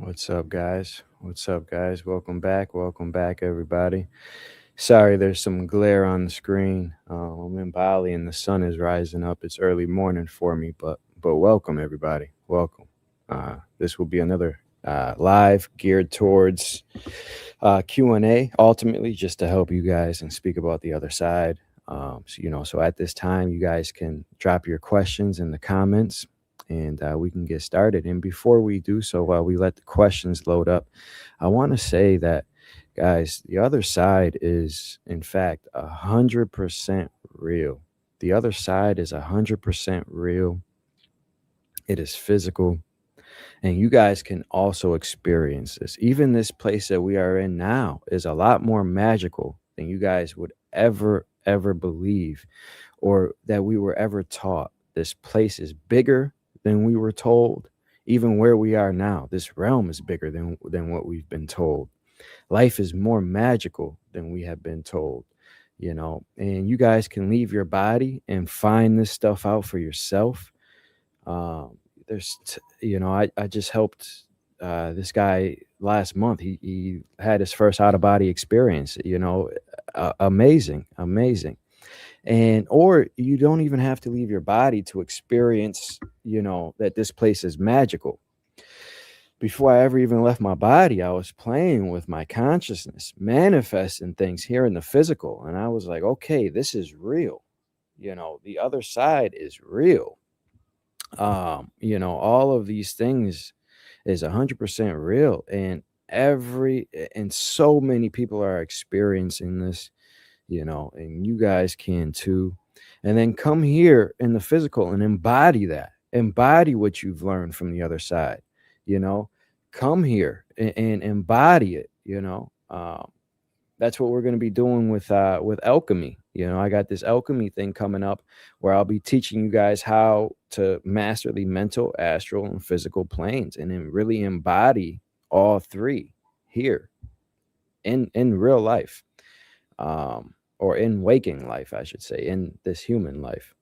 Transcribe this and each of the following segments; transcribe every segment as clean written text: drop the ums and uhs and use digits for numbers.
What's up, guys? What's up, guys? Welcome back. Welcome back, everybody. Sorry, there's some glare on the screen. I'm in Bali and the sun is rising up. It's early morning for me, but welcome, everybody. Welcome. This will be another live geared towards Q&A, ultimately, just to help you guys and speak about the other side. So at this time, you guys can drop your questions in the comments and we can get started. And before we do so, while we let the questions load up, I want to say that, guys, the other side is, in fact, 100% real. The other side is 100% real. It is physical. And you guys can also experience this. Even this place that we are in now is a lot more magical than you guys would ever believe or that we were ever taught. This place is bigger than we were told. Even where we are now, this realm is bigger than what we've been told. Life is more magical than we have been told, and you guys can leave your body and find this stuff out for yourself. I just helped this guy last month. He had his first out of body experience, amazing. And or you don't even have to leave your body to experience, that this place is magical. Before I ever even left my body, I was playing with my consciousness, manifesting things here in the physical. And I was like, okay, this is real. The other side is real. All of these things is 100% real. And so many people are experiencing this, and you guys can too. And then come here in the physical and embody that. Embody what you've learned from the other side. Come here and embody it. That's what we're going to be doing with alchemy. I got this alchemy thing coming up where I'll be teaching you guys how to master the mental, astral, and physical planes, and then really embody all three here in real life, or in waking life, I should say, in this human life.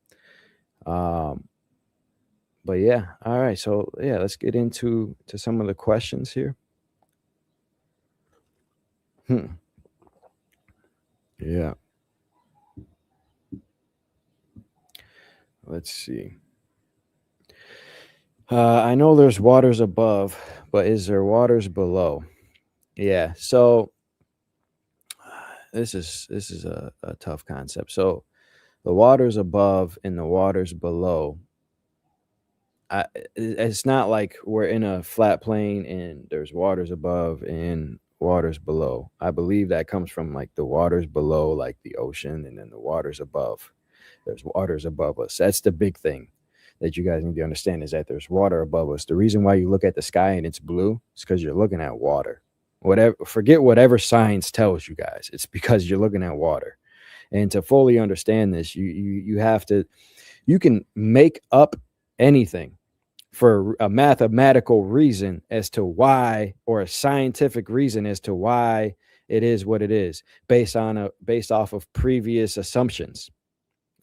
But yeah, all right. So yeah, let's get into some of the questions here. Yeah. Let's see. I know there's waters above, but is there waters below? Yeah. So this is a tough concept. So the waters above and the waters below. It's not like we're in a flat plane and there's waters above and waters below. I believe that comes from like the waters below, like the ocean, and then the waters above. There's waters above us. That's the big thing that you guys need to understand, is that there's water above us. The reason why you look at the sky and it's blue is because you're looking at water. Forget whatever science tells you guys. It's because you're looking at water. And to fully understand this, you have to, you can make up anything for a mathematical reason as to why, or a scientific reason as to why it is what it is, based off of previous assumptions,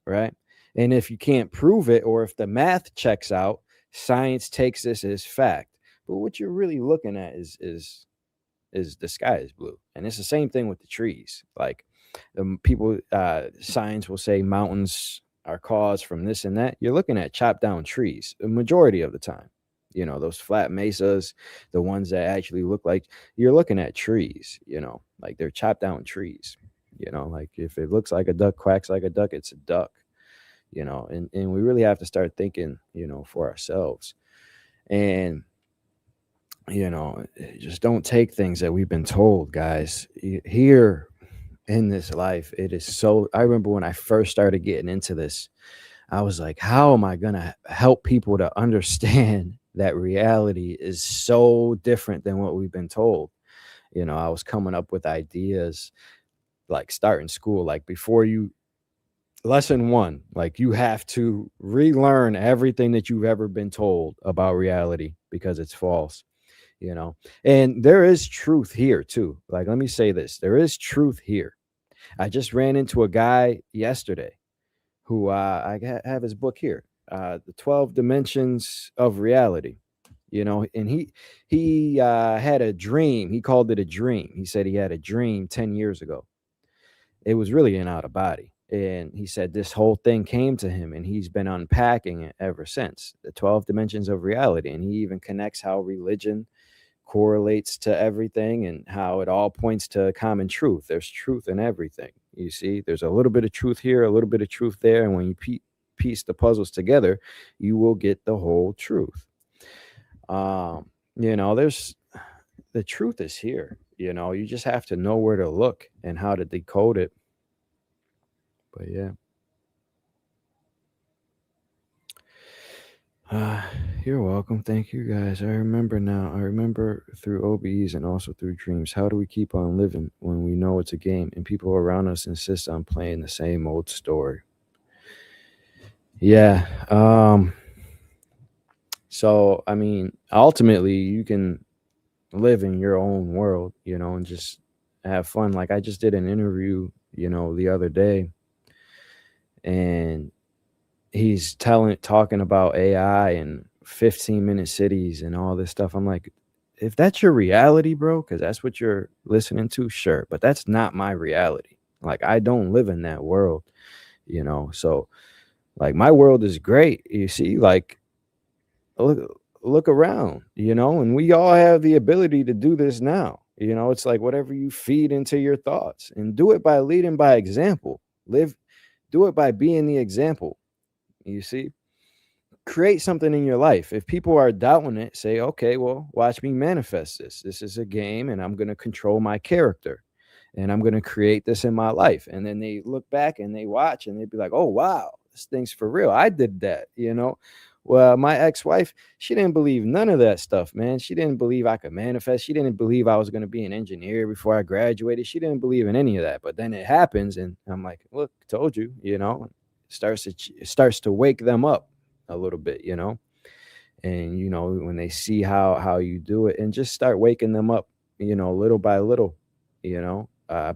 right? And if you can't prove it, or if the math checks out, science takes this as fact. But what you're really looking at is the sky is blue. And it's the same thing with the trees. Like science will say mountains are caused from this and that. You're looking at chopped down trees the majority of the time. Those flat mesas, the ones that actually look like, you're looking at trees, like they're chopped down trees. Like if it looks like a duck quacks like a duck, it's a duck. And we really have to start thinking, for ourselves. And just don't take things that we've been told, guys. Here in this life, it is so. I remember when I first started getting into this, I was like, how am I going to help people to understand that reality is so different than what we've been told? I was coming up with ideas like starting school, like lesson one, like you have to relearn everything that you've ever been told about reality because it's false. And there is truth here too. Like, let me say this, there is truth here. I just ran into a guy yesterday who I have his book here, the 12 dimensions of reality. you know. And he had a dream. He called it a dream. He said he had a dream 10 years ago. It was really an out of body. And he said this whole thing came to him, and he's been unpacking it ever since, the 12 dimensions of reality. And he even connects how religion correlates to everything and how it all points to common truth. There's truth in everything. You see, there's a little bit of truth here, a little bit of truth there. And when you piece the puzzles together, you will get the whole truth. You know, the truth is here. You know, you just have to know where to look and how to decode it. But yeah. You're welcome. Thank you, guys. I remember now. I remember through OBEs and also through dreams. How do we keep on living when we know it's a game and people around us insist on playing the same old story? Yeah. So, I mean, ultimately, you can live in your own world, you know, and just have fun. Like I just did an interview, you know, the other day, and he's talking about AI and 15-minute cities and all this stuff. I'm like, if that's your reality, bro, because that's what you're listening to, sure. But that's not my reality. Like, I don't live in that world, you know. So, like, my world is great. You see, like, look around, you know, and we all have the ability to do this now. You know, it's like whatever you feed into your thoughts, and do it by leading by example. Do it by being the example. You see, create something in your life. If people are doubting it, say, okay, well, watch me manifest this. This is a game, and I'm going to control my character, and I'm going to create this in my life. And then they look back and they watch, and they'd be like, oh, wow, this thing's for real. I did that, you know. Well, my ex-wife, she didn't believe none of that stuff, man. She didn't believe I could manifest. She didn't believe I was going to be an engineer before I graduated. She didn't believe in any of that. But then it happens, and I'm like, look, told you, you know. It starts to wake them up a little bit, you know. And you know, when they see how you do it, and just start waking them up, you know, little by little, you know,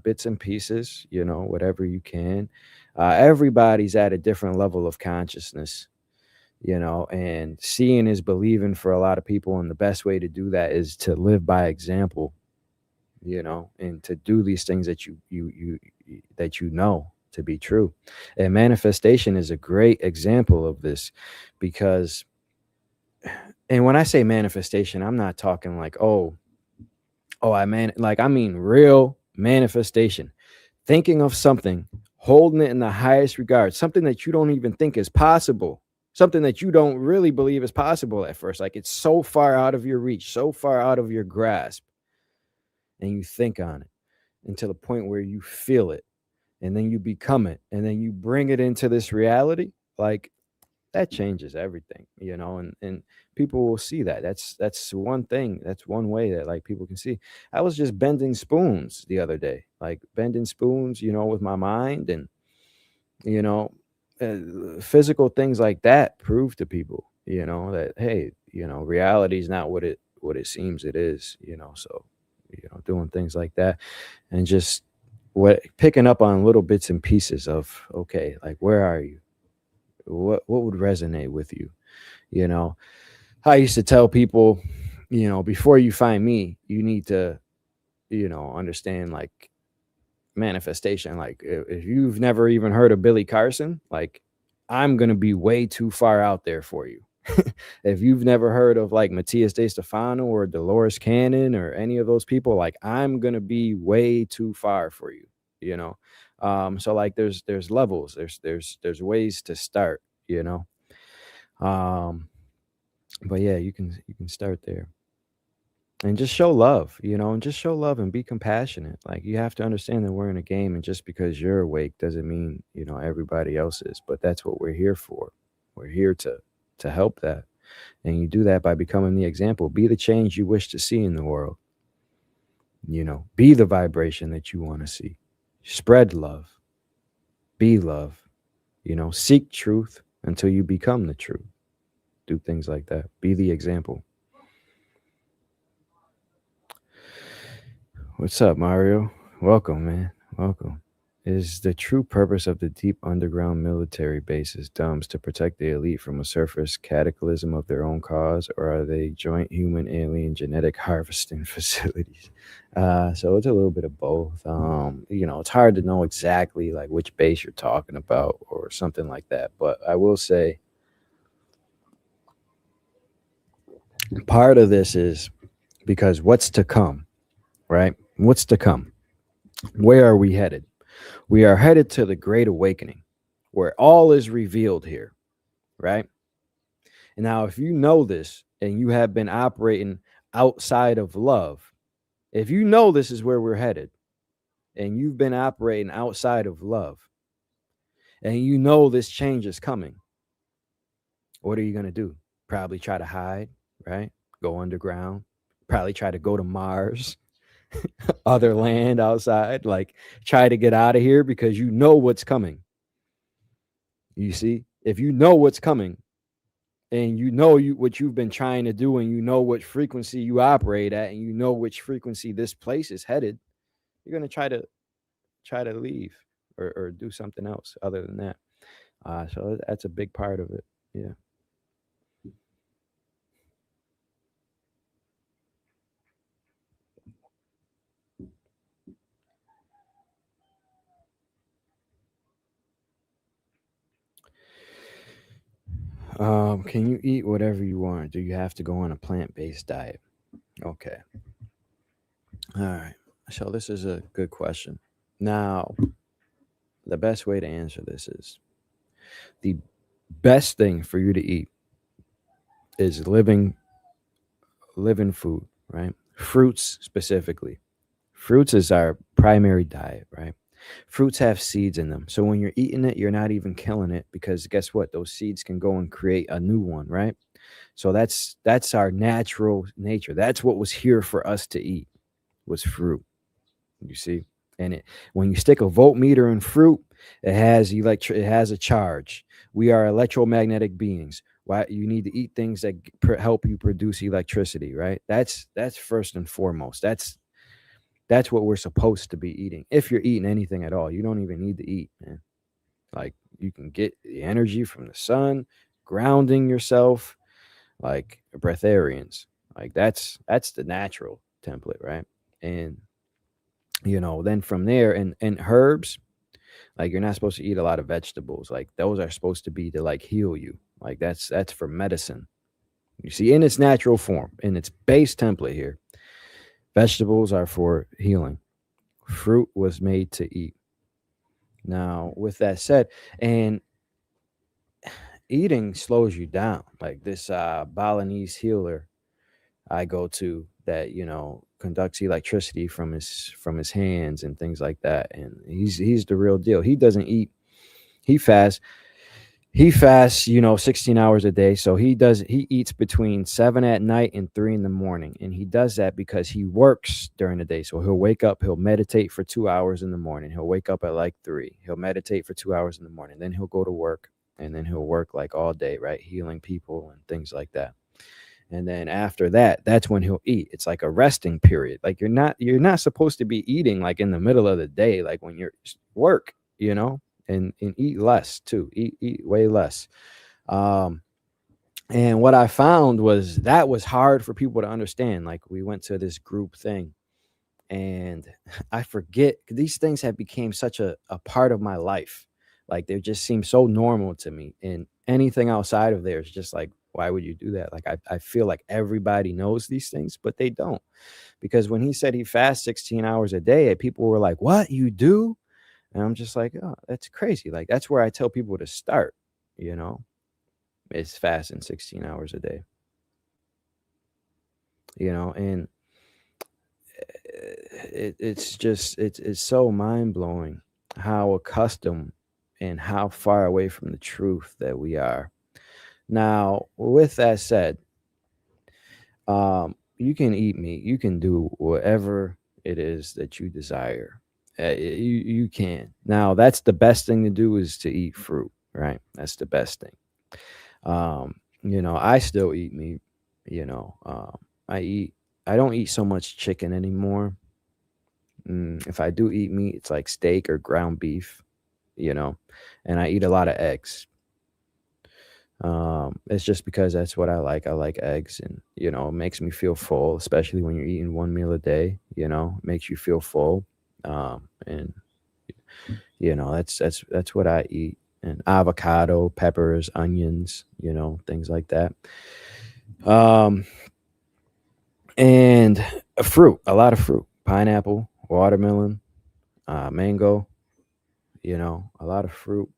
bits and pieces, you know, whatever you can. Everybody's at a different level of consciousness, you know, and seeing is believing for a lot of people, and the best way to do that is to live by example, you know, and to do these things that you know to be true. And manifestation is a great example of this, because, and when I say manifestation, I'm not talking like, I mean real manifestation, thinking of something, holding it in the highest regard, something that you don't even think is possible, something that you don't really believe is possible at first. Like, it's so far out of your reach, so far out of your grasp, and you think on it until the point where you feel it, and then you become it, and then you bring it into this reality. Like, that changes everything, you know. And people will see that. That's one thing. That's one way that, like, people can see. I was just bending spoons the other day, like bending spoons, you know, with my mind. And you know, physical things like that prove to people, you know, that, hey, you know, reality is not what it seems it is, you know. So, you know, doing things like that, and just picking up on little bits and pieces of, okay, like, where are you? What would resonate with you? You know, I used to tell people, you know, before you find me, you need to, you know, understand, like, manifestation. Like, if you've never even heard of Billy Carson, like, I'm gonna be way too far out there for you. If you've never heard of, like, Matthias De Stefano or Dolores Cannon or any of those people, like, I'm gonna be way too far for you, you know. So, like, there's levels, there's ways to start, you know. But yeah, you can start there, and just show love, you know, and just show love and be compassionate. Like, you have to understand that we're in a game, and just because you're awake doesn't mean, you know, everybody else is. But that's what we're here for. We're here to help that. And you do that by becoming the example. Be the change you wish to see in the world. You know, be the vibration that you want to see. Spread love. Be love. You know, seek truth until you become the truth. Do things like that. Be the example. What's up, Mario? Welcome, man. Welcome. Is the true purpose of the deep underground military bases dumps to protect the elite from a surface cataclysm of their own cause, or are they joint human alien genetic harvesting facilities? So it's a little bit of both. It's hard to know exactly like which base you're talking about or something like that. But I will say part of this is because what's to come, right? What's to come? Where are we headed? We are headed to the Great Awakening, where all is revealed here, right? And now, if you know this and you have been operating outside of love, if you know this is where we're headed and you've been operating outside of love and you know this change is coming, what are you going to do? Probably try to hide, right? Go underground, probably try to go to Mars, other land outside, like try to get out of here because you know what's coming. You see, if you know what's coming and you know what you've been trying to do and you know what frequency you operate at and you know which frequency this place is headed, you're going to try to leave or do something else other than that. So that's a big part of it. Yeah. Can you eat whatever you want? Do you have to go on a plant-based diet? Okay. All right. So this is a good question. Now, the best way to answer this is the best thing for you to eat is living food, right? Fruits specifically. Fruits is our primary diet, right? Fruits have seeds in them. So when you're eating it, you're not even killing it because guess what? Those seeds can go and create a new one, right? So that's our natural nature. That's what was here for us to eat was fruit. You see? And when you stick a voltmeter in fruit, it has a charge. We are electromagnetic beings. Why you need to eat things that help you produce electricity, right? That's first and foremost. That's what we're supposed to be eating. If you're eating anything at all, you don't even need to eat, man. Like you can get the energy from the sun, grounding yourself, like breatharians. Like that's the natural template, right? And then from there and herbs, like you're not supposed to eat a lot of vegetables. Like those are supposed to be to like heal you. Like that's for medicine. You see, in its natural form, in its base template here, vegetables are for healing. Fruit was made to eat. Now, with that said, and eating slows you down. Like this Balinese healer I go to that conducts electricity from his hands and things like that, and he's the real deal. He doesn't eat. He fasts. He fasts, 16 hours a day. So he eats between 7 at night and 3 in the morning. And he does that because he works during the day. So he'll wake up, he'll meditate for 2 hours in the morning. He'll wake up at like 3. He'll meditate for 2 hours in the morning. Then he'll go to work and then he'll work like all day, right? Healing people and things like that. And then after that, that's when he'll eat. It's like a resting period. Like you're not supposed to be eating like in the middle of the day, like when you're work, and eat less too. Eat way less. And what I found was that was hard for people to understand. Like we went to this group thing and I forget these things have become such a part of my life. Like they just seem so normal to me. And anything outside of there is just like, why would you do that? Like I feel like everybody knows these things, but they don't. Because when he said he fasts 16 hours a day, people were like, what, you do? And I'm just like, oh, that's crazy. Like that's where I tell people to start, is fasting 16 hours a day. And it's so mind-blowing how accustomed and how far away from the truth that we are. Now, with that said, you can eat meat. You can do whatever it is that you desire. You can. Now, that's the best thing to do is to eat fruit, right? That's the best thing. I still eat meat. I don't eat so much chicken anymore. If I do eat meat, it's like steak or ground beef, you know, and I eat a lot of eggs. It's just because that's what I like. I like eggs, and you know, it makes me feel full, especially when you're eating one meal a day. You know, it makes you feel full. And you know, that's what I eat. And avocado, peppers, onions, you know, things like that. And fruit, a lot of fruit, pineapple, watermelon, mango, you know, a lot of fruit.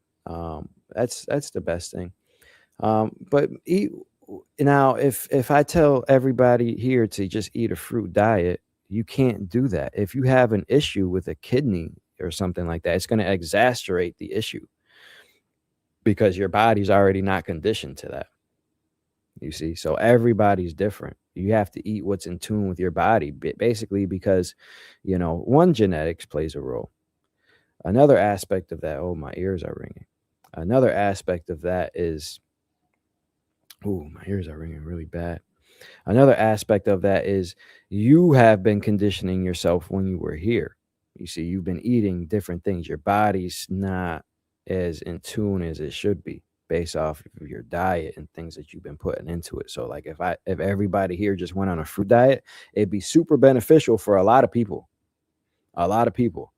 That's the best thing. But eat now, if I tell everybody here to just eat a fruit diet, you can't do that. If you have an issue with a kidney or something like that, it's going to exacerbate the issue because your body's already not conditioned to that. You see, so everybody's different. You have to eat what's in tune with your body, basically, because, you know, one, genetics plays a role. Another aspect of that, oh, my ears are ringing. Another aspect of that is, oh, my ears are ringing really bad. Another aspect of that is you have been conditioning yourself when you were here. You see, you've been eating different things. Your body's not as in tune as it should be based off of your diet and things that you've been putting into it. So like if everybody here just went on a fruit diet, it'd be super beneficial for a lot of people. A lot of people.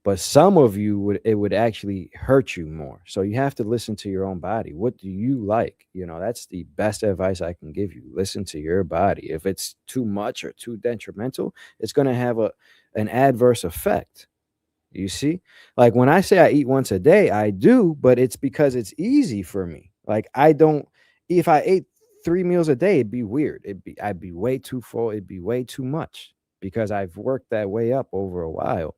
But some of you would actually hurt you more. So you have to listen to your own body. What do you like? You know, that's the best advice I can give you. Listen to your body. If it's too much or too detrimental, it's going to have an adverse effect. You see, like when I say I eat once a day, I do, but it's because it's easy for me. Like I don't, if I ate 3 meals a day, it'd be weird. I'd be way too full. It'd be way too much because I've worked that way up over a while.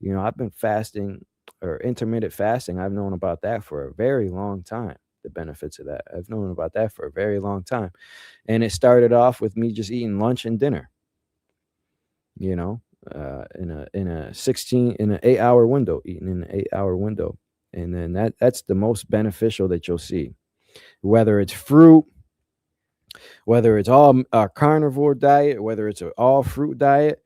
You know, I've been fasting or intermittent fasting. I've known about that for a very long time. The benefits of that. I've known about that for a very long time. And it started off with me just eating lunch and dinner, you know, in an 8-hour window, eating in an 8-hour window. And then that's the most beneficial that you'll see. Whether it's fruit, whether it's all a carnivore diet, whether it's an all fruit diet,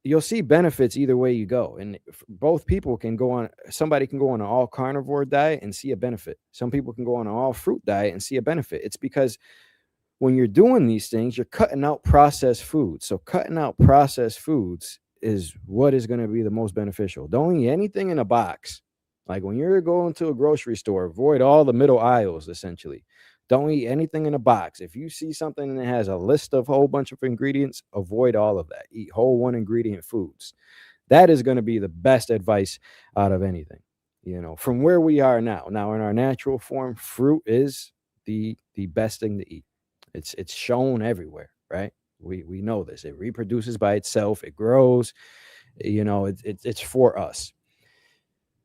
you'll see benefits either way you go. And both people can go on, somebody can go on an all carnivore diet and see a benefit. Some people can go on an all fruit diet and see a benefit. It's because when you're doing these things, you're cutting out processed foods. So cutting out processed foods is what is going to be the most beneficial. Don't eat anything in a box. Like when you're going to a grocery store, avoid all the middle aisles, essentially. Don't eat anything in a box. If you see something that has a list of a whole bunch of ingredients, avoid all of that. Eat whole one ingredient foods. That is going to be the best advice out of anything, you know, from where we are now. Now, in our natural form, fruit is the best thing to eat. It's shown everywhere, right? We know this. It reproduces by itself. It grows. You know, it's for us.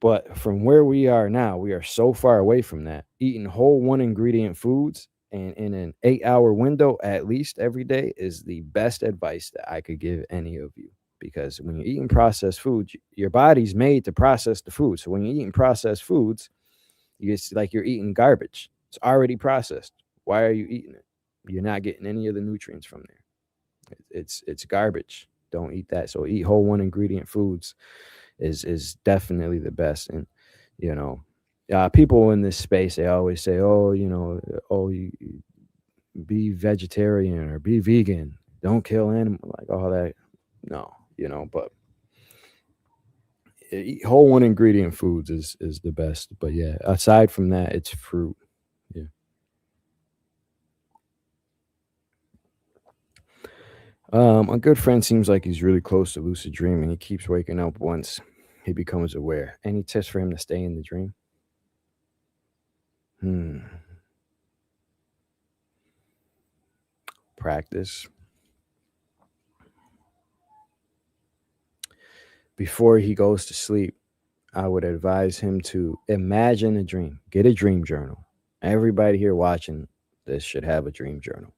But from where we are now, we are so far away from that. Eating whole one ingredient foods and in an 8-hour window at least every day is the best advice that I could give any of you. Because when you're eating processed foods, your body's made to process the food. So when you're eating processed foods, it's like you're eating garbage. It's already processed. Why are you eating it? You're not getting any of the nutrients from there. It's garbage. Don't eat that. So eat whole one ingredient foods is definitely the best. And you know, people in this space, they always say, oh, you know, oh, you be vegetarian or be vegan, don't kill animals, like all that. No, you know, but eat whole one ingredient foods is the best. But yeah, aside from that, it's fruit. Yeah. A good friend seems like he's really close to lucid dreaming. He keeps waking up once he becomes aware. Any tips for him to stay in the dream? Practice. Before he goes to sleep, I would advise him to imagine a dream. Get a dream journal. Everybody here watching this should have a dream journal.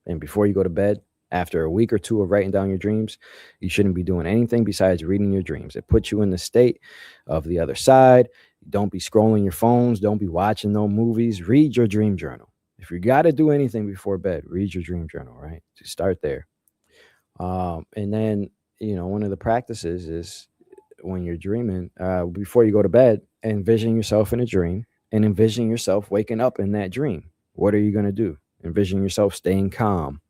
And before you go to bed, after a week or two of writing down your dreams, you shouldn't be doing anything besides reading your dreams. It puts you in the state of the other side. Don't be scrolling your phones. Don't be watching no movies. Read your dream journal. If you got to do anything before bed, read your dream journal, right? Just start there. And then, one of the practices is when you're dreaming, before you go to bed, envision yourself in a dream and envision yourself waking up in that dream. What are you going to do? Envision yourself staying calm.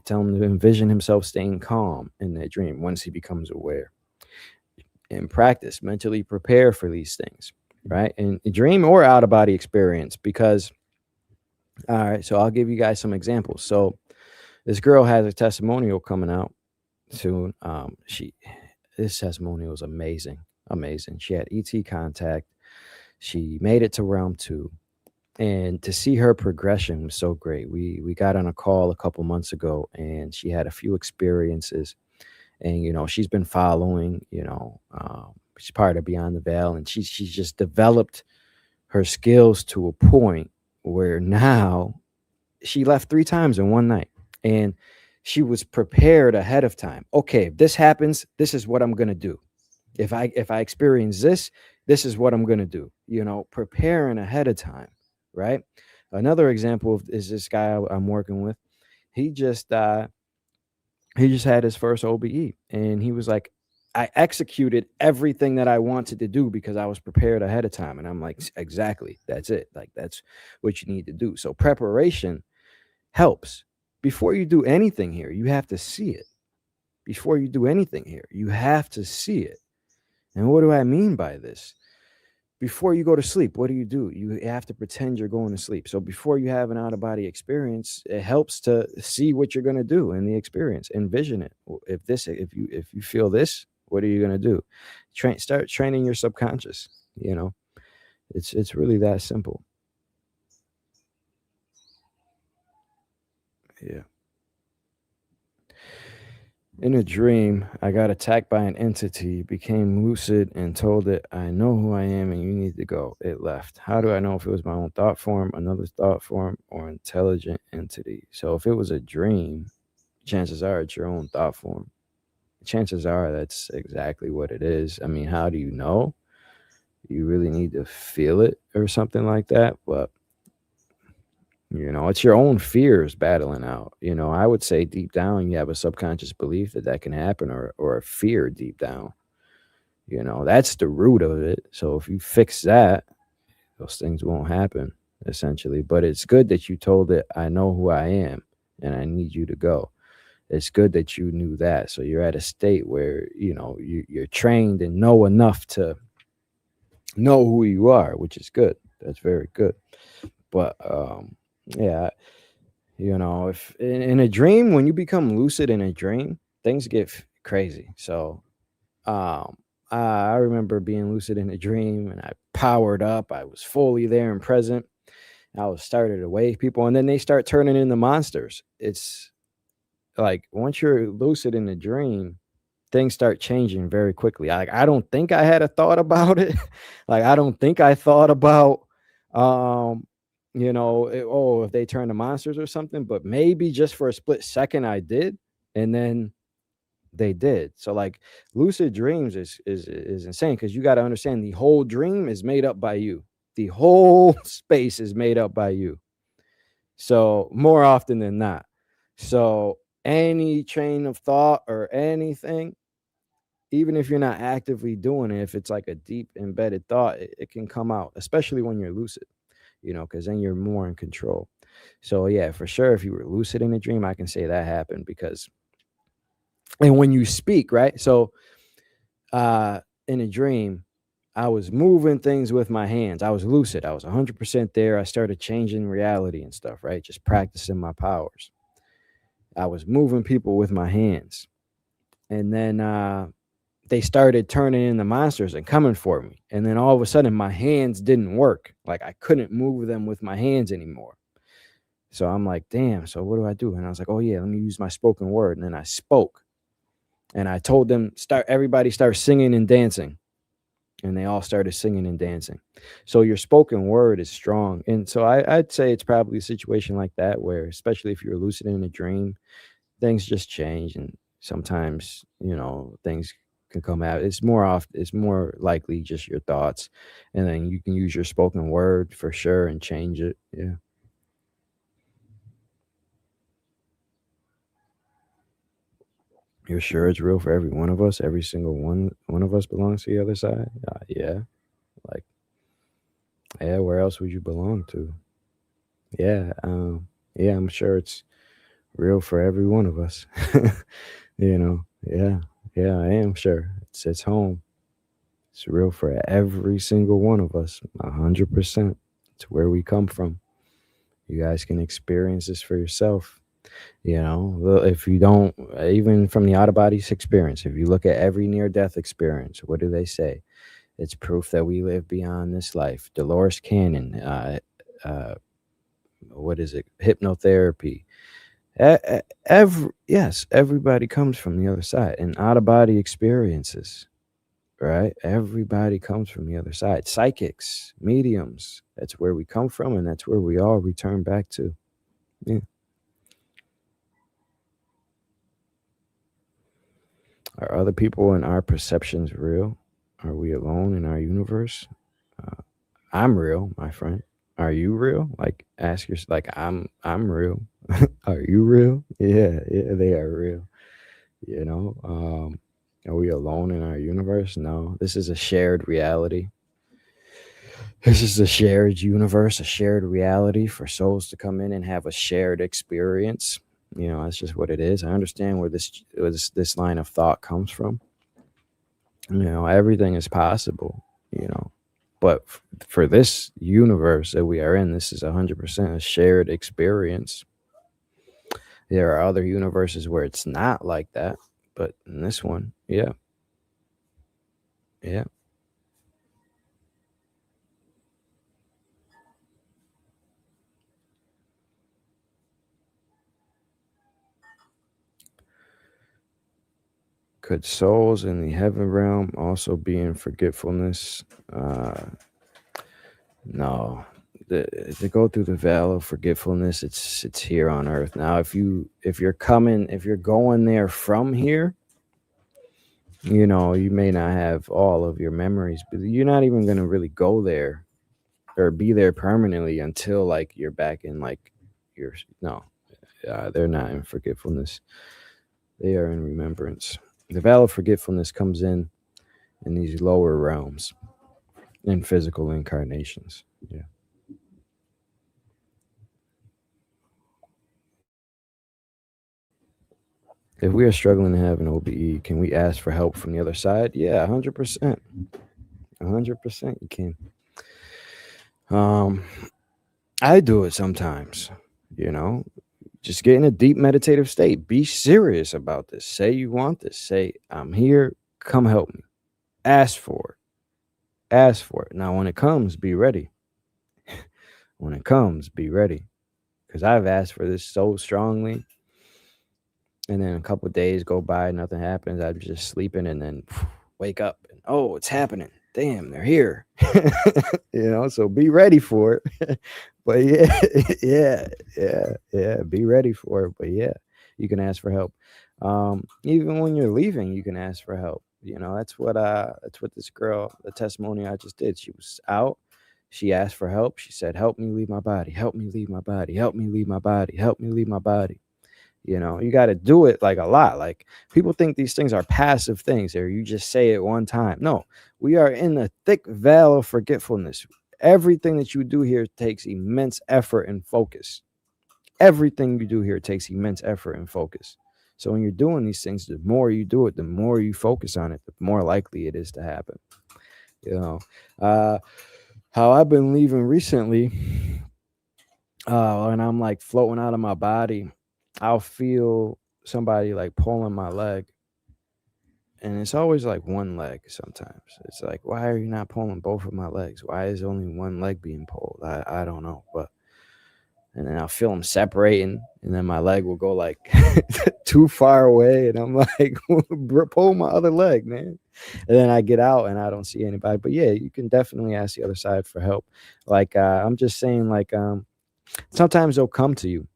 Tell him to envision himself staying calm in that dream once he becomes aware. And practice, mentally prepare for these things, right? And dream or out of body experience, because, all right, so I'll give you guys some examples. So this girl has a testimonial coming out soon. This testimonial is amazing. She had ET contact. She made it to realm 2. And to see her progression was so great. We got on a call a couple months ago, and she had a few experiences. And, she's been following, she's part of Beyond the Veil, and she's just developed her skills to a point where now she left 3 times in one night. And she was prepared ahead of time. Okay, if this happens, this is what I'm going to do. If I experience this, this is what I'm going to do, preparing ahead of time. Right. Another example is this guy I'm working with. He just had his first OBE, and he was like, I executed everything that I wanted to do because I was prepared ahead of time. And I'm like, exactly. That's it. Like, that's what you need to do. So preparation helps. Before you do anything here, you have to see it. Before you do anything here, you have to see it. And what do I mean by this? Before you go to sleep, what do? You have to pretend you're going to sleep. So before you have an out-of-body experience, it helps to see what you're going to do in the experience. Envision it. If you feel this, what are you going to do? Start training your subconscious. It's really that simple. Yeah. In a dream, I got attacked by an entity, became lucid, and told it, I know who I am and you need to go. It left. How do I know if it was my own thought form, another thought form, or intelligent entity? So if it was a dream, chances are it's your own thought form. Chances are that's exactly what it is. I mean, how do you know? You really need to feel it or something like that. But it's your own fears battling out. I would say deep down, you have a subconscious belief that can happen, or a fear deep down. That's the root of it. So if you fix that, those things won't happen, essentially. But it's good that you told it, I know who I am and I need you to go. It's good that you knew that. So you're at a state where, you're trained and know enough to know who you are, which is good. That's very good. But, yeah, if in a dream, when you become lucid in a dream, things get crazy. So I remember being lucid in a dream, and I powered up. I was fully there and present. I was started to wake people, and then they start turning into monsters. It's like once you're lucid in a dream, things start changing very quickly. I don't think I had a thought about it. I don't think I thought about if they turn to monsters or something, but maybe just for a split second I did, and then they did. So lucid dreams is insane, because you got to understand the whole dream is made up by you. The whole space is made up by you. So more often than not. So any train of thought or anything, even if you're not actively doing it, if it's like a deep embedded thought, it can come out, especially when you're lucid. Because then you're more in control. So yeah, for sure, if you were lucid in a dream, I can say that happened. And when you speak, right? So in a dream, I was moving things with my hands. I was lucid. I was 100% there. I started changing reality and stuff, right? Just practicing my powers. I was moving people with my hands. And then they started turning into monsters and coming for me. And then all of a sudden, my hands didn't work. I couldn't move them with my hands anymore. So I'm like, damn, so what do I do? And I was like, oh yeah, let me use my spoken word. And then I spoke. And I told them, everybody start singing and dancing. And they all started singing and dancing. So your spoken word is strong. And so I'd say it's probably a situation like that, where, especially if you're lucid in a dream, things just change. And sometimes, things can come out. It's more likely just your thoughts. And then you can use your spoken word for sure and change it. Yeah. You're sure it's real for every one of us? Every single one of us belongs to the other side? Yeah. Like, yeah, where else would you belong to? Yeah, yeah, I'm sure it's real for every one of us. Yeah, yeah, I am sure. It's home. It's real for every single one of us, 100%. It's where we come from. You guys can experience this for yourself. If you don't, even from the out of body experience, if you look at every near death experience, what do they say? It's proof that we live beyond this life. Dolores Cannon, what is it? Hypnotherapy. Yes, everybody comes from the other side, and out of body experiences, right? Everybody comes from the other side. Psychics, mediums, that's where we come from, and that's where we all return back to. Yeah. Are other people and our perceptions real? Are we alone in our universe? I'm real, my friend. Are you real? Like, ask yourself. Like, I'm real. Are you real? Yeah, they are real. Are we alone in our universe? No, this is a shared reality. This is a shared universe, a shared reality for souls to come in and have a shared experience. That's just what it is. I understand where this line of thought comes from. Everything is possible, but for this universe that we are in, this is 100% a shared experience. There are other universes where it's not like that, but in this one, yeah. Could souls in the heaven realm also be in forgetfulness? No. To go through the veil of forgetfulness, it's here on earth. Now, if you're going there from here, you may not have all of your memories, but you're not even going to really go there or be there permanently until like you're back in like they're not in forgetfulness. They are in remembrance. The veil of forgetfulness comes in these lower realms, in physical incarnations. Yeah. If we are struggling to have an OBE, can we ask for help from the other side? Yeah, 100%. 100% you can. I do it sometimes, just get in a deep meditative state. Be serious about this. Say you want this. Say, I'm here. Come help me. Ask for it. Ask for it. Now, when it comes, be ready. When it comes, be ready. Because I've asked for this so strongly. And then a couple of days go by, nothing happens. I'm just sleeping and then wake up. And, oh, it's happening. Damn, they're here. So be ready for it. But yeah, be ready for it. But yeah, you can ask for help. Even when you're leaving, you can ask for help. That's what this girl, the testimony I just did. She was out. She asked for help. She said, help me leave my body. Help me leave my body. Help me leave my body. Help me leave my body. You got to do it like a lot. Like, people think these things are passive things or you just say it one time. No, we are in the thick veil of forgetfulness. Everything that you do here takes immense effort and focus. Everything you do here takes immense effort and focus. So when you're doing these things, the more you do it, the more you focus on it, the more likely it is to happen. How I've been leaving recently, when I'm like floating out of my body, I'll feel somebody like pulling my leg, and it's always like one leg. Sometimes it's like, why are you not pulling both of my legs? Why is only one leg being pulled? I don't know. But and then I'll feel them separating, and then my leg will go like too far away, and I'm like, pull my other leg, man. And then I get out and I don't see anybody. But yeah, you can definitely ask the other side for help. Like, I'm just saying, like, sometimes they'll come to you.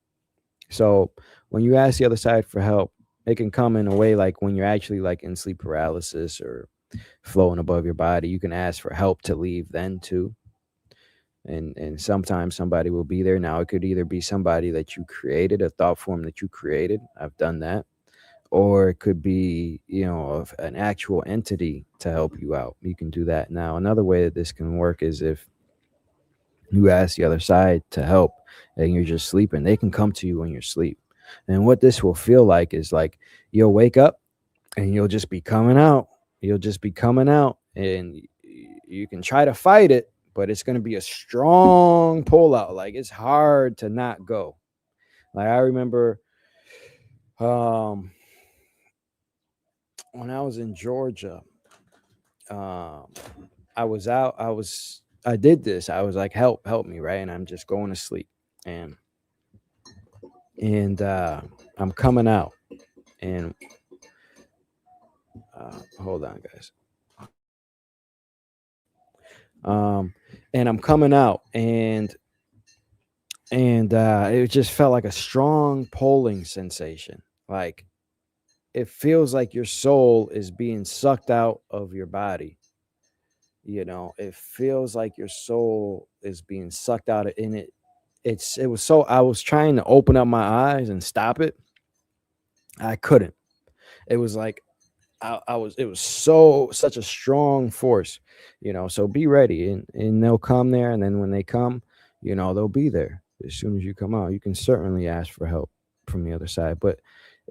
So when you ask the other side for help, it can come in a way like when you're actually like in sleep paralysis or floating above your body. You can ask for help to leave then too. And sometimes somebody will be there. Now, it could either be somebody that you created, a thought form that you created. I've done that. or it could be, you know, of an actual entity to help you out. You can do that. Now, another way that this can work is if you ask the other side to help and you're just sleeping, they can come to you when you're asleep. And what this will feel like is like you'll wake up and you'll just be coming out. You'll just be coming out, and you can try to fight it, but it's going to be a strong pull out. Like it's hard to not go. Like I remember when I was in Georgia, I was out. I did this. I was like, help me, right? And I'm just going to sleep, and I'm coming out, and hold on, guys. And I'm coming out, and it just felt like a strong pulling sensation. Like it feels like your soul is being sucked out of your body. You know, it feels like your soul is being sucked out of in it. It was so, I was trying to open up my eyes and stop it. I couldn't. It was like it was such a strong force, you know. So be ready, and they'll come there, and then when they come, you know, they'll be there as soon as you come out. You can certainly ask for help from the other side, but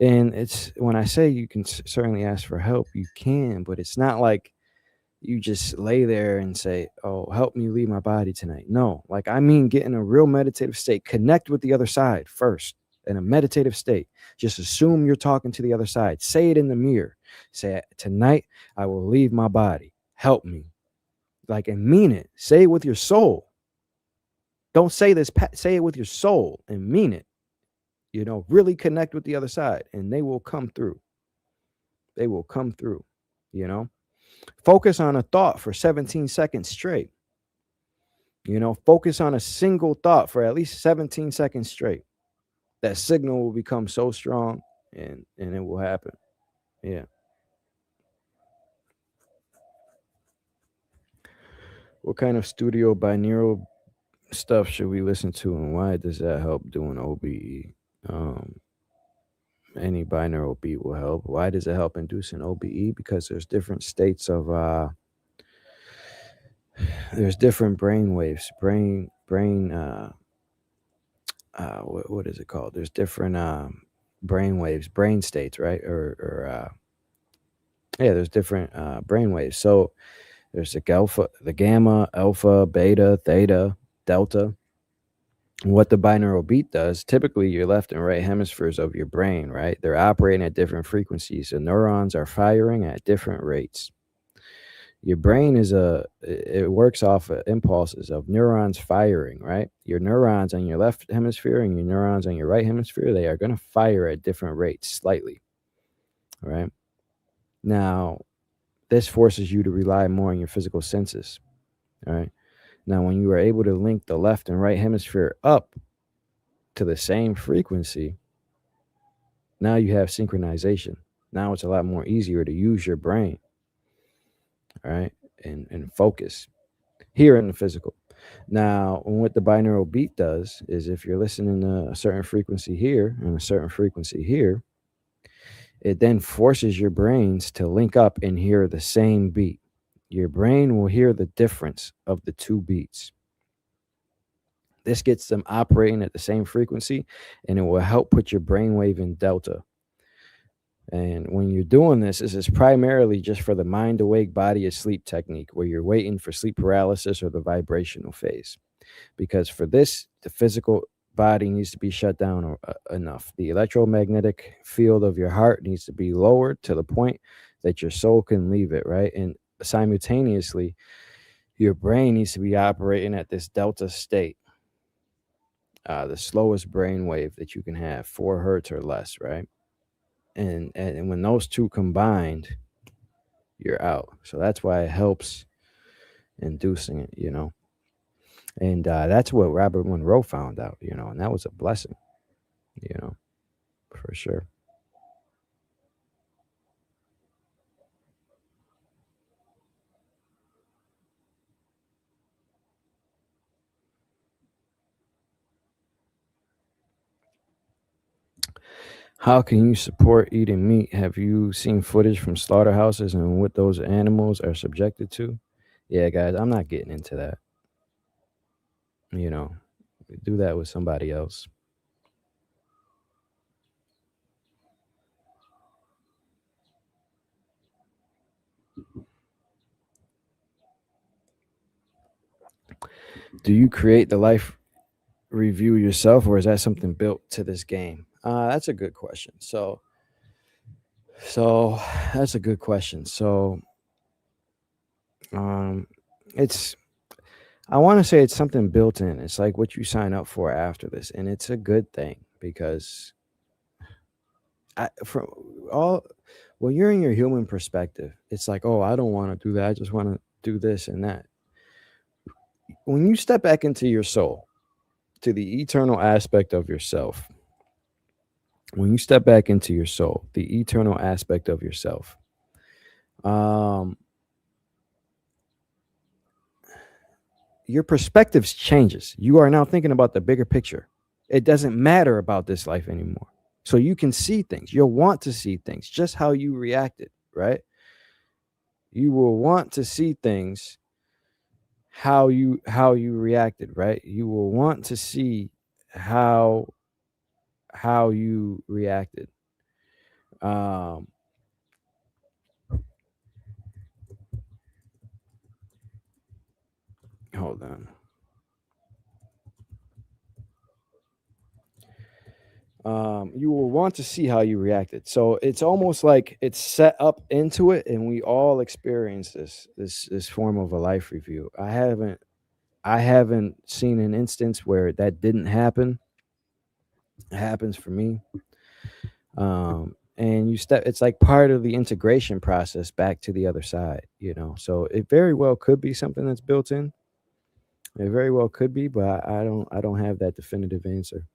and it's when I say you can certainly ask for help, you can, but it's not like you just lay there and say, oh, help me leave my body tonight. No, like I mean get in a real meditative state, connect with the other side first in a meditative state. Just assume you're talking to the other side. Say it in the mirror. Say, tonight I will leave my body. Help me. Like, and mean it. Say it with your soul. Don't say this, say it with your soul and mean it. You know, really connect with the other side, and they will come through. They will come through, you know. Focus on a thought for 17 seconds straight. You know, focus on a single thought for at least 17 seconds straight. That signal will become so strong, and it will happen. Yeah. What kind of studio binaural stuff should we listen to, and why does that help doing OBE? Any binaural beat will help. Why does it help inducing OBE? Because there's different states of there's different brain waves, what is it called? There's different brain waves, brain states, right? Or yeah, there's different brain waves. So there's the gamma, alpha, beta, theta, delta. And what the binaural beat does, typically your left and right hemispheres of your brain, right? They're operating at different frequencies. The neurons are firing at different rates. Your brain it works off of impulses of neurons firing, right? Your neurons on your left hemisphere and your neurons on your right hemisphere, they are going to fire at different rates slightly, right? Now, this forces you to rely more on your physical senses, all right? Now, when you are able to link the left and right hemisphere up to the same frequency, now you have synchronization. Now it's a lot more easier to use your brain, all right, and focus here in the physical. Now, what the binaural beat does is if you're listening to a certain frequency here and a certain frequency here, it then forces your brains to link up and hear the same beat. Your brain will hear the difference of the two beats. This gets them operating at the same frequency, and it will help put your brainwave in delta. And when you're doing this is primarily just for the mind awake, body asleep technique, where you're waiting for sleep paralysis or the vibrational phase. Because for this, the physical body needs to be shut down enough. The electromagnetic field of your heart needs to be lowered to the point that your soul can leave it, right? And simultaneously, your brain needs to be operating at this delta state, the slowest brain wave that you can have, 4 hertz or less, right? And when those two combined, you're out. So that's why it helps inducing it, you know. And that's what Robert Monroe found out, you know, and that was a blessing, you know, for sure. How can you support eating meat? Have you seen footage from slaughterhouses and what those animals are subjected to? Yeah, guys, I'm not getting into that. You know, do that with somebody else. Do you create the life review yourself, or is that something built to this game? That's a good question. So that's a good question. So, um, it's I want to say it's something built in. It's like what you sign up for after this, and it's a good thing because from all when you're in your human perspective, it's like, oh, I don't want to do that. I just want to do this and that. When you step back into your soul, to the eternal aspect of yourself, when you step back into your soul, the eternal aspect of yourself, um, your perspectives changes. You are now thinking about the bigger picture. It doesn't matter about this life anymore. So you can see things. You'll want to see things just how you reacted, right? You will want to see things how you reacted, right? You will want to see how you reacted. Um hold on. You will want to see how you reacted. So it's almost like it's set up into it, and we all experience this form of a life review. I haven't seen an instance where that didn't happen. It happens for me. And it's like part of the integration process back to the other side, you know. So it very well could be something that's built in. It very well could be, but I don't have that definitive answer.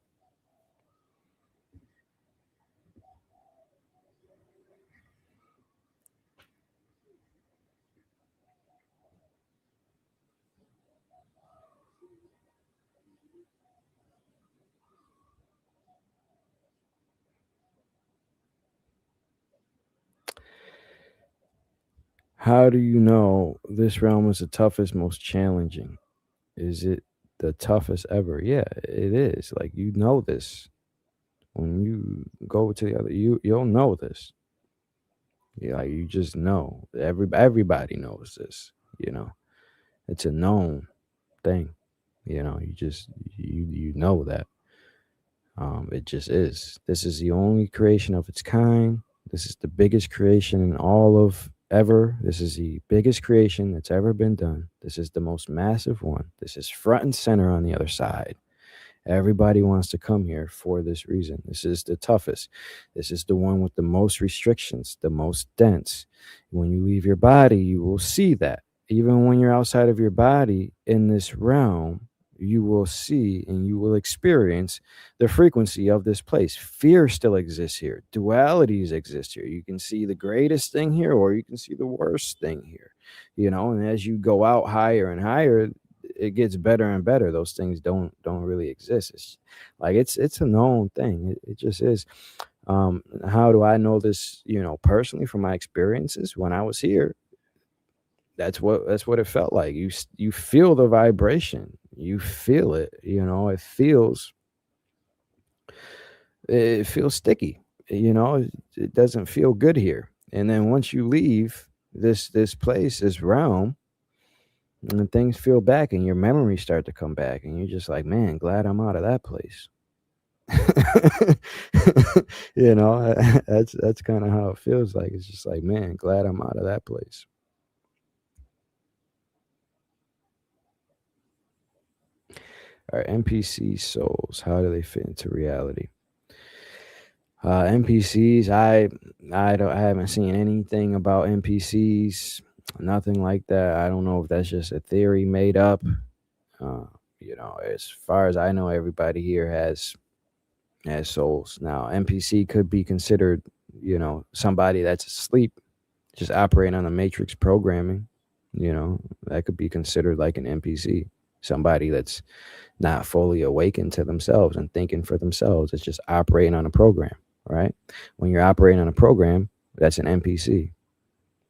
How do you know this realm is the toughest, most challenging? Is it the toughest ever? Yeah, it is. Like, you know this. When you go to the other, you'll know this. Yeah, like, you just know. Everybody knows this, you know. It's a known thing. You know, you know that. It just is. This is the only creation of its kind. This is the biggest creation in all of ever. This is the biggest creation that's ever been done. This is the most massive one. This is front and center on the other side. Everybody wants to come here for this reason. This is the toughest. This is the one with the most restrictions, the most dense. When you leave your body, you will see that. Even when you're outside of your body in this realm, you will see and you will experience the frequency of this place. Fear still exists here. Dualities exist here. You can see the greatest thing here, or you can see the worst thing here. You know, and as you go out higher and higher, it gets better and better. Those things don't really exist. It's like it's a known thing. It just is. How do I know this? You know, personally from my experiences when I was here, that's what it felt like. You feel the vibration. You feel it. You know, it feels sticky. You know, it doesn't feel good here. And then once you leave this place, this realm, and things feel back and your memories start to come back and you're just like, man, glad I'm out of that place. You know, that's kind of how it feels like. It's just like, man, glad I'm out of that place. All right, NPC souls, how do they fit into reality? NPCs, I haven't seen anything about NPCs, nothing like that. I don't know if that's just a theory made up. Uh, you know, as far as I know, everybody here has souls. Now, NPC could be considered, you know, somebody that's asleep, just operating on the matrix programming. You know, that could be considered like an NPC, somebody that's not fully awakened to themselves and thinking for themselves. It's just operating on a program. right? When you're operating on a program, that's an NPC,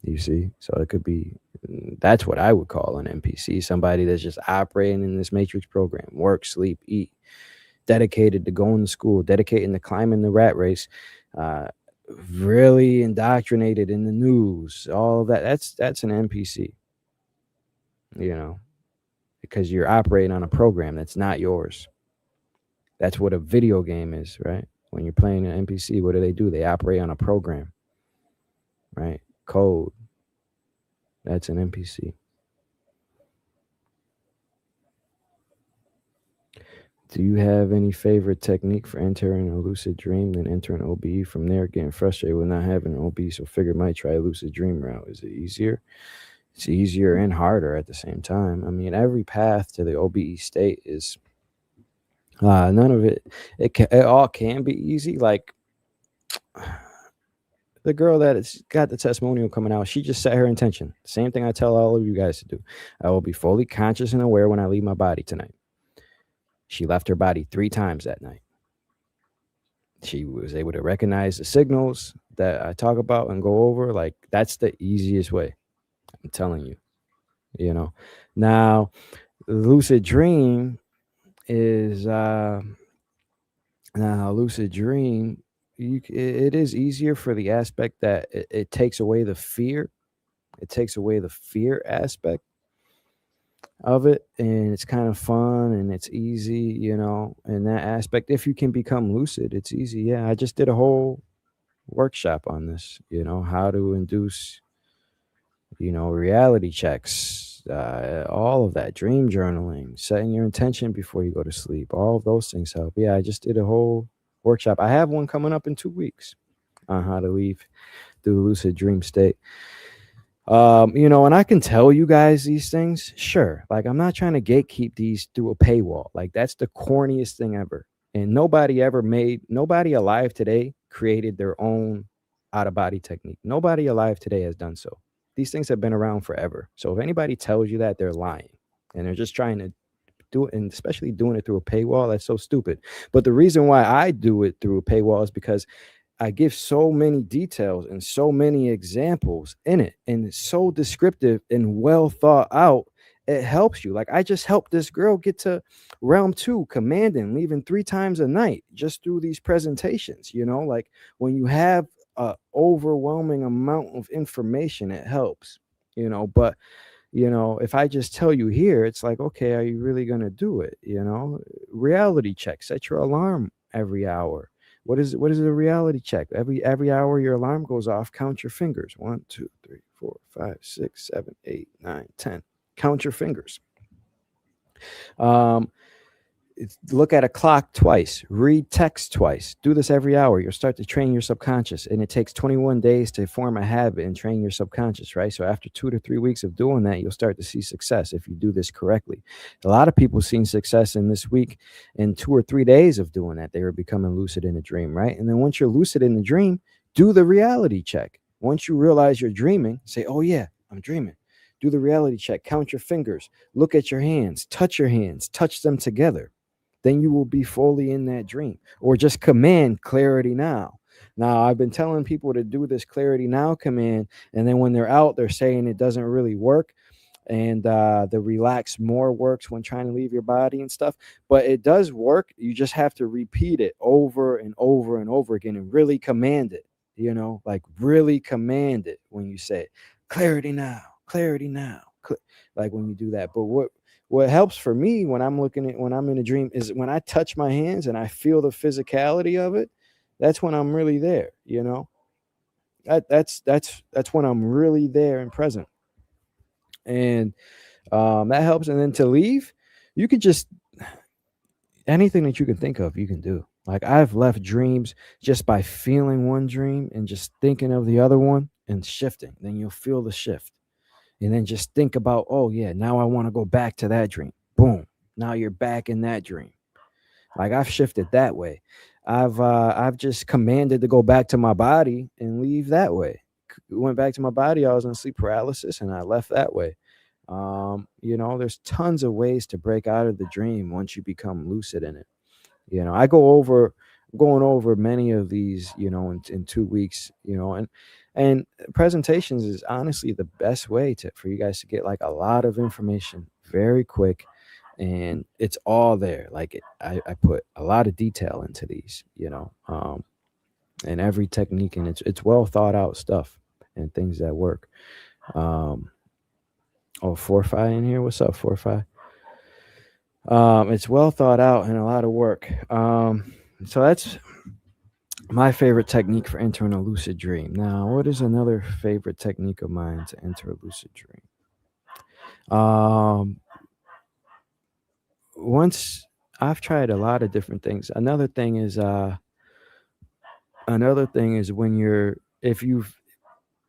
you see? So it could be, that's what I would call an NPC, somebody that's just operating in this matrix program, work, sleep, eat, dedicated to going to school, dedicated to climbing the rat race, really indoctrinated in the news, all of that. That's an NPC, you know, because you're operating on a program that's not yours. That's what a video game is, right? When you're playing an NPC, what do? They operate on a program, right? Code. That's an NPC. Do you have any favorite technique for entering a lucid dream, then entering OBE from there, getting frustrated with not having an OBE, so figured might try a lucid dream route? Is it easier? It's easier and harder at the same time. I mean, every path to the OBE state is none of it. It all can be easy. Like the girl that has got the testimonial coming out, she just set her intention. Same thing I tell all of you guys to do. I will be fully conscious and aware when I leave my body tonight. She left her body 3 times that night. She was able to recognize the signals that I talk about and go over. Like, that's the easiest way. I'm telling you, you know. Now, lucid dream is lucid dream, it is easier for the aspect that it takes away the fear. It takes away the fear aspect of it, and it's kind of fun and it's easy, you know, in that aspect. If you can become lucid, it's easy. Yeah, I just did a whole workshop on this, you know, how to induce, you know, reality checks, all of that, dream journaling, setting your intention before you go to sleep, all of those things help. Yeah, I just did a whole workshop. I have one coming up in 2 weeks on how to leave through lucid dream state. You know, and I can tell you guys these things, sure. Like, I'm not trying to gatekeep these through a paywall. Like, that's the corniest thing ever. And nobody alive today created their own out-of-body technique. Nobody alive today has done so. These things have been around forever. So if anybody tells you that, they're lying. And they're just trying to do it, and especially doing it through a paywall, that's so stupid. But the reason why I do it through a paywall is because I give so many details and so many examples in it, and it's so descriptive and well thought out. It helps you. Like, I just helped this girl get to realm 2, commanding, leaving 3 times a night just through these presentations. You know, like, when you have a overwhelming amount of information, it helps, you know. But, you know, if I just tell you here, it's like, okay, are you really going to do it? You know, reality check, set your alarm every hour. What is a reality check? Every hour your alarm goes off, count your fingers. 1, 2, 3, 4, 5, 6, 7, 8, 9, 10. Count your fingers. Look at a clock twice, read text twice, do this every hour. You'll start to train your subconscious, and it takes 21 days to form a habit and train your subconscious, right? So after 2 to 3 weeks of doing that, you'll start to see success if you do this correctly. A lot of people seen success in this week. In 2 or 3 days of doing that, they were becoming lucid in a dream, right? And then once you're lucid in the dream, do the reality check. Once you realize you're dreaming, say, oh yeah, I'm dreaming. Do the reality check, count your fingers, look at your hands, touch them together. Then you will be fully in that dream. Or just command clarity now. Now, I've been telling people to do this clarity now command, and then when they're out, they're saying it doesn't really work. And the relax more works when trying to leave your body and stuff. But it does work. You just have to repeat it over and over and over again and really command it, you know, like really command it when you say it. Clarity now, like when you do that. But what helps for me when I'm in a dream is when I touch my hands and I feel the physicality of it. That's when I'm really there, you know. That's when I'm really there and present, and that helps. And then to leave, you could just, anything that you can think of, you can do. Like, I've left dreams just by feeling one dream and just thinking of the other one and shifting. Then you'll feel the shift. And then just think about, oh yeah, now I want to go back to that dream. Boom. Now you're back in that dream. Like, I've shifted that way. I've just commanded to go back to my body and leave that way. Went back to my body. I was in sleep paralysis and I left that way. You know, there's tons of ways to break out of the dream once you become lucid in it. You know, I go over going over many of these, in 2 weeks, and presentations is honestly the best way for you guys to get like a lot of information very quick, and it's all there. Like I put a lot of detail into these, and every technique, and it's well thought out stuff and things that work. Oh, 4-5 in here. What's up, 4-5? It's well thought out and a lot of work. So that's my favorite technique for entering a lucid dream. Now, what is another favorite technique of mine to enter a lucid dream? Once I've tried a lot of different things. Another thing is when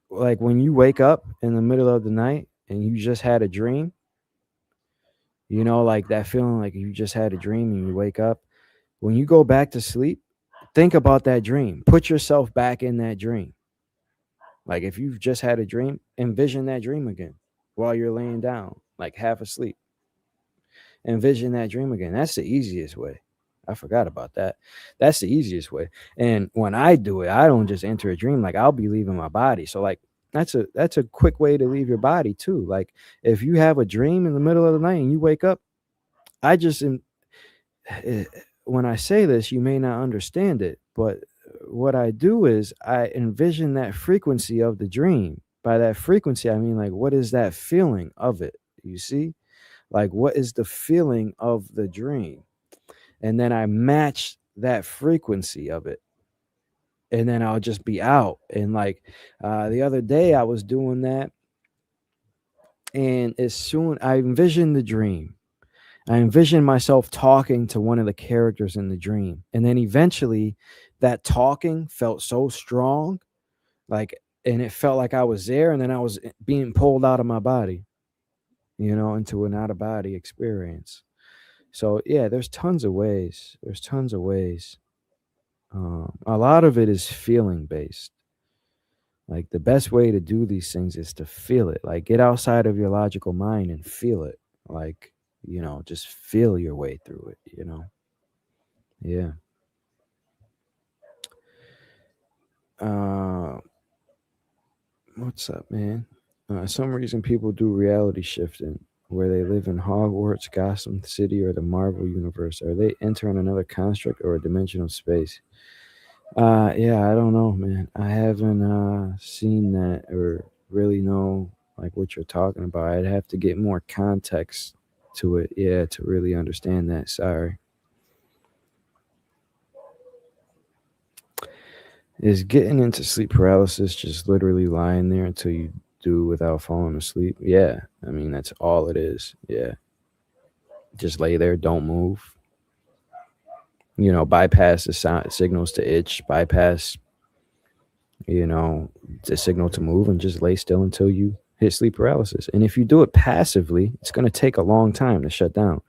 when you wake up in the middle of the night and you just had a dream, like that feeling like you just had a dream and you wake up. When you go back to sleep, think about that dream. Put yourself back in that dream. Like if you've just had a dream, envision that dream again while you're laying down, like half asleep. Envision that dream again. That's the easiest way. I forgot about that. That's the easiest way. And when I do it, I don't just enter a dream. Like I'll be leaving my body. So like that's a quick way to leave your body too. Like if you have a dream in the middle of the night and you wake up, when I say this, you may not understand it, but what I do is I envision that frequency of the dream. By that frequency, I mean like, what is that feeling of it? You see? Like, what is the feeling of the dream? And then I match that frequency of it. And then I'll just be out. And like the other day I was doing that. And as soon I envisioned the dream, I envisioned myself talking to one of the characters in the dream. And then eventually that talking felt so strong, and it felt like I was there. And then I was being pulled out of my body, into an out of body experience. So yeah, there's tons of ways. A lot of it is feeling based. Like the best way to do these things is to feel it. Like get outside of your logical mind and feel it. Like, just feel your way through it, Yeah. What's up, man? Some reason people do reality shifting where they live in Hogwarts, Gotham City, or the Marvel universe. Are they entering another construct or a dimensional space? Yeah, I don't know, man. I haven't seen that or really know like what you're talking about. I'd have to get more context to it, yeah, to really understand that. Sorry. Is getting into sleep paralysis just literally lying there until you do without falling asleep? Yeah, I mean that's all it is. Yeah, just lay there, don't move. Bypass the signals to itch, bypass the signal to move, and just lay still until you hit sleep paralysis. And if you do it passively, it's going to take a long time to shut down.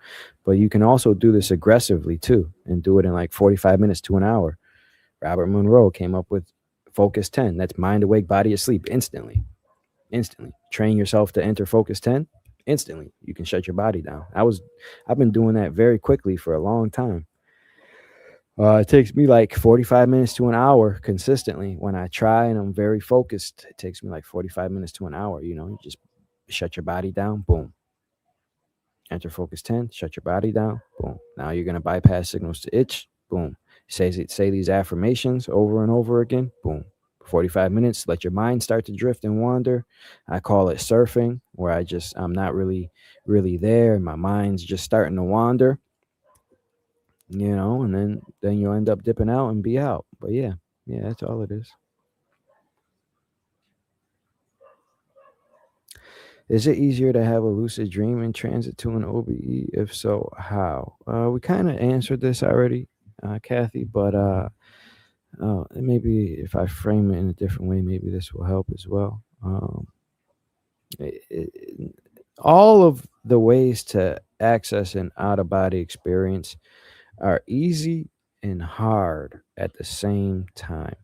But you can also do this aggressively too, and do it in like 45 minutes to an hour. Robert Monroe came up with Focus 10. That's mind awake, body asleep, instantly. Train yourself to enter Focus 10 instantly. You can shut your body down. I've been doing that very quickly for a long time. It takes me like 45 minutes to an hour consistently when I try and I'm very focused. It takes me like 45 minutes to an hour. You just shut your body down. Boom. Enter Focus 10. Shut your body down. Boom. Now you're going to bypass signals to itch. Boom. Say these affirmations over and over again. Boom. 45 minutes. Let your mind start to drift and wander. I call it surfing, where I'm not really there. And my mind's just starting to wander. And then you'll end up dipping out and be out. But yeah, that's all it is. Is it easier to have a lucid dream in transit to an OBE? If so, how? We kind of answered this already, Kathy, but maybe if I frame it in a different way, maybe this will help as well. All of the ways to access an out-of-body experience are easy and hard at the same time.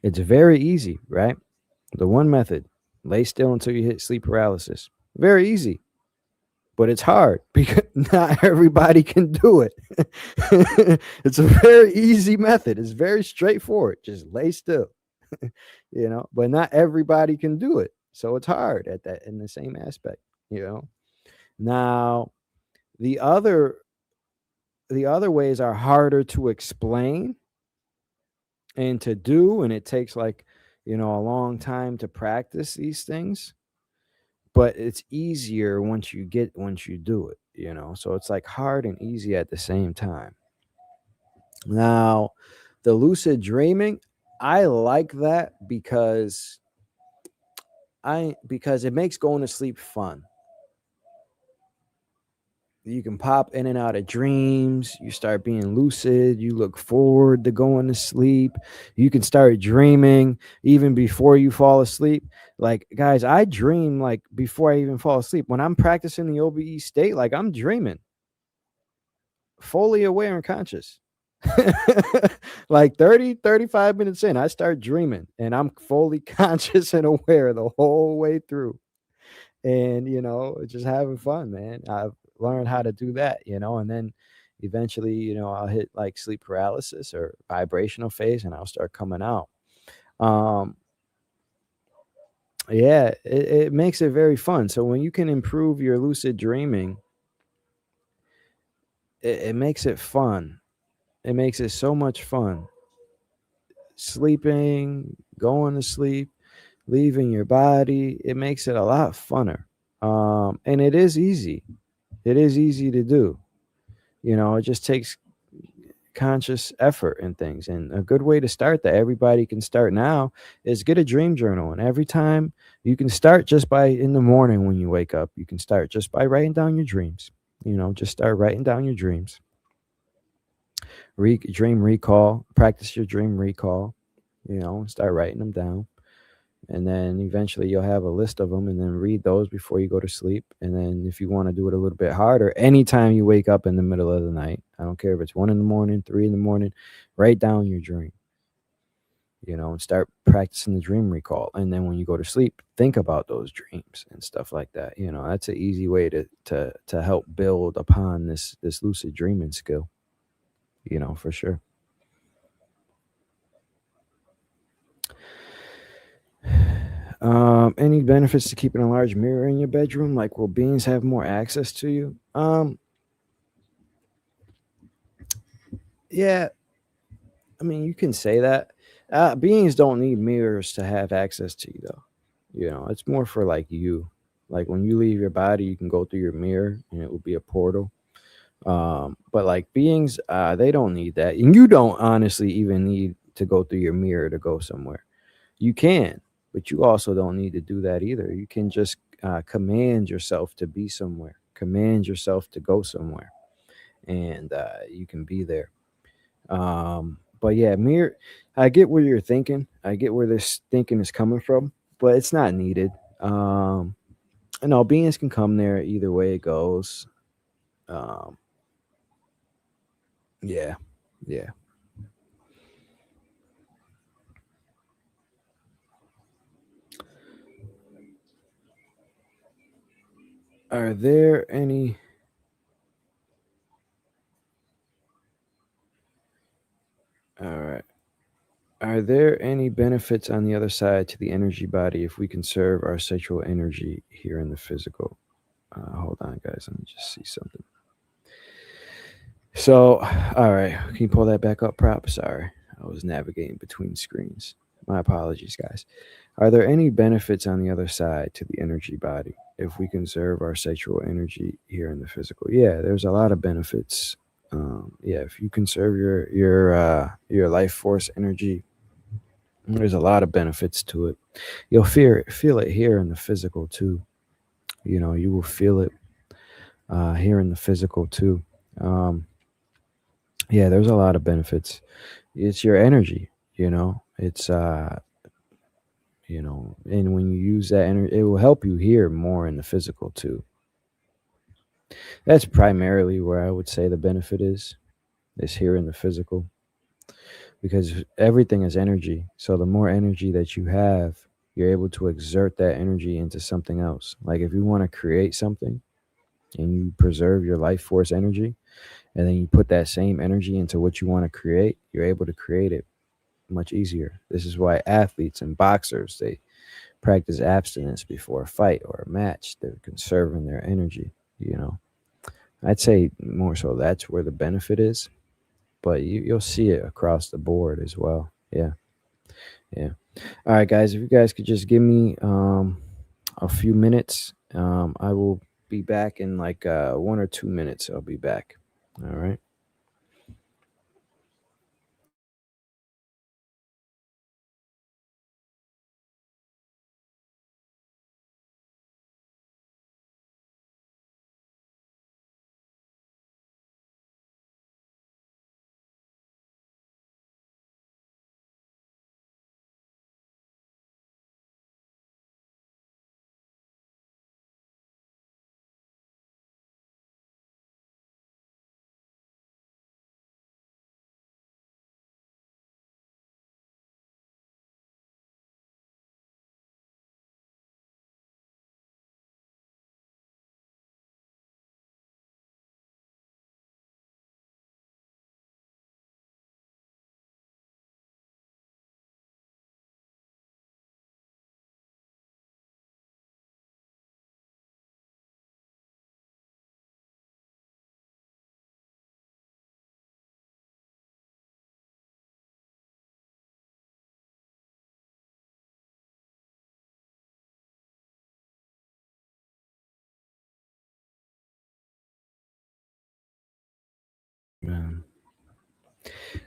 It's very easy, right? The one method, lay still until you hit sleep paralysis. Very easy. but it's hard because not everybody can do it. It's a very easy method. It's very straightforward. Just lay still, but not everybody can do it. So it's hard at that in the same aspect, Now, the other ways are harder to explain and to do, and it takes like, a long time to practice these things, but it's easier once you do it, so it's like hard and easy at the same time. Now, the lucid dreaming, I like that because it makes going to sleep fun. You can pop in and out of dreams. You start being lucid. You look forward to going to sleep. You can start dreaming even before you fall asleep. Like, guys, I dream like before I even fall asleep. When I'm practicing the OBE state, like I'm dreaming. Fully aware and conscious. Like 35 minutes in, I start dreaming and I'm fully conscious and aware the whole way through. And, just having fun, man. I've learned how to do that, and then eventually, I'll hit like sleep paralysis or vibrational phase and I'll start coming out. Yeah, it makes it very fun. So when you can improve your lucid dreaming, it makes it fun. It makes it so much fun. Sleeping, going to sleep, leaving your body, it makes it a lot funner. And it is easy. It is easy to do. It just takes conscious effort and things. And a good way to start that everybody can start now is get a dream journal. And every time you can start just by in the morning when you wake up, you can start just by writing down your dreams. Just start writing down your dreams. Dream recall, practice your dream recall, start writing them down. And then eventually you'll have a list of them and then read those before you go to sleep. And then if you want to do it a little bit harder, anytime you wake up in the middle of the night, I don't care if it's 1 a.m, 3 a.m, write down your dream, and start practicing the dream recall. And then when you go to sleep, think about those dreams and stuff like that. That's an easy way to help build upon this lucid dreaming skill, for sure. Any benefits to keeping a large mirror in your bedroom? Like, will beings have more access to you? Yeah, I mean, you can say that. Beings don't need mirrors to have access to you, though. It's more for like you. Like when you leave your body, you can go through your mirror, and it will be a portal. But like beings, they don't need that, and you don't honestly even need to go through your mirror to go somewhere. You can. But you also don't need to do that either. You can just command yourself to be somewhere, command yourself to go somewhere, and you can be there. But yeah, mirror, I get where you're thinking. I get where this thinking is coming from, but it's not needed. No, beings can come there either way it goes. Yeah. Are there any... All right. Are there any benefits on the other side to the energy body if we conserve our sexual energy here in the physical? Hold on, guys. Let me just see something. So, all right. Can you pull that back up, Prop? Sorry. I was navigating between screens. My apologies, guys. Are there any benefits on the other side to the energy body if we conserve our sexual energy here in the physical? Yeah, there's a lot of benefits. Yeah, if you conserve your life force energy, there's a lot of benefits to it. You'll feel it here in the physical too. You will feel it here in the physical too. Yeah, there's a lot of benefits. It's your energy, it's and when you use that energy, it will help you here more in the physical too. That's primarily where I would say the benefit is here in the physical, because everything is energy. So the more energy that you have, you're able to exert that energy into something else. Like if you want to create something, and you preserve your life force energy, and then you put that same energy into what you want to create, you're able to create it much easier. This is why athletes and boxers, they practice abstinence before a fight or a match. They're conserving their energy, you know. I'd say more so that's where the benefit is, but you'll see it across the board as well. Yeah. Yeah. All right, guys, if you guys could just give me a few minutes, I will be back in like 1 or 2 minutes. I'll be back. All right.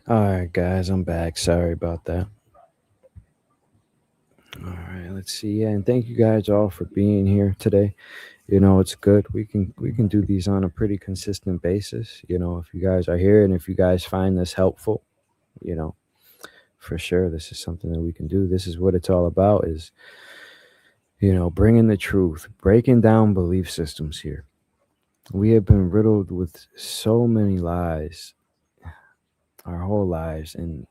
All right, guys, I'm back. Sorry about that. All right, let's see. Yeah, and thank you guys all for being here today. You know, it's good. We can do these on a pretty consistent basis. You know, if you guys are here and if you guys find this helpful, you know, for sure, this is something that we can do. This is what it's all about, is, you know, bringing the truth, breaking down belief systems here. We have been riddled with so many lies our whole lives, and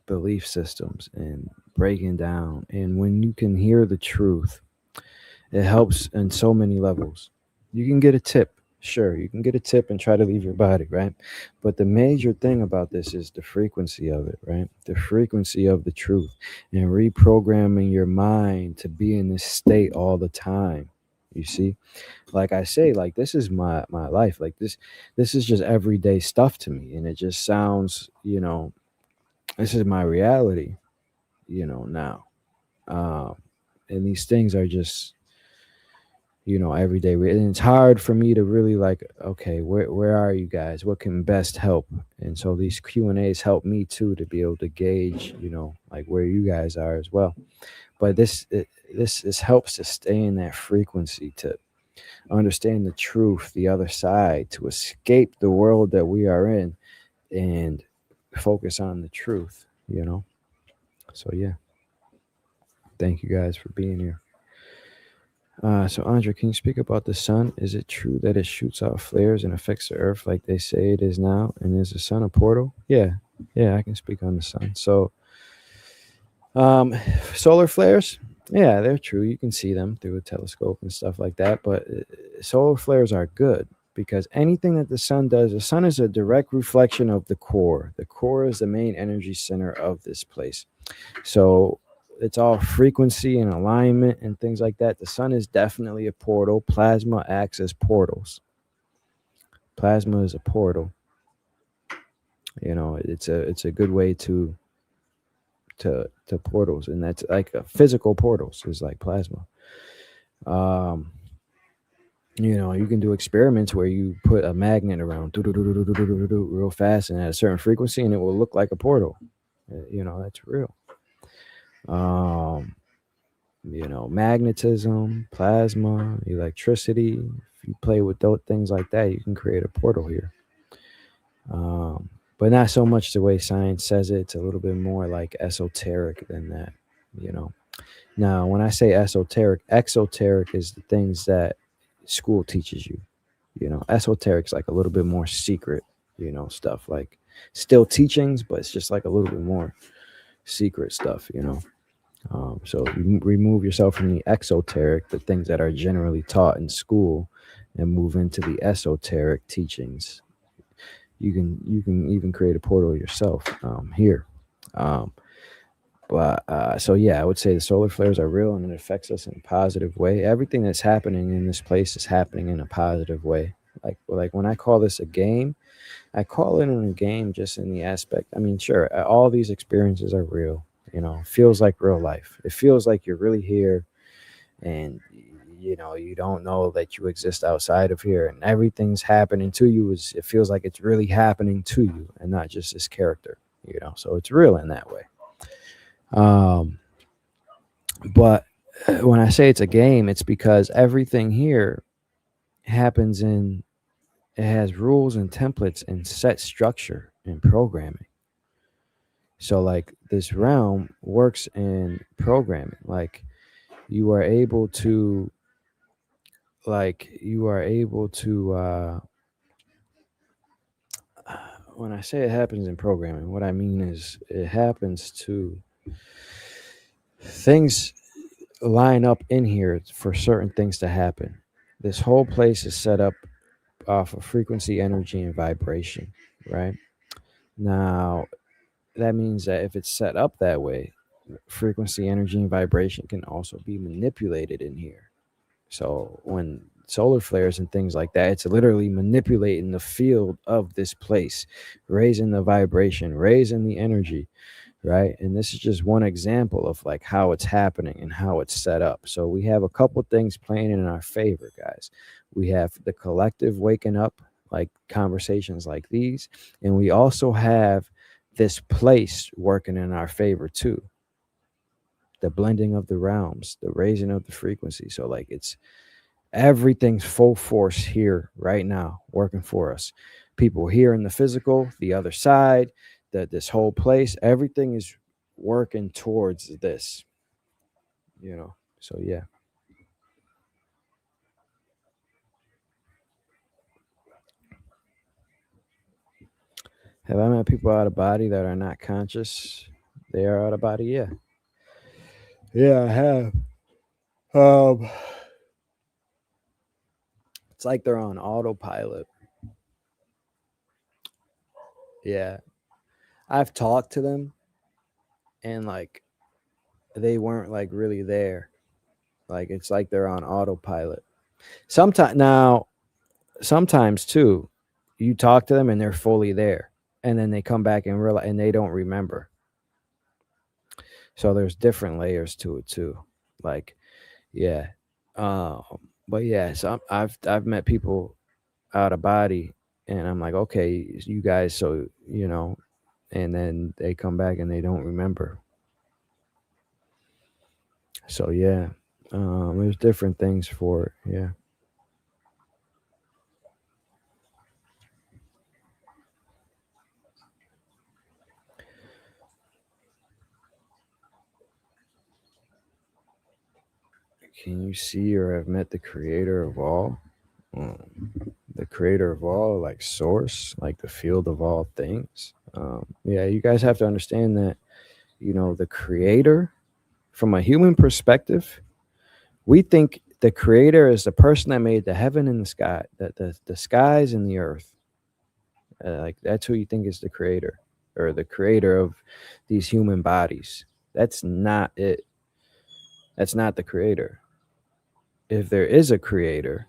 belief systems and breaking down. And when you can hear the truth, it helps in so many levels. You can get a tip. Sure, you can get a tip and try to leave your body, right? But the major thing about this is the frequency of it, right? The frequency of the truth, and reprogramming your mind to be in this state all the time. You see, like I say, like this is my life. Like this is just everyday stuff to me, and it just sounds, you know, this is my reality, you know, now. Um, and these things are just, you know, everyday. And it's hard for me to really like, okay, where are you guys? What can best help? And so these Q&As help me too to be able to gauge, you know, like where you guys are as well. But this helps to stay in that frequency, to understand the truth, the other side, to escape the world that we are in and focus on the truth, you know. So yeah, thank you guys for being here. So Andre, can you speak about the sun? Is it true that it shoots out flares and affects the earth like they say it is now? And is the sun a portal? Yeah, I can speak on the sun. So um, solar flares, yeah, they're true. You can see them through a telescope and stuff like that. But solar flares are good because anything that the sun does, the sun is a direct reflection of the core. The core is the main energy center of this place. So it's all frequency and alignment and things like that. The sun is definitely a portal. Plasma acts as portals. Plasma is a portal. You know, it's a good way to portals, and that's like a physical portals is like plasma. Um, you know, you can do experiments where you put a magnet around real fast and at a certain frequency, and it will look like a portal. You know, that's real. You know, magnetism, plasma, electricity. If you play with those things like that, you can create a portal here. But not so much the way science says it. It's a little bit more like esoteric than that, you know. Now, when I say esoteric, exoteric is the things that school teaches you. You know, esoteric's like a little bit more secret, you know, stuff like still teachings, but it's just like a little bit more secret stuff, you know. So if you remove yourself from the exoteric, the things that are generally taught in school, and move into the esoteric teachings. You can even create a portal yourself here. So yeah, I would say the solar flares are real and it affects us in a positive way. Everything that's happening in this place is happening in a positive way. Like when I call this a game, I call it in a game just in the aspect. I mean, sure, all these experiences are real. You know, it feels like real life. It feels like you're really here, and you know, you don't know that you exist outside of here, and everything's happening to you. It feels like it's really happening to you, and not just this character. You know, so it's real in that way. But when I say it's a game, it's because everything here happens in. It has rules and templates and set structure and programming. So like this realm works in programming. Like you are able to when I say it happens in programming, what I mean is it happens to things line up in here for certain things to happen. This whole place is set up off of frequency, energy, and vibration, right? Now, that means that if it's set up that way, frequency, energy, and vibration can also be manipulated in here. So when solar flares and things like that, it's literally manipulating the field of this place, raising the vibration, raising the energy, right? And this is just one example of like how it's happening and how it's set up. So we have a couple things playing in our favor, guys. We have the collective waking up, like conversations like these, and we also have this place working in our favor too. The blending of the realms, the raising of the frequency. So like it's everything's full force here right now working for us. People here in the physical, the other side, this whole place, everything is working towards this, you know. So yeah. Have I met people out of body that are not conscious? They are out of body, yeah. Yeah, I have. It's like they're on autopilot. Yeah. I've talked to them and like they weren't like really there. Like it's like they're on autopilot. Sometimes too, you talk to them and they're fully there. And then they come back and realize and they don't remember. So there's different layers to it too. Like, yeah. But yeah, so I've met people out of body and I'm like, okay, you guys, so you know, and then they come back and they don't remember. So yeah, there's different things for it. Yeah. Can you see or have met the creator of all? The creator of all, like source, like the field of all things. Yeah, you guys have to understand that, you know, the creator, from a human perspective, we think the creator is the person that made the heaven and the sky, the skies and the earth. Like that's who you think is the creator or the creator of these human bodies. That's not it. That's not the creator. If there is a creator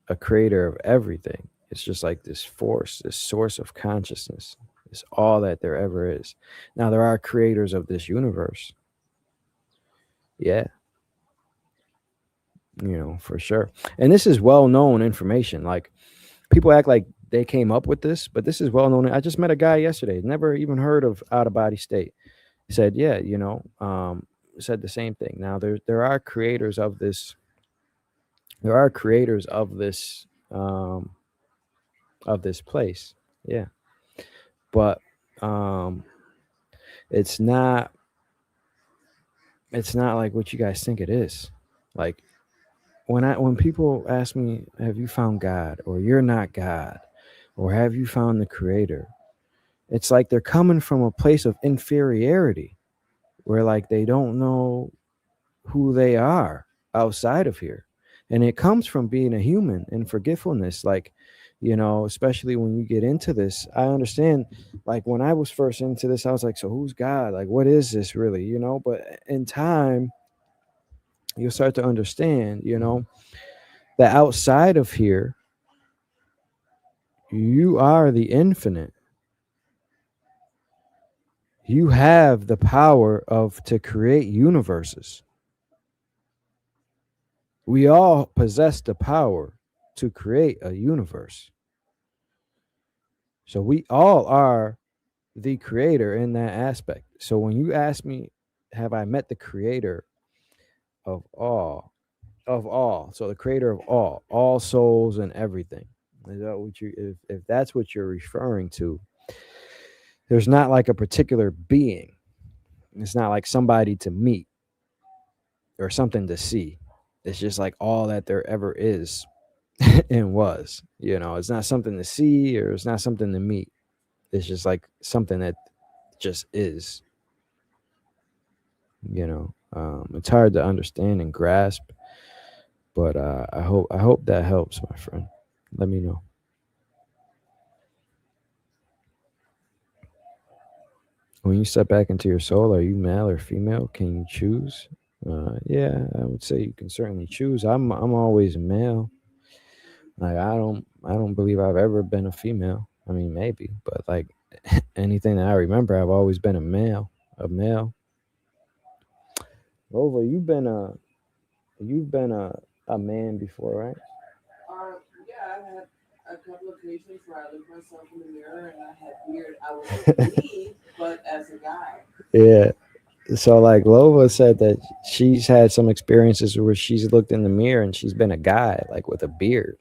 of everything, it's just like this force, this source of consciousness. It's all that there ever is. Now, there are creators of this universe. Yeah. You know, for sure. And this is well-known information. Like, people act like they came up with this, but this is well-known. I just met a guy yesterday, never even heard of out-of-body state. He said, yeah, you know, said the same thing. Now, there are creators of this. There are creators of this place. Yeah. But it's not like what you guys think it is. Like when people ask me, have you found God, or you're not God, or have you found the creator, it's like they're coming from a place of inferiority where like they don't know who they are outside of here. And it comes from being a human and forgetfulness. Like, you know, especially when you get into this, I understand, like when I was first into this, I was like, so who's God? Like, what is this really? You know, but in time, you'll start to understand, you know, that outside of here, you are the infinite. You have the power of to create universes. We all possess the power to create a universe. So we all are the creator in that aspect. So when you ask me, have I met the creator of all? Of all. So the creator of all souls and everything. Is that what you if that's what you're referring to, there's not like a particular being. It's not like somebody to meet or something to see. It's just like all that there ever is and was. You know, it's not something to see or it's not something to meet. It's just like something that just is. You know, it's hard to understand and grasp, but I hope that helps, my friend. Let me know. When you step back into your soul, are you male or female? Can you choose? Yeah, I would say you can certainly choose. I'm always male. Like I don't believe I've ever been a female. I mean, maybe, but like anything that I remember, I've always been a male. A male. Rova, you've been a man before, right? Yeah, I had a couple of occasions where I looked myself in the mirror and I had weird. I was me, but as a guy. Yeah. So like Lova said that she's had some experiences where she's looked in the mirror and she's been a guy like with a beard.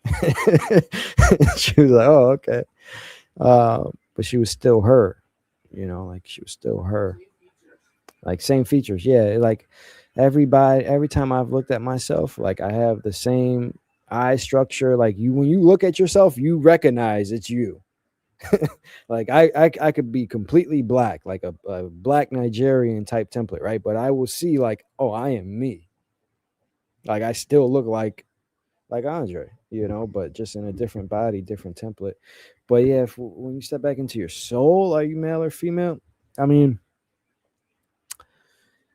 She was like, "Oh, okay," but she was still her. You know, like she was still her. Same features. Like same features. Yeah, like every time I've looked at myself, like I have the same eye structure. Like you, when you look at yourself, you recognize it's you. Like I could be completely black, like a black Nigerian type template, right? But I will see like, oh, I am me. Like I still look like Andre, you know, but just in a different body, different template. But yeah, when you step back into your soul, are you male or female? I mean,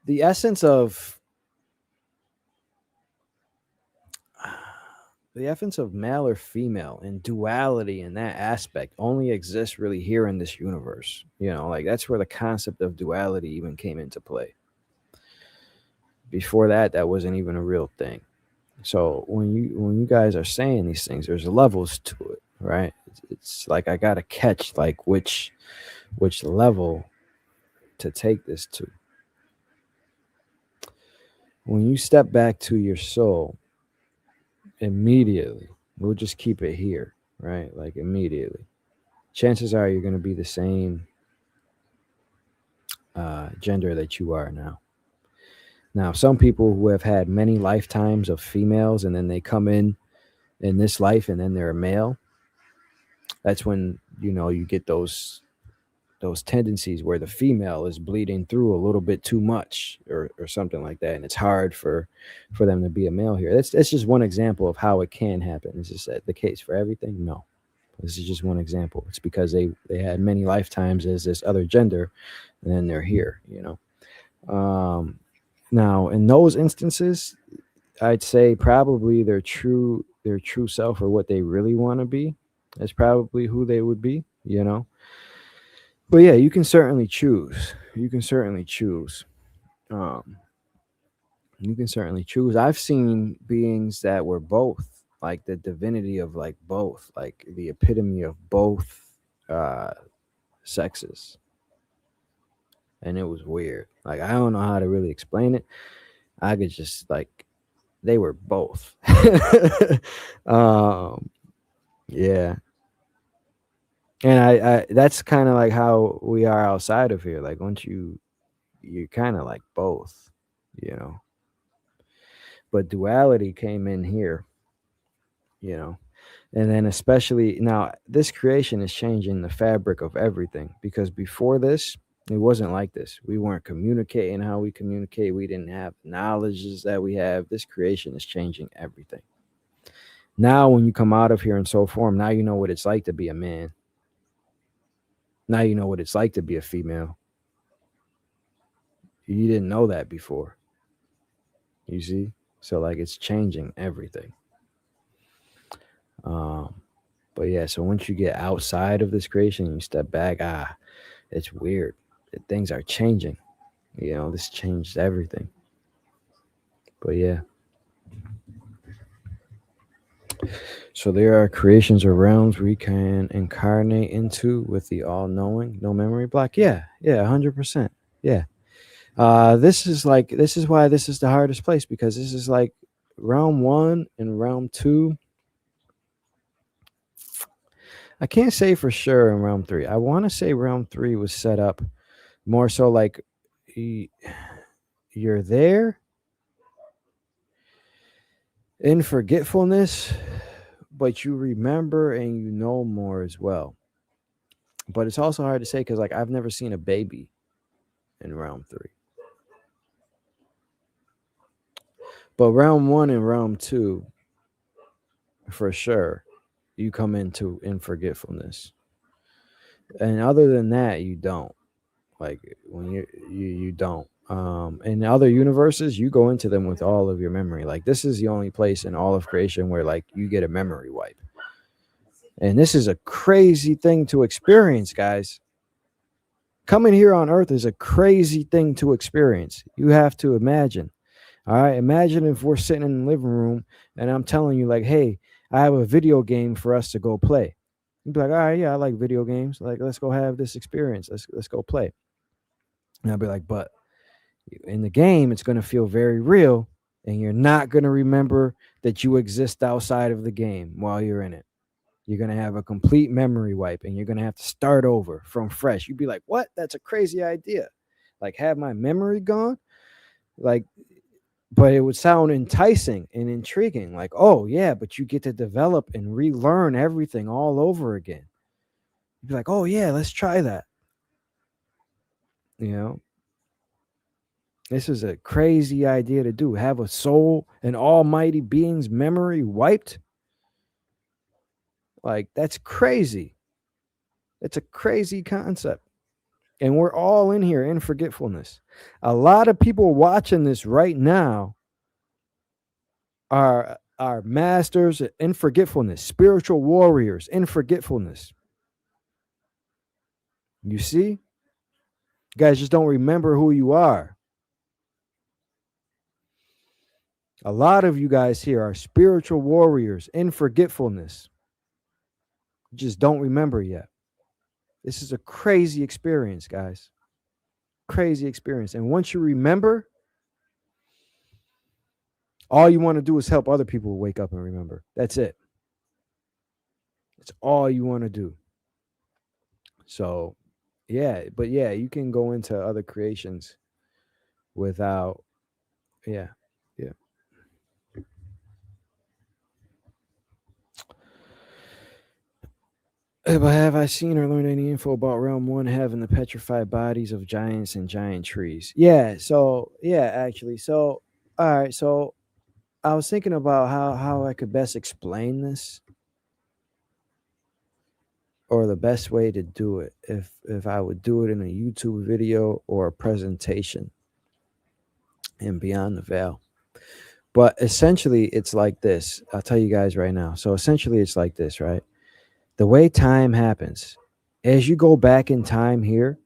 the essence of male or female and duality in that aspect only exists really here in this universe. You know, like that's where the concept of duality even came into play. Before that, that wasn't even a real thing. So when you guys are saying these things, there's levels to it, right? It's like I gotta catch like which level to take this to. When you step back to your soul, immediately, we'll just keep it here, right? Like immediately. Chances are you're gonna be the same gender that you are now. Now, some people who have had many lifetimes of females and then they come in this life and then they're a male, that's when you know you get those tendencies where the female is bleeding through a little bit too much or something like that, and it's hard for them to be a male here. That's just one example of how it can happen. Is this the case for everything? No, this is just one example. It's because they had many lifetimes as this other gender and then they're here, you know. Now in those instances, I'd say probably their true self or what they really want to be is probably who they would be, you know. But yeah, you can certainly choose. You can certainly choose. Um, you can certainly choose. I've seen beings that were both, like the divinity of like both, like the epitome of both uh, sexes, and it was weird. Like I don't know how to really explain it. I could just like they were both. um, yeah, and I that's kind of like how we are outside of here. Like once you're kind of like both, you know. But duality came in here, you know. And then especially now this creation is changing the fabric of everything because before this it wasn't like this. We weren't communicating how we communicate. We didn't have knowledges that we have. This creation is changing everything. Now, when you come out of here in soul form, now you know what it's like to be a man. Now you know what it's like to be a female. You didn't know that before. You see? So, like, it's changing everything. But yeah, so once you get outside of this creation, you step back, it's weird. Things are changing. You know, this changed everything. But yeah. So there are creations or realms we can incarnate into with the all-knowing, no memory block. Yeah, 100%. Yeah. This is why this is the hardest place, because this is like realm 1 and realm 2. I can't say for sure in realm 3. I want to say realm 3 was set up more so like you're there in forgetfulness, but you remember and you know more as well. But it's also hard to say because, like, I've never seen a baby in realm 3. But realm 1 and realm 2, for sure, you come into in forgetfulness. And other than that, you don't. Like, when you don't. In other universes, you go into them with all of your memory. Like, this is the only place in all of creation where, like, you get a memory wipe. And this is a crazy thing to experience, guys. Coming here on Earth is a crazy thing to experience. You have to imagine. All right, imagine if we're sitting in the living room and I'm telling you, like, hey, I have a video game for us to go play. You'd be like, all right, yeah, I like video games. Like, let's go have this experience. Let's go play. And I'll be like, but in the game, it's going to feel very real, and you're not going to remember that you exist outside of the game while you're in it. You're going to have a complete memory wipe, and you're going to have to start over from fresh. You'd be like, what? That's a crazy idea. Like, have my memory gone? Like, but it would sound enticing and intriguing. Like, oh, yeah, but you get to develop and relearn everything all over again. You'd be like, oh, yeah, let's try that. You know? This is a crazy idea to do. Have a soul, an almighty being's memory wiped? Like, that's crazy. It's a crazy concept. And we're all in here in forgetfulness. A lot of people watching this right now are masters in forgetfulness, spiritual warriors in forgetfulness. You see? You guys just don't remember who you are. A lot of you guys here are spiritual warriors in forgetfulness. You just don't remember yet. This is a crazy experience, guys. Crazy experience. And once you remember, all you want to do is help other people wake up and remember. That's it. It's all you want to do. So, yeah, but yeah, you can go into other creations without, yeah. But have I seen or learned any info about Realm 1 having the petrified bodies of giants and giant trees? Yeah, so, yeah, actually. So, all right, so I was thinking about how I could best explain this, or the best way to do it, if I would do it in a YouTube video or a presentation in Beyond the Veil. But essentially, it's like this. I'll tell you guys right now. So essentially, it's like this, right? The way time happens, as you go back in time here,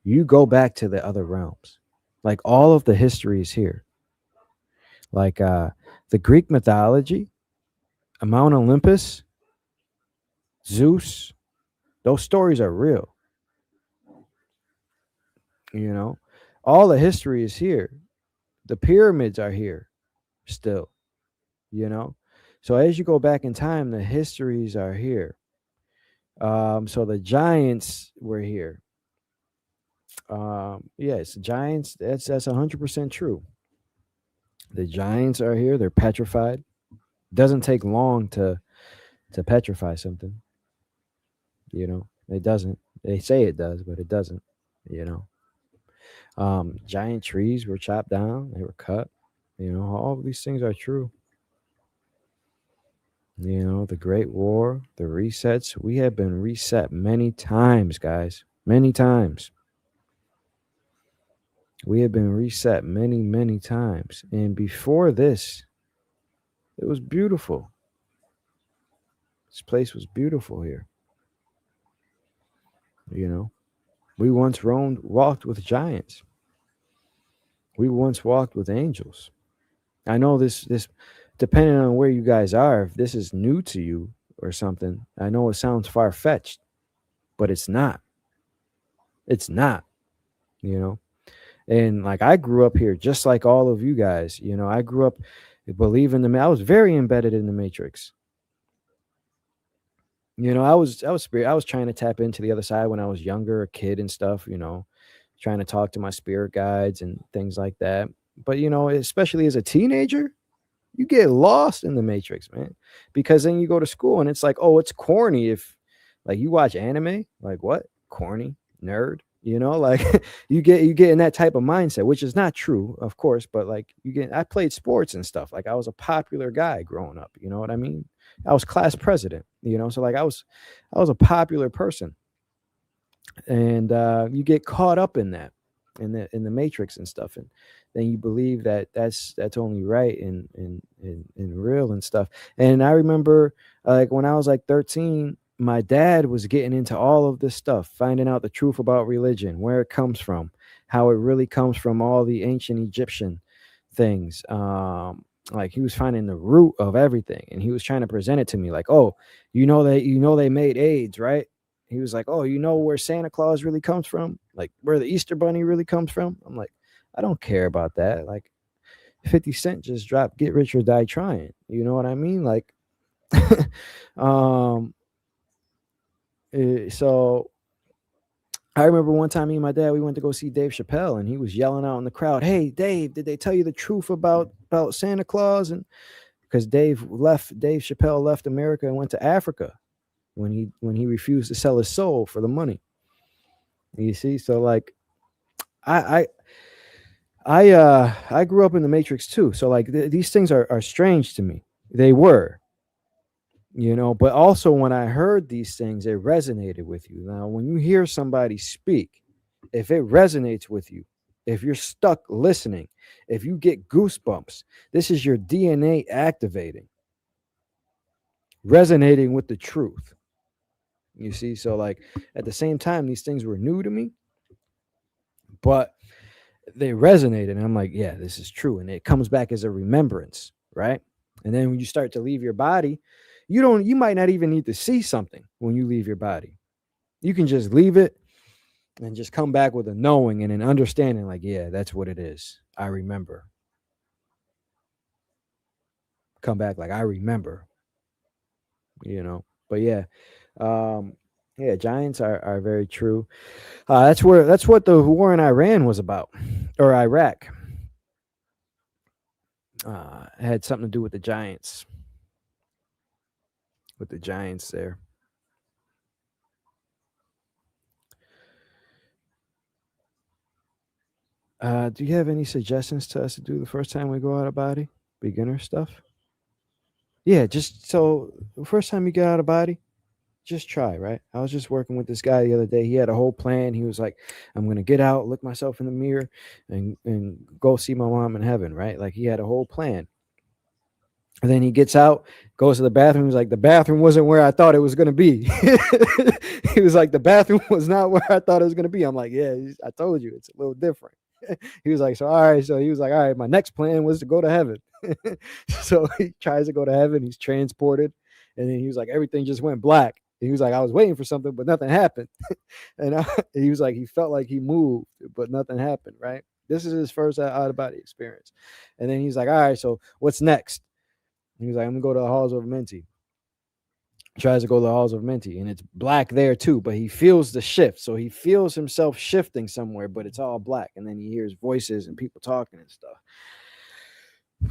you go back to the other realms. Like, all of the history is here. Like the Greek mythology, Mount Olympus, Zeus, those stories are real. You know, all the history is here. The pyramids are here still, you know. So as you go back in time, the histories are here. So the giants were here. Yes, giants, that's 100% true. The giants are here. They're petrified. Doesn't take long to petrify something. You know, it doesn't. They say it does, but it doesn't. You know, giant trees were chopped down. They were cut. You know, all of these things are true. You know, the Great War, the resets. We have been reset many times, guys. Many times. We have been reset many, many times. And before this, it was beautiful. This place was beautiful here. You know, we once walked with giants. We once walked with angels. I know this, depending on where you guys are, if this is new to you or something, I know it sounds far-fetched, but it's not. It's not, you know. And like, I grew up here just like all of you guys. You know, I grew up believing I was very embedded in the Matrix. You know, I was trying to tap into the other side when I was younger, a kid and stuff, you know, trying to talk to my spirit guides and things like that. But, you know, especially as a teenager, you get lost in the Matrix, man, because then you go to school and it's like, oh, it's corny if like you watch anime, like what? Corny, nerd, you know, like you get in that type of mindset, which is not true, of course, but like I played sports and stuff. Like I was a popular guy growing up, you know what I mean? I was class president, you know, so like I was a popular person. And you get caught up in that, in the Matrix and stuff, and then you believe that that's only right and real and stuff. And I remember like when I was like 13, my dad was getting into all of this stuff, finding out the truth about religion, where it comes from, how it really comes from all the ancient Egyptian things. Like he was finding the root of everything, and he was trying to present it to me like, oh, you know they made AIDS, right? He was like, oh, you know where Santa Claus really comes from? Like where the Easter Bunny really comes from? I'm like, I don't care about that. Like 50 Cent just dropped Get Rich or Die Trying. You know what I mean? Like, so I remember one time me and my dad, we went to go see Dave Chappelle, and he was yelling out in the crowd, hey, Dave, did they tell you the truth about Santa Claus? And because Dave Chappelle left America and went to Africa when he refused to sell his soul for the money. You see, so like I grew up in the Matrix too. So like these things are strange to me. They were, you know, but also when I heard these things, it resonated with you. Now, when you hear somebody speak, if it resonates with you, if you're stuck listening, if you get goosebumps, this is your DNA activating, resonating with the truth. You see, so like at the same time, these things were new to me, but they resonated. And I'm like, yeah, this is true. And it comes back as a remembrance, right? And then when you start to leave your body, you might not even need to see something when you leave your body. You can just leave it and just come back with a knowing and an understanding like, yeah, that's what it is. I remember. Come back like I remember, you know. But yeah, yeah, giants are very true. That's what the war in Iran was about, or Iraq. It had something to do with the giants. With the giants there. Do you have any suggestions to us to do the first time we go out of body? Beginner stuff? Yeah, just so the first time you get out of body, just try, right? I was just working with this guy the other day. He had a whole plan. He was like, I'm going to get out, look myself in the mirror, and go see my mom in heaven, right? Like he had a whole plan. And then he gets out, goes to the bathroom. He's like, the bathroom wasn't where I thought it was going to be. He was like, the bathroom was not where I thought it was going to be. I'm like, yeah, I told you it's a little different. He was like, so, all right. So he was like, all right, my next plan was to go to heaven. So he tries to go to heaven. He's transported. And then he was like, everything just went black. He was like, I was waiting for something, but nothing happened. And he was like, he felt like he moved, but nothing happened, right? This is his first out-of-body experience. And then he's like, all right, so what's next? He was like, I'm going to go to the halls of Menti. Tries to go to the halls of Menti, and it's black there too, but he feels the shift. So he feels himself shifting somewhere, but it's all black. And then he hears voices and people talking and stuff.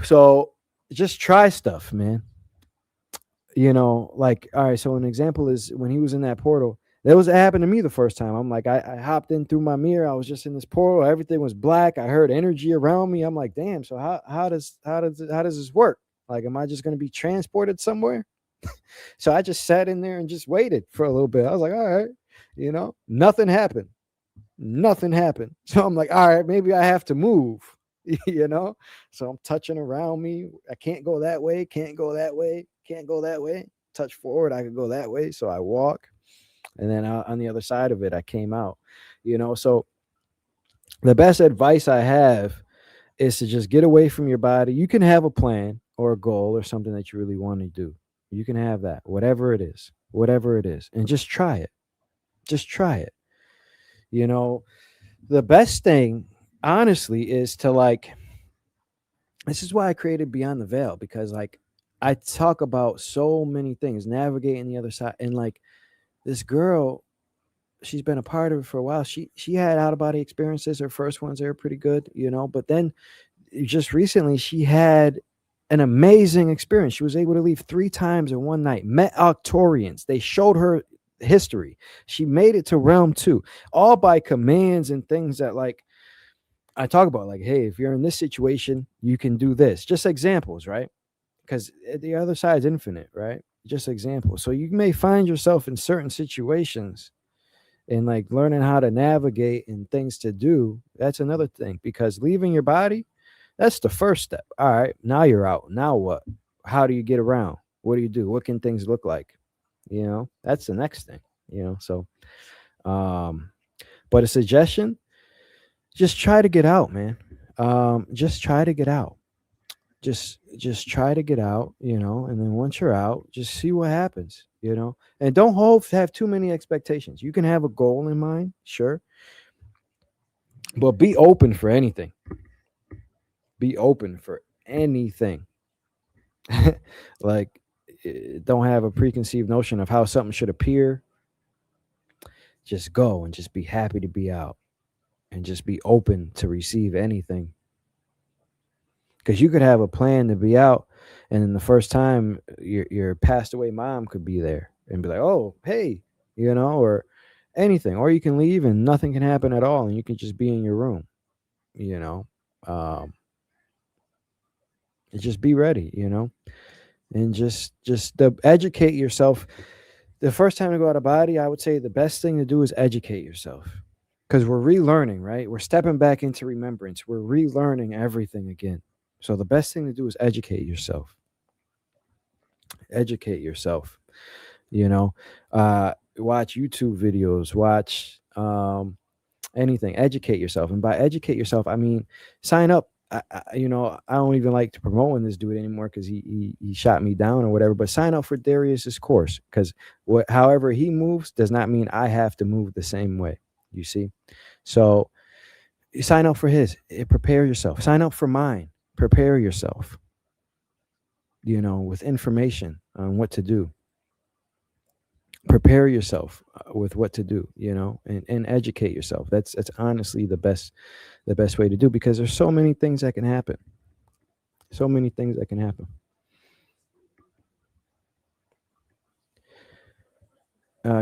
So just try stuff, man. You know, like, all right, so an example is when he was in that portal, that happened to me the first time. I'm like, I hopped in through my mirror. I was just in this portal. Everything was black. I heard energy around me. I'm like, damn. So how does this work? Like, am I just going to be transported somewhere? So I just sat in there and just waited for a little bit. I was like, all right, nothing happened. Nothing happened. So I'm like, all right, maybe I have to move, So I'm touching around me. I can't go that way, can't go that way, can't go that way. Touch forward, I could go that way. So I walk. And then on the other side of it, I came out, So the best advice I have is to just get away from your body. You can have a plan or a goal or something that you really want to do. You can have that, whatever it is, and just try it. Just try it. The best thing, honestly, is to this is why I created Beyond the Veil, because I talk about so many things, navigating the other side. And this girl, she's been a part of it for a while. She had out of body experiences. Her first ones, they were pretty good, but then just recently she had an amazing experience. She was able to leave 3 times in one night, met Arcturians. They showed her history. She made it to realm 2, all by commands and things that I talk about, hey, if you're in this situation, you can do this. Just examples, right? Because the other side is infinite, right? Just examples. So you may find yourself in certain situations and learning how to navigate and things to do. That's another thing, because leaving your body, that's the first step. All right, now you're out. Now what? How do you get around? What do you do? What can things look like? That's the next thing, So, but a suggestion, just try to get out, man. Just try to get out. Just try to get out, and then once you're out, just see what happens, and don't have too many expectations. You can have a goal in mind, sure, but be open for anything. Be open for anything. Don't have a preconceived notion of how something should appear. Just go and just be happy to be out, and just be open to receive anything. Because you could have a plan to be out, and then the first time your passed away mom could be there and be like, oh, hey, or anything. Or you can leave and nothing can happen at all, and you can just be in your room, just be ready, and just educate yourself. The first time to go out of body, I would say the best thing to do is educate yourself, because we're relearning, right? We're stepping back into remembrance. We're relearning everything again. So the best thing to do is educate yourself. Educate yourself. Watch YouTube videos, watch anything. Educate yourself. And by educate yourself, I mean sign up. I don't even like to promote this dude anymore because he shot me down or whatever. But sign up for Darius's course, because however he moves does not mean I have to move the same way. You see, so you sign up for his. Prepare yourself. Sign up for mine. Prepare yourself. With information on what to do. Prepare yourself with what to do. And educate yourself. That's honestly the best way to do, because there's so many things that can happen. So many things that can happen.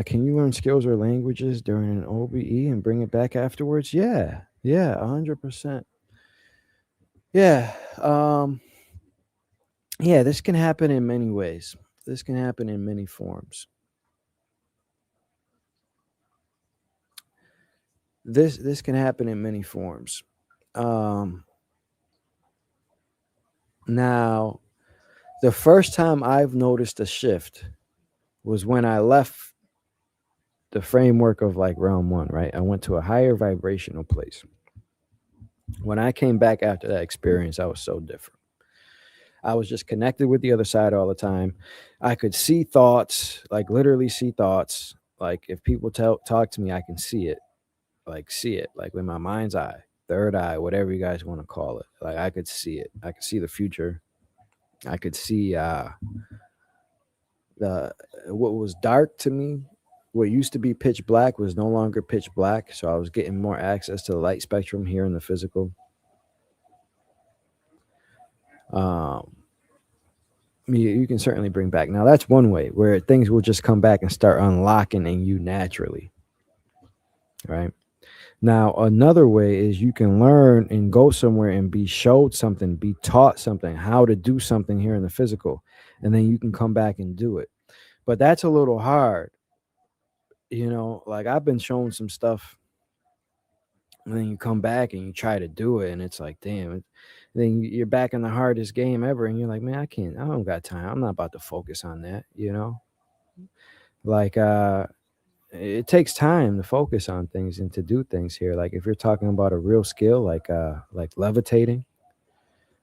Can you learn skills or languages during an OBE and bring it back afterwards? Yeah, 100%. Yeah. Yeah, this can happen in many ways. This can happen in many forms. This can happen in many forms. Now, the first time I've noticed a shift was when I left the framework of realm 1, right? I went to a higher vibrational place. When I came back after that experience, I was so different. I was just connected with the other side all the time. I could see thoughts, literally see thoughts. If people talk to me, I can see it. See it, with my mind's eye, third eye, whatever you guys want to call it. I could see it. I could see the future. I could see what was dark to me, what used to be pitch black was no longer pitch black. So I was getting more access to the light spectrum here in the physical. You can certainly bring back. Now that's one way where things will just come back and start unlocking in you naturally. Right. Now, another way is you can learn and go somewhere and be showed something, be taught something, how to do something here in the physical, and then you can come back and do it. But that's a little hard, like I've been shown some stuff, and then you come back and you try to do it, and it's like, damn. Then you're back in the hardest game ever, and you're like, man, I don't got time. I'm not about to focus on that, Like, it takes time to focus on things and to do things here. Like if you're talking about a real skill, like levitating,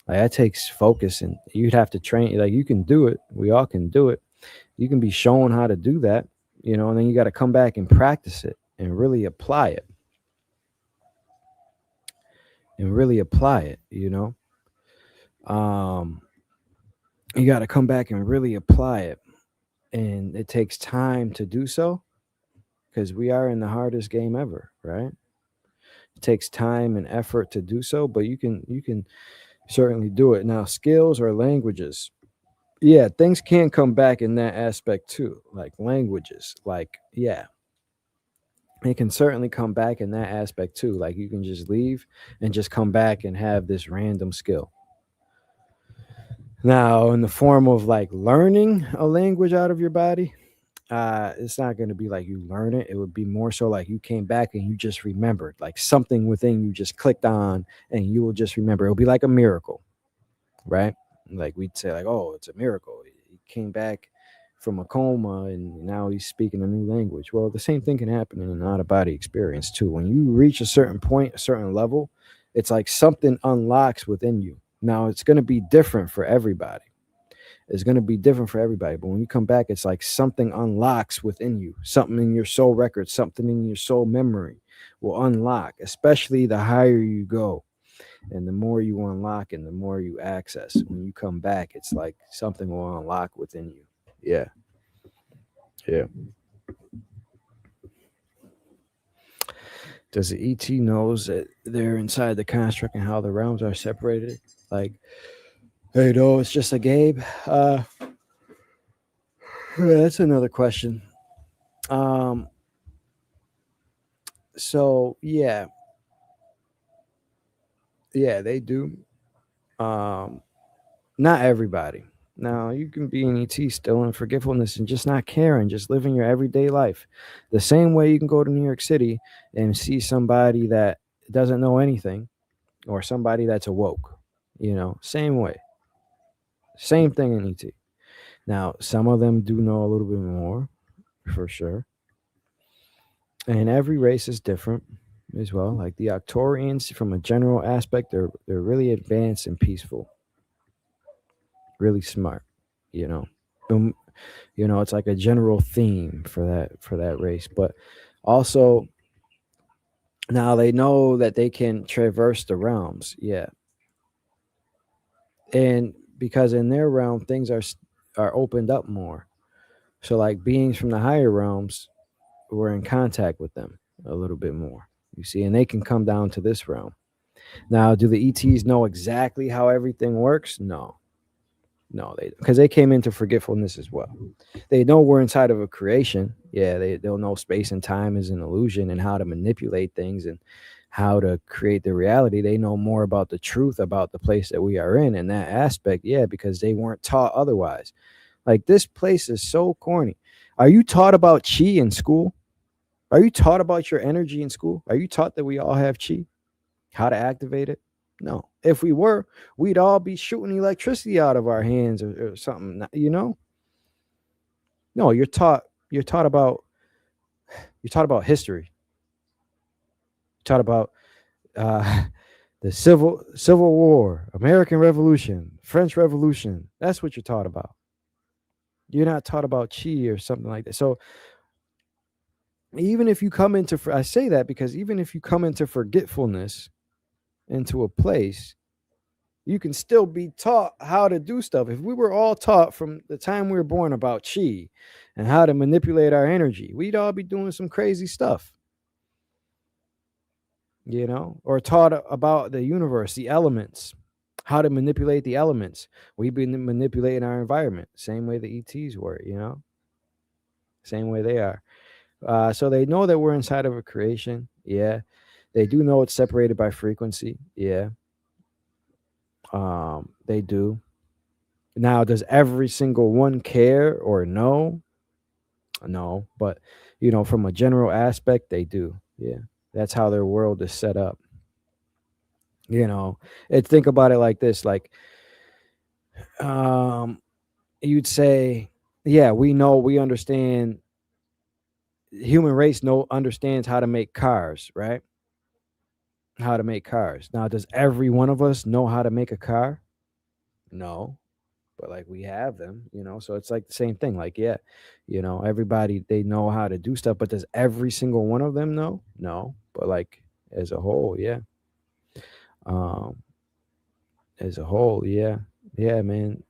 like that takes focus, and you'd have to train. Like you can do it. We all can do it. You can be shown how to do that, and then you got to come back and practice it and really apply it. You got to come back and really apply it, and it takes time to do so, because we are in the hardest game ever, right? It takes time and effort to do so, but you can certainly do it. Now, skills or languages, yeah, things can come back in that aspect too, like languages. Like, yeah, it can certainly come back in that aspect too. Like you can just leave and just come back and have this random skill. Now, in the form of like learning a language out of your body, it's not going to be like you learn it. It would be more so like you came back and you just remembered, like something within you just clicked on, and you will just remember. It'll be like a miracle, right? Like we'd say, like, oh, it's a miracle. He came back from a coma and now he's speaking a new language. Well, the same thing can happen in an out of body experience too. When you reach a certain point, a certain level, it's like something unlocks within you. Now, it's going to be different for everybody. It's going to be different for everybody. But when you come back, it's like something unlocks within you. Something in your soul record, something in your soul memory will unlock, especially the higher you go. And the more you unlock and the more you access, when you come back, it's like something will unlock within you. Yeah. Yeah. Does the ET knows that they're inside the construct and how the realms are separated? Like, hey, no, it's just a game. That's another question. So yeah, they do. Not everybody. Now, you can be an ET still in forgetfulness and just not caring, just living your everyday life. The same way you can go to New York City and see somebody that doesn't know anything, or somebody that's awoke. Same way. Same thing in ET. Now, some of them do know a little bit more, for sure. And every race is different as well. Like the Octorians, from a general aspect, they're really advanced and peaceful. Really smart, it's like a general theme for that race. But also, now they know that they can traverse the realms. Yeah. And because in their realm things are opened up more, so like beings from the higher realms, we're in contact with them a little bit more, you see, and they can come down to this realm. Now, do the ETs know exactly how everything works? No, because they came into forgetfulness as well. They know we're inside of a creation. Yeah, they'll know space and time is an illusion, and how to manipulate things and how to create the reality. They know more about the truth about the place that we are in that aspect. Yeah, because they weren't taught otherwise. Like, this place is so corny. Are you taught about chi in school? Are you taught about your energy in school? Are you taught that we all have chi? How to activate it? No. If we were, we'd all be shooting electricity out of our hands or something, No, you're taught about history. You're taught about the Civil War, American Revolution, French Revolution. That's what you're taught about. You're not taught about chi or something like that. So even if you come into, I say that because even if you come into forgetfulness, into a place, you can still be taught how to do stuff. If we were all taught from the time we were born about chi and how to manipulate our energy, we'd all be doing some crazy stuff, or taught about the universe, the elements, how to manipulate the elements. We've been manipulating our environment, same way the ETs were, same way they are. So they know that we're inside of a creation. Yeah. They do know it's separated by frequency. Yeah. They do. Now, does every single one care or no? No, but from a general aspect, they do. Yeah. That's how their world is set up. Think about it like this, like you'd say, yeah, we understand, human race understands how to make cars, right? How to make cars. Now, does every one of us know how to make a car? No, but like we have them, so it's like the same thing. Like, yeah, everybody, they know how to do stuff, but does every single one of them know? No, but like as a whole, yeah. As a whole, yeah, man.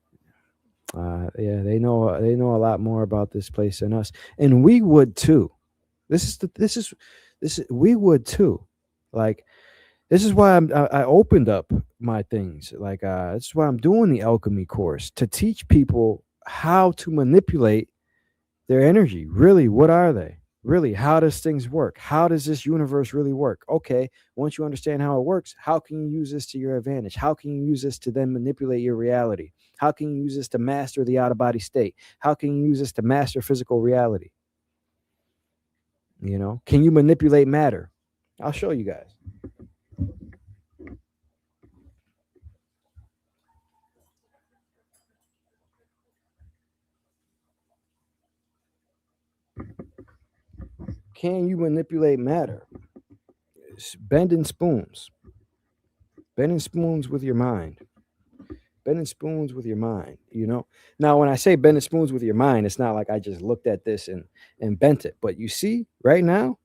Yeah, they know a lot more about this place than us, and we would too. This is we would too. Like, this is why I opened up my things. Like, this is why I'm doing the alchemy course, to teach people how to manipulate their energy. Really, what are they? Really, how does things work? How does this universe really work? Okay, once you understand how it works, how can you use this to your advantage? How can you use this to then manipulate your reality? How can you use this to master the out-of-body state? How can you use this to master physical reality? Can you manipulate matter? I'll show you guys. Can you manipulate matter? Bending spoons. Bending spoons with your mind. Bending spoons with your mind, Now, when I say bending spoons with your mind, it's not like I just looked at this and bent it. But you see, right now,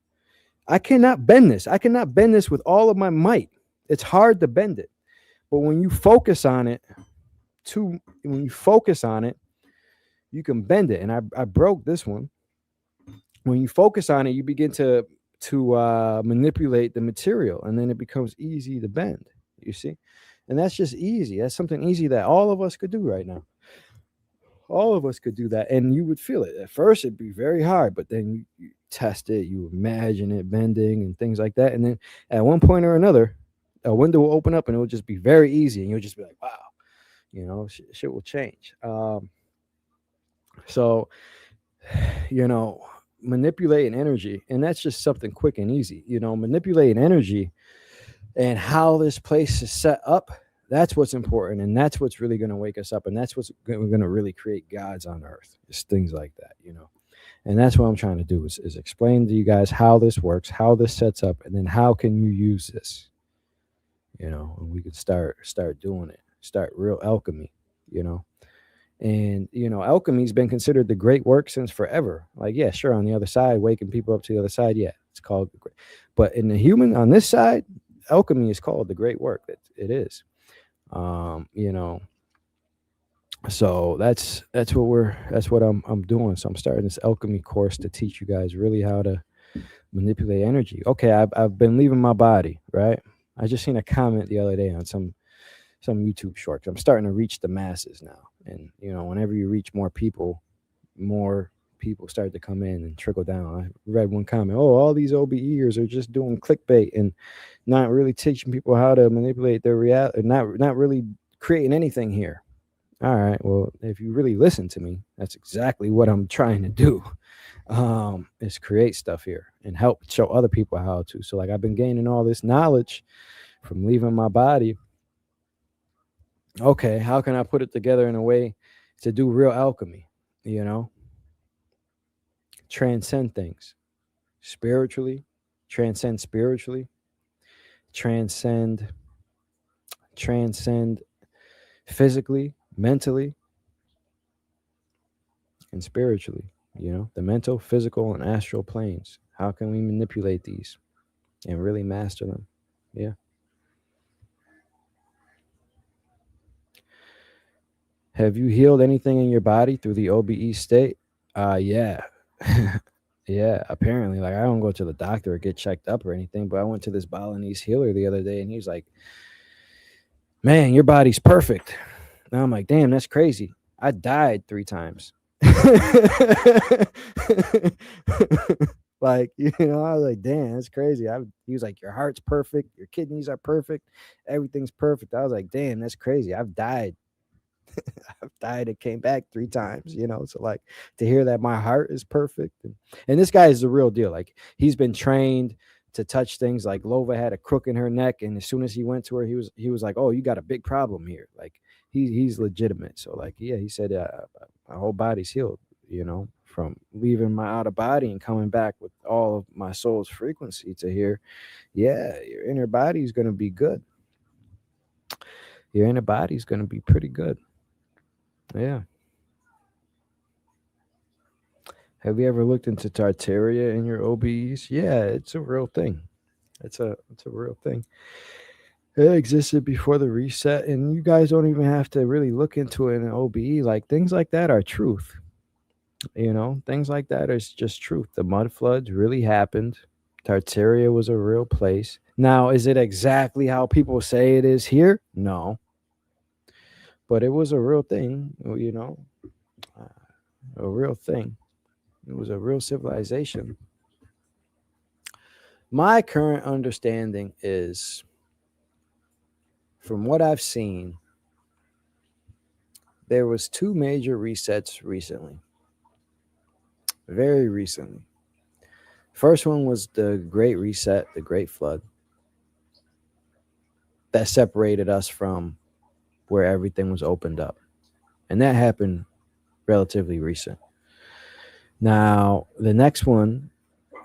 I cannot bend this. I cannot bend this with all of my might. It's hard to bend it. But when you focus on it, you can bend it. And I broke this one. When you focus on it, you begin to manipulate the material, and then it becomes easy to bend. You see? And that's just easy. That's something easy that all of us could do right now. All of us could do that, and you would feel it. At first, it'd be very hard, but then you test it, you imagine it bending and things like that. And then at one point or another, a window will open up and it will just be very easy. And you'll just be like, wow, shit will change. So, manipulating energy, and that's just something quick and easy, manipulating energy and how this place is set up. That's what's important, and that's what's really going to wake us up, and that's what's going to really create gods on earth. It's things like that, and that's what I'm trying to do is explain to you guys how this works, how this sets up, and then how can you use this, and we could start doing it, start real alchemy, and alchemy's been considered the great work since forever. Like, yeah, sure, on the other side, waking people up to the other side, yeah, it's called the great. But in the human, on this side, alchemy is called the great work. It is. So that's what I'm doing. So I'm starting this alchemy course to teach you guys really how to manipulate energy. Okay, I've been leaving my body, right? I just seen a comment the other day on some YouTube short. I'm starting to reach the masses now, and whenever you reach more people start to come in and trickle down. I read one comment, all these OBEers are just doing clickbait and not really teaching people how to manipulate their reality, not really creating anything here. All right, well, if you really listen to me, that's exactly what I'm trying to do, is create stuff here and help show other people how to. So like, I've been gaining all this knowledge from leaving my body. Okay, how can I put it together in a way to do real alchemy, transcend things spiritually, transcend physically, mentally, and spiritually, the mental, physical, and astral planes. How can we manipulate these and really master them? Yeah. Have you healed anything in your body through the OBE state? Yeah. Yeah, apparently. Like, I don't go to the doctor or get checked up or anything, but I went to this Balinese healer the other day, and he's like, man, your body's perfect. And I'm like, damn, that's crazy. I died 3 times. Like, you know, I was like, damn, that's crazy. He was like, your heart's perfect, your kidneys are perfect, everything's perfect. I was like, damn, that's crazy. I've died and came back 3 times, you know. So like to hear that my heart is perfect, and this guy is the real deal. Like he's been trained to touch things. Like Lova had a crook in her neck, and as soon as he went to her, he was like, oh, you got a big problem here. Like he's legitimate. So like, yeah, he said my whole body's healed, you know, from leaving my outer body and coming back with all of my soul's frequency to hear, yeah, your inner body is going to be good. Your inner body is going to be pretty good. Yeah. Have you ever looked into Tartaria in your OBEs? Yeah, it's a real thing. It's a real thing. It existed before the reset, and you guys don't even have to really look into it in an OBE. Like things like that are truth. You know, things like that is just truth. The mud floods really happened. Tartaria was a real place. Now, is it exactly how people say it is here? No, but it was a real thing. You know, a real thing. It was a real civilization. My current understanding is, from what I've seen, there was 2 major resets recently. Very recently. First one was the Great Reset, the Great Flood, that separated us from where everything was opened up. And that happened relatively recent. Now, the next one,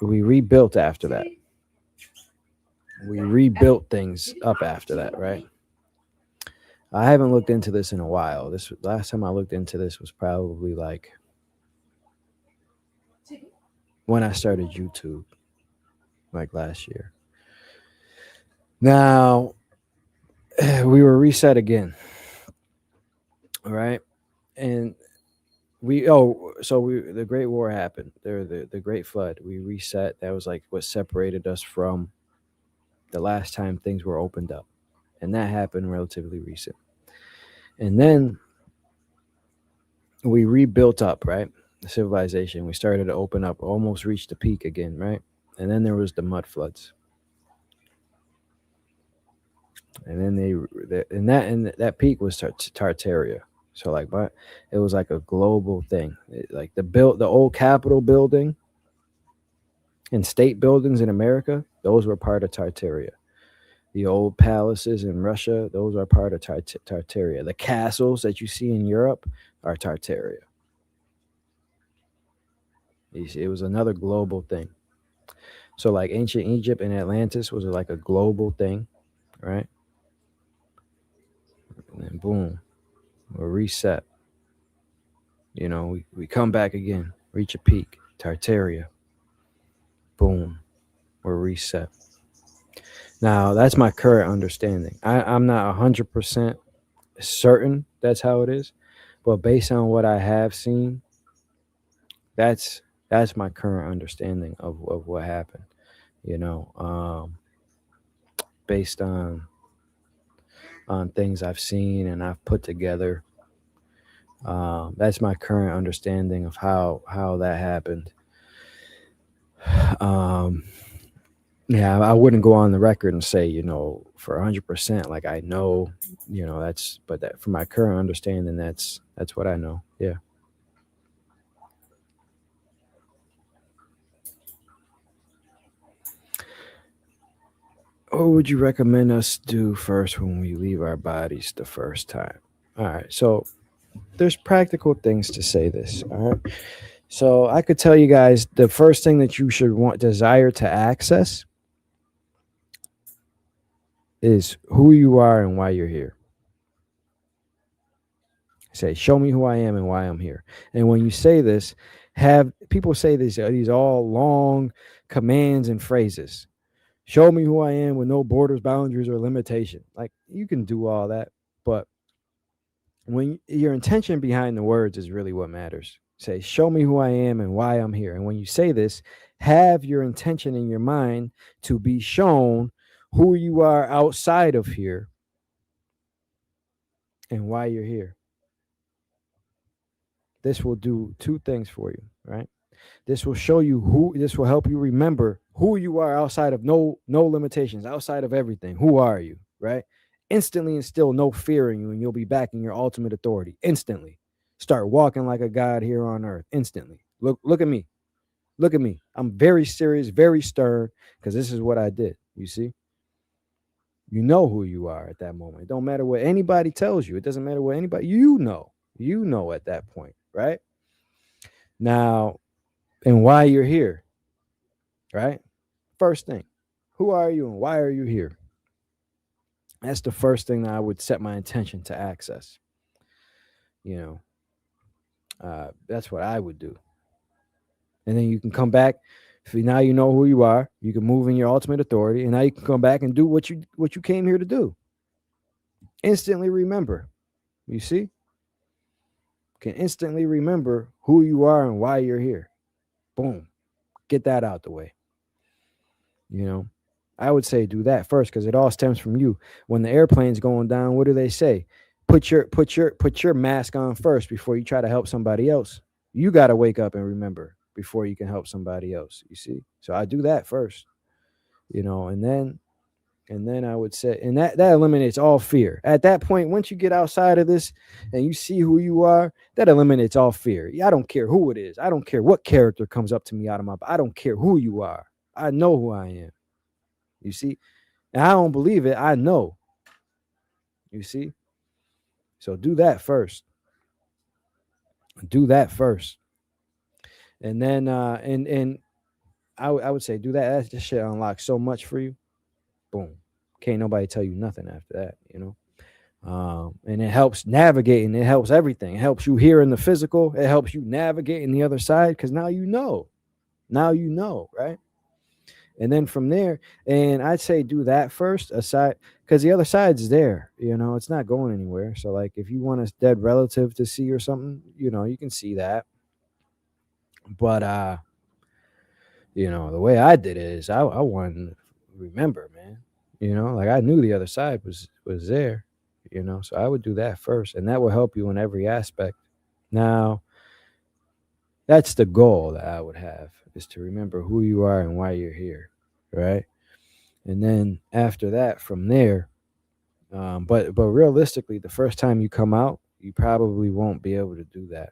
we rebuilt after that. We rebuilt things up after that, right? I haven't looked into this in a while. This last time I looked into this was probably like when I started YouTube, like last year. Now, we were reset again, right? And the Great War happened. The Great Flood. We reset. That was like what separated us from the last time things were opened up, and that happened relatively recent. And then we rebuilt up, right? The civilization. We started to open up, almost reached the peak again, right? And then there was the mud floods. And then that peak was Tartaria. So like, but it was like a global thing. Like the old Capitol building and state buildings in America, those were part of Tartaria. The old palaces in Russia, those are part of Tartaria. The castles that you see in Europe are Tartaria. You see, it was another global thing. So like ancient Egypt and Atlantis was like a global thing, right? And then boom, we're reset. You know, we come back again, reach a peak, Tartaria. Boom, we're reset. Now, that's my current understanding. I'm not 100% certain that's how it is, but based on what I have seen, that's my current understanding of what happened. You know, based on things I've seen and I've put together. That's my current understanding of how that happened. Um, yeah, I wouldn't go on the record and say, you know, for 100%, like I know, you know, but that from my current understanding, that's what I know. Yeah. What would you recommend us do first when we leave our bodies the first time? All right. So there's practical things to say this. All right. So I could tell you guys the first thing that you should desire to access is who you are and why you're here. Say, show me who I am and why I'm here. And when you say this, have people say these all long commands and phrases. Show me who I am with no borders, boundaries, or limitation. Like you can do all that, but when your intention behind the words is really what matters. Say, show me who I am and why I'm here. And when you say this, have your intention in your mind to be shown who you are outside of here and why you're here. This will do 2 things for you, right? This will show you who, this will help you remember who you are outside of no limitations, outside of everything. Who are you, right? Instantly instill no fear in you, and you'll be back in your ultimate authority. Instantly. Start walking like a god here on earth. Instantly. Look at me. Look at me. I'm very serious, very stern, because this is what I did. You see? You know who you are at that moment. It don't matter what anybody tells you. It doesn't matter what anybody, you know at that point, right? Now, and why you're here, right? First thing, who are you and why are you here? That's the first thing that I would set my intention to access. That's what I would do. And then you can come back. Now you know who you are. You can move in your ultimate authority, and now you can come back and do what you came here to do. Instantly remember. You see? Can instantly remember who you are and why you're here. Boom. Get that out the way. I would say do that first, because it all stems from you. When the airplane's going down, what do they say? Put your mask on first before you try to help somebody else. You got to wake up and remember before you can help somebody else. You see? So I do that first. And then I would say, and that eliminates all fear. At that point, once you get outside of this and you see who you are, that eliminates all fear. I don't care who it is. I don't care what character comes up to me out of my, I don't care who you are. I know who I am. You see? And I don't believe it. I know. You see? So do that first. Do that first. And then and I would say do that. That shit unlocks so much for you. Boom. Can't nobody tell you nothing after that, and it helps navigating. It helps everything. It helps you here in the physical. It helps you navigate in the other side, because now you know. Now you know, right? And then from there, and I'd say do that first, aside, because the other side's there. It's not going anywhere. So like, if you want a dead relative to see or something, you can see that. But the way I did it is I wanted to remember, man. Like I knew the other side was there. So I would do that first, and that will help you in every aspect. Now, that's the goal that I would have, is to remember who you are and why you're here, right? And then after that, from there, but realistically, the first time you come out, you probably won't be able to do that.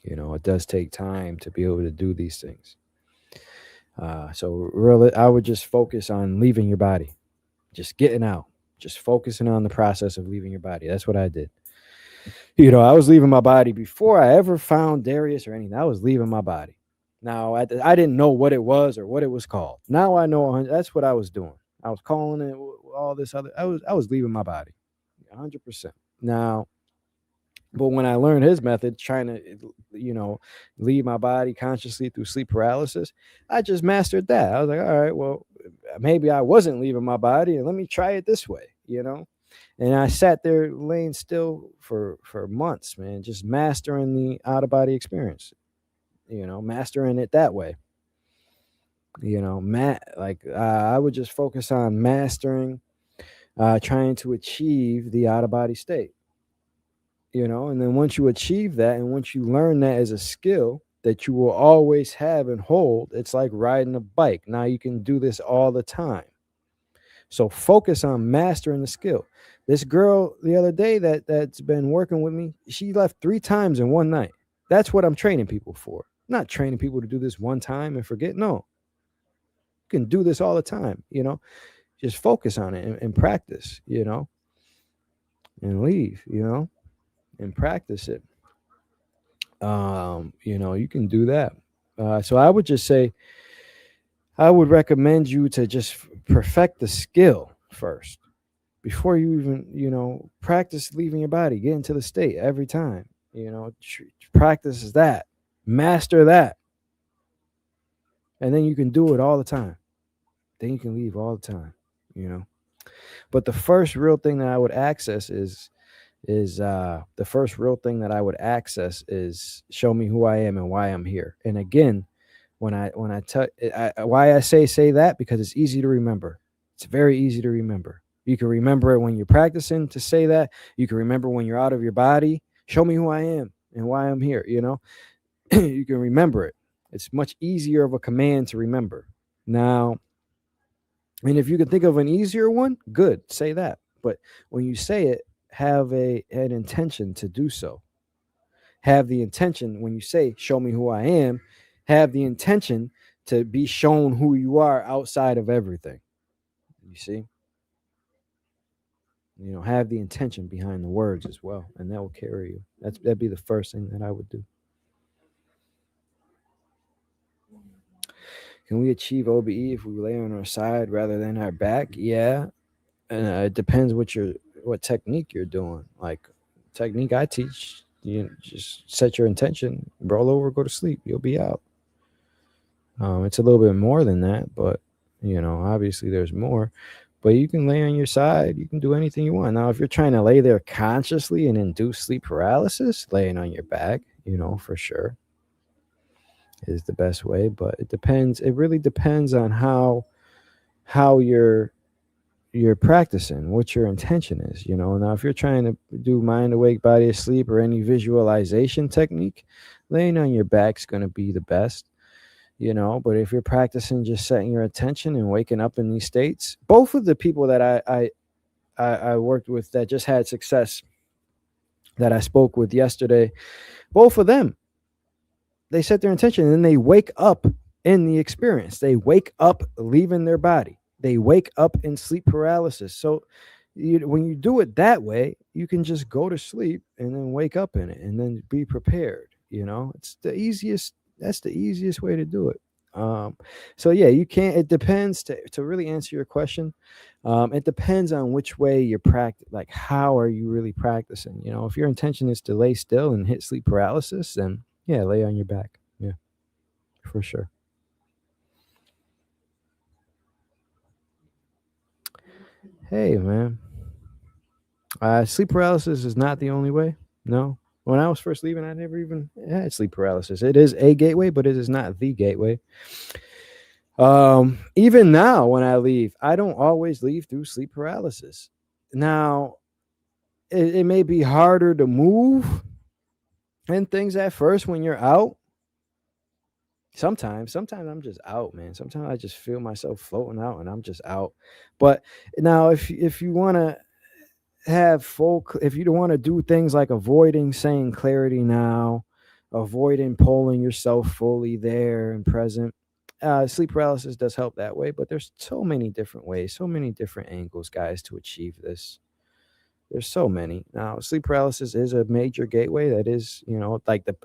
It does take time to be able to do these things. So really, I would just focus on leaving your body, just getting out, just focusing on the process of leaving your body. That's what I did. I was leaving my body before I ever found Darius or anything. I was leaving my body. Now, I didn't know what it was or what it was called. Now I know. That's what I was doing. I was calling it all this other. I was leaving my body, 100%. Now, but when I learned his method, trying to, leave my body consciously through sleep paralysis, I just mastered that. I was like, all right, well, maybe I wasn't leaving my body, and let me try it this way, And I sat there laying still for months, man, just mastering the out-of-body experience, mastering it that way. I would just focus on mastering, trying to achieve the out-of-body state. And then once you achieve that, and once you learn that as a skill that you will always have and hold, it's like riding a bike. Now you can do this all the time. So focus on mastering the skill. This girl the other day that's been working with me, she left 3 times in one night. That's what I'm training people for. I'm not training people to do this one time and forget. No. You can do this all the time, Just focus on it and practice, and leave, and practice it. You can do that. So I would just say, I would recommend you to just perfect the skill first before you even, practice leaving your body, get into the state every time, practice that, master that. And then you can do it all the time. Then you can leave all the time, But the first real thing that I would access is show me who I am and why I'm here. And again, when I tell why I say that, because it's easy to remember. It's very easy to remember. You can remember it when you're practicing to say that. You can remember when you're out of your body. Show me who I am and why I'm here, you can remember it. It's much easier of a command to remember. Now, and if you can think of an easier one, good, say that. But when you say it, have an intention to do so. Have the intention when you say, show me who I am, have the intention to be shown who you are outside of everything. You see? Have the intention behind the words as well, and that will carry you. That'd be the first thing that I would do. Can we achieve OBE if we lay on our side rather than our back? Yeah, and it depends what technique you're doing. Like technique I teach, you just set your intention, roll over, go to sleep. You'll be out. It's a little bit more than that, but obviously there's more. But you can lay on your side. You can do anything you want. Now, if you're trying to lay there consciously and induce sleep paralysis, laying on your back, for sure is the best way. But it depends. It really depends on how you're practicing, what your intention is. Now, if you're trying to do mind awake, body asleep, or any visualization technique, laying on your back is going to be the best. But if you're practicing just setting your attention and waking up in these states, both of the people that I worked with that just had success that I spoke with yesterday, both of them, they set their intention and then they wake up in the experience. They wake up leaving their body. They wake up in sleep paralysis. So when you do it that way, you can just go to sleep and then wake up in it and then be prepared. It's the easiest. That's the easiest way to do it. So yeah, you can't. It depends. To really answer your question, it depends on which way you're practicing. Like, how are you really practicing? If your intention is to lay still and hit sleep paralysis, then yeah, lay on your back. Yeah, for sure. Hey, man. Sleep paralysis is not the only way. No. When I was first leaving, I never even had sleep paralysis. It is a gateway, but it is not the gateway. Even now, when I leave, I don't always leave through sleep paralysis. Now, it may be harder to move and things at first when you're out. Sometimes I'm just out, man. Sometimes I just feel myself floating out and I'm just out. But now, if you want to if you don't want to do things like avoiding saying clarity now, avoiding polling yourself fully there and present, sleep paralysis does help that way. But there's so many different ways, so many different angles, guys, to achieve this. There's so many. Now, sleep paralysis is a major gateway. That is,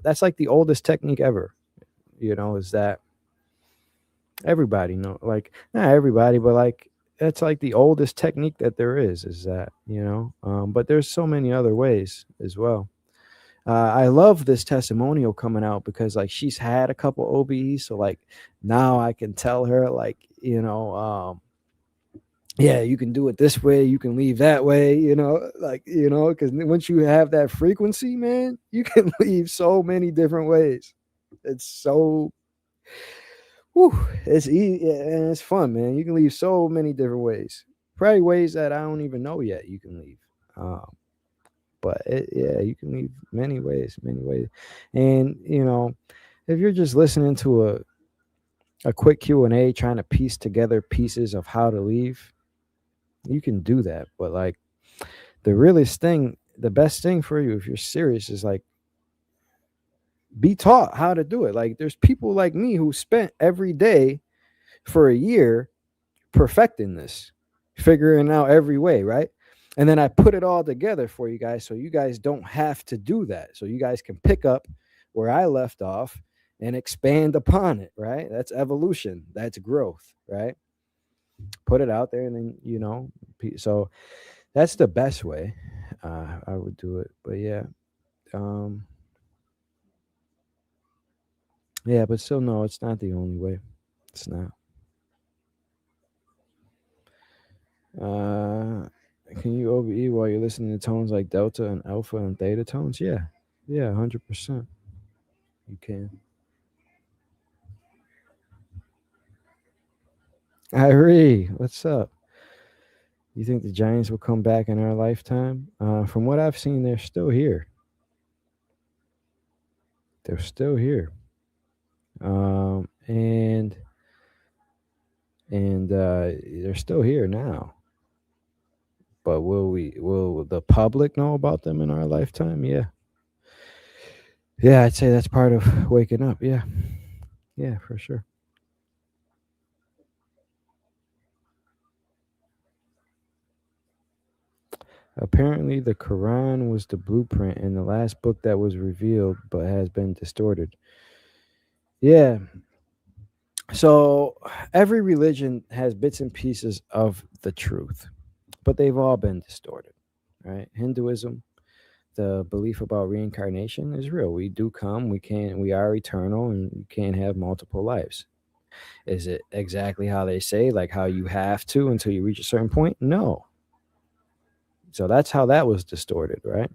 that's like the oldest technique ever. Is that everybody know? Like, not everybody, but like, that's like the oldest technique that there is that, but there's so many other ways as well. I love this testimonial coming out because like she's had a couple OBEs. So like now I can tell her like, yeah, you can do it this way. You can leave that way, because once you have that frequency, man, you can leave so many different ways. It's so it's easy and it's fun, man. You can leave so many different ways. Probably ways that I don't even know yet you can leave. But you can leave many ways. And, if you're just listening to a quick Q&A, trying to piece together pieces of how to leave, you can do that. But like the best thing for you, if you're serious, is like, be taught how to do it. Like there's people like me who spent every day for a year perfecting this, figuring out every way, right? And then I put it all together for you guys so you guys don't have to do that. So you guys can pick up where I left off and expand upon it, right? That's evolution. That's growth, right? Put it out there and then, so that's the best way I would do it. But yeah. Yeah, but still, no, it's not the only way. It's not. Can you OBE while you're listening to tones like delta and alpha and theta tones? Yeah, 100%. You can. Irie, what's up? You think the Giants will come back in our lifetime? From what I've seen, they're still here. They're still here. And they're still here now. But will the public know about them in our lifetime? Yeah. Yeah, I'd say that's part of waking up. Yeah. Yeah, for sure. Apparently, the Quran was the blueprint and the last book that was revealed but has been distorted. Yeah. So every religion has bits and pieces of the truth, but they've all been distorted, right? Hinduism, the belief about reincarnation is real. We do come, we are eternal, and you can't have multiple lives. Is it exactly how they say, like how you have to until you reach a certain point? No. So that's how that was distorted, right?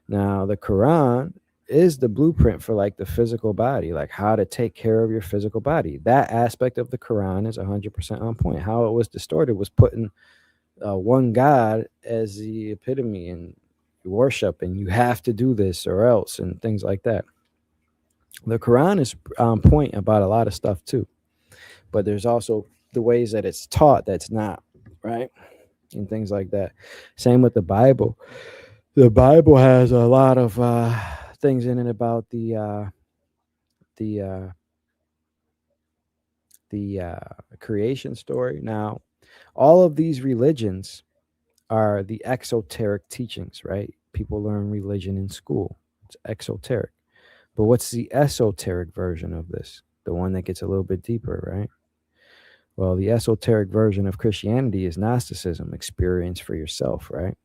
Now, the Quran is the blueprint for like the physical body, like how to take care of your physical body. That aspect of the Quran is 100% on point. How it was distorted was putting one God as the epitome and worship, and you have to do this or else, and things like that. The Quran is on point about a lot of stuff too, but there's also the ways that it's taught that's not, right? And things like that. Same with the Bible. The Bible has a lot of things in it about the uh, the creation story. Now, all of these religions are the exoteric teachings, right? People learn religion in school. It's exoteric. But what's the esoteric version of this? The one that gets a little bit deeper, right? Well, the esoteric version of Christianity is Gnosticism, experience for yourself, right?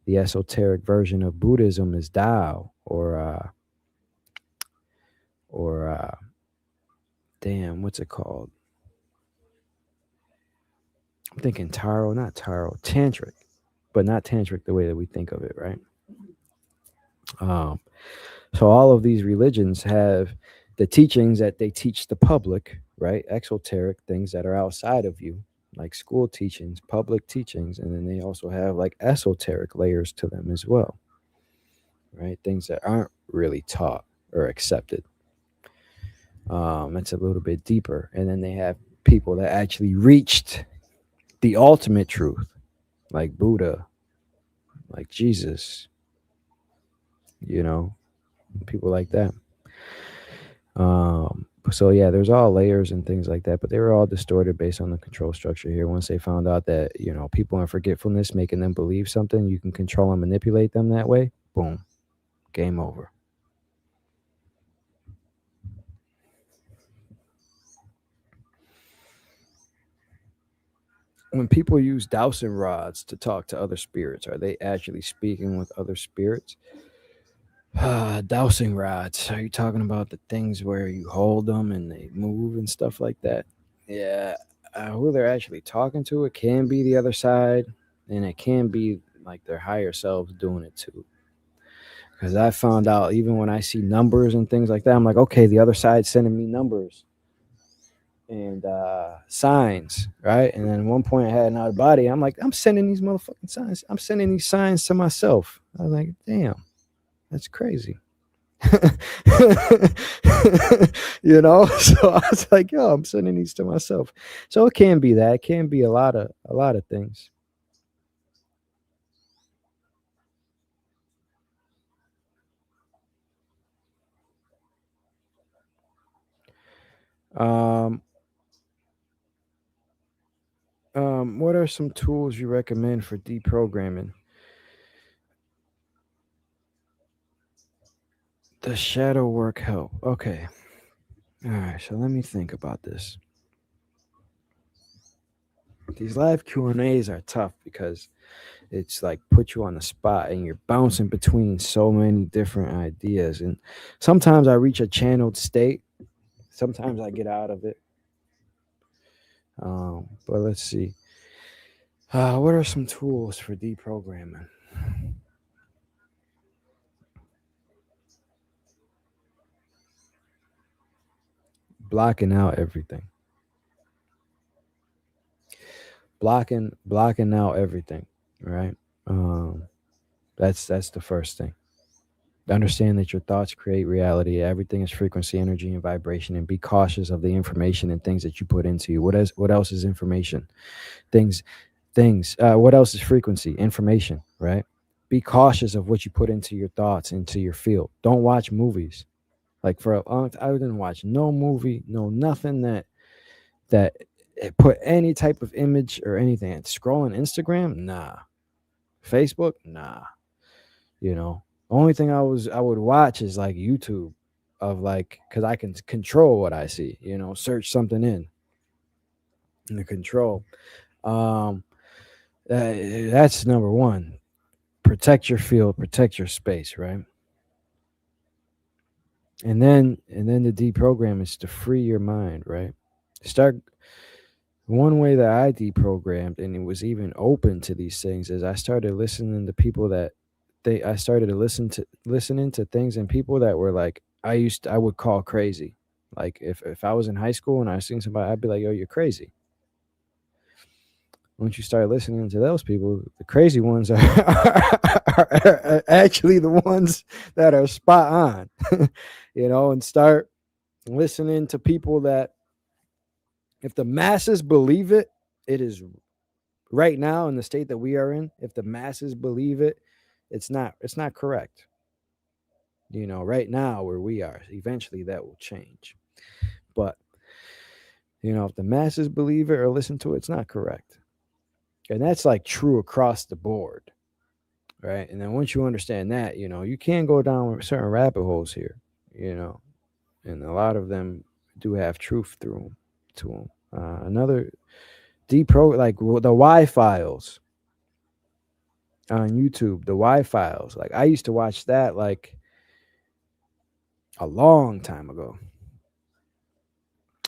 The esoteric version of Buddhism is Tao, or damn, what's it called? I'm thinking Taro, not Taro, Tantric, but not Tantric the way that we think of it, right? Um, so all of these religions have the teachings that they teach the public, right? Exoteric things that are outside of you, like school teachings, public teachings, and then they also have like esoteric layers to them as well, right? Things that aren't really taught or accepted. It's a little bit deeper, and then they have people that actually reached the ultimate truth, like Buddha, like Jesus, people like that. So yeah, there's all layers and things like that, but they were all distorted based on the control structure here. Once they found out that, people in forgetfulness, making them believe something, you can control and manipulate them that way, boom, game over. When people use dowsing rods to talk to other spirits, are they actually speaking with other spirits? Dowsing rods. Are you talking about the things where you hold them and they move and stuff like that? Yeah. Who they're actually talking to, it can be the other side, and it can be like their higher selves doing it too. Because I found out even when I see numbers and things like that, I'm like, okay, the other side's sending me numbers and signs, right? And then at one point I had an out of body. I'm like, I'm sending these motherfucking signs. I'm sending these signs to myself. I was like, damn, that's crazy. So I was like, yo, I'm sending these to myself. So it can be that. It can be a lot of things. Um, what are some tools you recommend for deprogramming? The shadow work help. Okay. All right. So let me think about this. These live Q&As are tough because it's like put you on the spot and you're bouncing between so many different ideas. And sometimes I reach a channeled state. Sometimes I get out of it. But let's see. What are some tools for deprogramming? Blocking out everything. Blocking out everything. Right. That's the first thing. Understand that your thoughts create reality. Everything is frequency, energy, and vibration. And be cautious of the information and things that you put into you. What else is information? Things. What else is frequency? Information, right? Be cautious of what you put into your thoughts, into your field. Don't watch movies. Like for a long time, I didn't watch no movie, no nothing that it put any type of image or anything. And scrolling Instagram, nah. Facebook, nah. You know, only thing I would watch is like YouTube, of like, because I can control what I see. You know, search something in the control. Um, that's number one. Protect your field, protect your space, right? And then the deprogram is to free your mind, right? Start. One way that I deprogrammed, and it was even open to these things, is I started listening to people that I started to listening to things and people that were like I would call crazy. Like if I was in high school and I seen somebody, I'd be like, yo, you're crazy. Once you start listening to those people, the crazy ones are actually the ones that are spot on. You know, and start listening to people that, if the masses believe it, it is right now in the state that we are in. If the masses believe it, it's not correct. You know, right now where we are, eventually that will change. But you know, if the masses believe it or listen to it, it's not correct. And that's like true across the board, right? And then once you understand that, you know, you can go down certain rabbit holes here, you know, and a lot of them do have truth through them, to them. Another like the Y files on YouTube, the Y files. Like I used to watch that like a long time ago.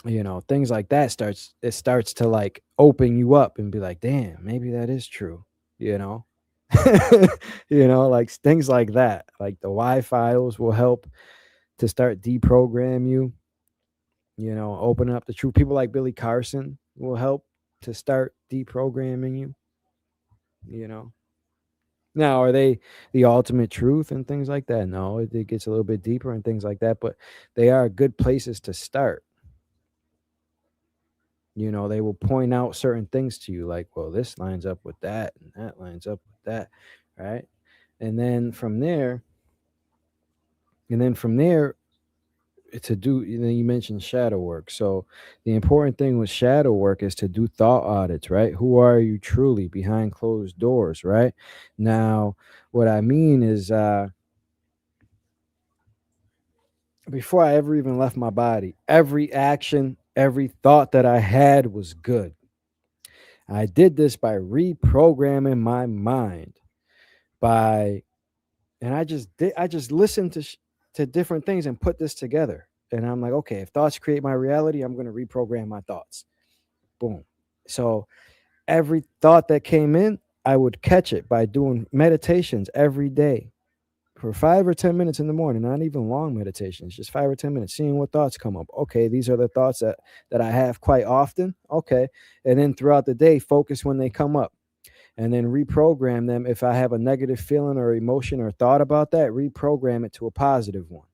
You know, things like that starts to like open you up and be like, damn, maybe that is true. You know, you know, like things like that. Like the Y files will help to start deprogram you. You know, open up the truth. People like Billy Carson will help to start deprogramming you. You know, now, are they the ultimate truth and things like that? No, it gets a little bit deeper and things like that, but they are good places to start. You know, they will point out certain things to you, like, well, this lines up with that, and that lines up with that, right? And then from there, and then from there, to do, you mentioned shadow work. So the important thing with shadow work is to do thought audits, right? Who are you truly behind closed doors, right? Now, what I mean is, before I ever even left my body, every action, every thought that I had was good. I did this by reprogramming my mind, by, and I just listened to different things and put this together. And I'm like, okay, if thoughts create my reality, I'm going to reprogram my thoughts. Boom. So every thought that came in, I would catch it by doing meditations every day for 5 or 10 minutes in the morning, not even long meditations, just 5 or 10 minutes, seeing what thoughts come up. Okay, these are the thoughts that I have quite often. Okay. And then throughout the day, focus when they come up, and then reprogram them. If I have a negative feeling or emotion or thought about that, reprogram it to a positive one.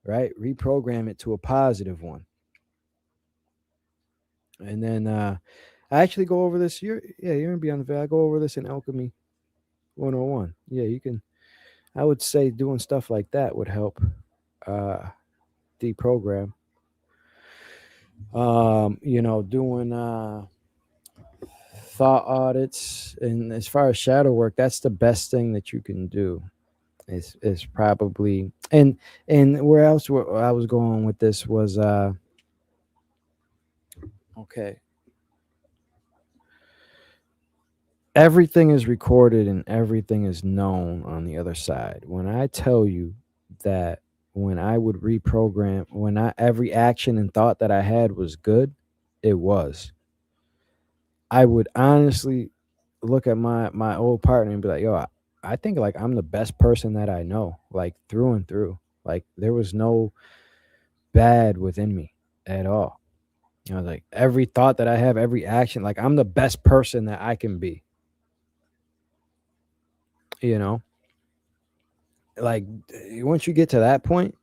Right? Reprogram it to a positive one. And then I actually go over this. You're gonna be on the video. I go over this in Alchemy 101. Yeah, you can. I would say doing stuff like that would help deprogram. You know, doing thought audits, and as far as shadow work, that's the best thing that you can do. Is probably, and where else I was going with this was okay. Everything is recorded and everything is known on the other side. When I tell you that when I would reprogram, every action and thought that I had was good, it was. I would honestly look at my old partner and be like, yo, I think like I'm the best person that I know, like through and through. Like there was no bad within me at all. You know, like every thought that I have, every action, like I'm the best person that I can be. You know, like once you get to that point,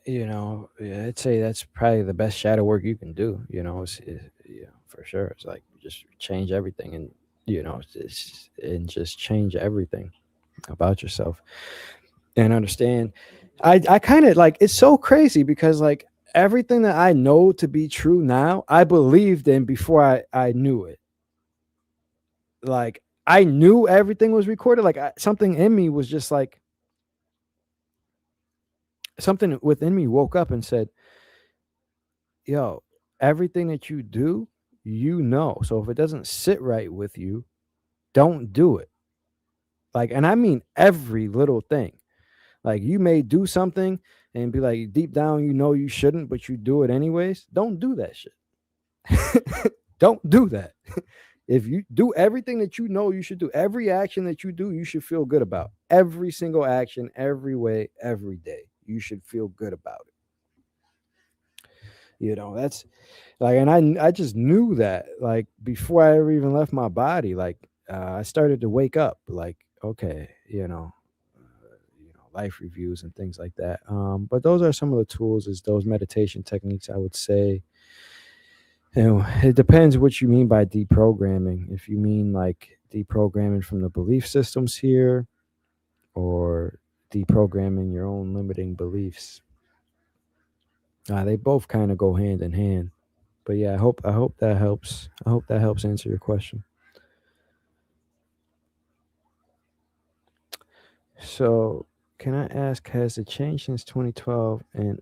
you know, I'd say that's probably the best shadow work you can do. You know, you know, for sure. It's like just change everything, and you know, and just change everything about yourself and understand. I kind of like, it's so crazy because like everything that I know to be true now, I believed in before I knew it. Like I knew everything was recorded. Like something in me was just like, something within me woke up and said, yo, everything that you do, you know. So if it doesn't sit right with you, don't do it. Like, and I mean every little thing. Like you may do something and be like, deep down, you know you shouldn't, but you do it anyways. Don't do that shit. Don't do that. If you do everything that you know you should do, every action that you do, you should feel good about. Every single action, every way, every day, you should feel good about it. You know, that's like, and I just knew that like before I ever even left my body. Like I started to wake up. Like, okay, you know, life reviews and things like that. But those are some of the tools, is those meditation techniques, I would say. You know, it depends what you mean by deprogramming. If you mean like deprogramming from the belief systems here, or deprogramming your own limiting beliefs, they both kind of go hand in hand. But yeah, I hope that helps. I hope that helps answer your question. So, can I ask, has it changed since 2012? And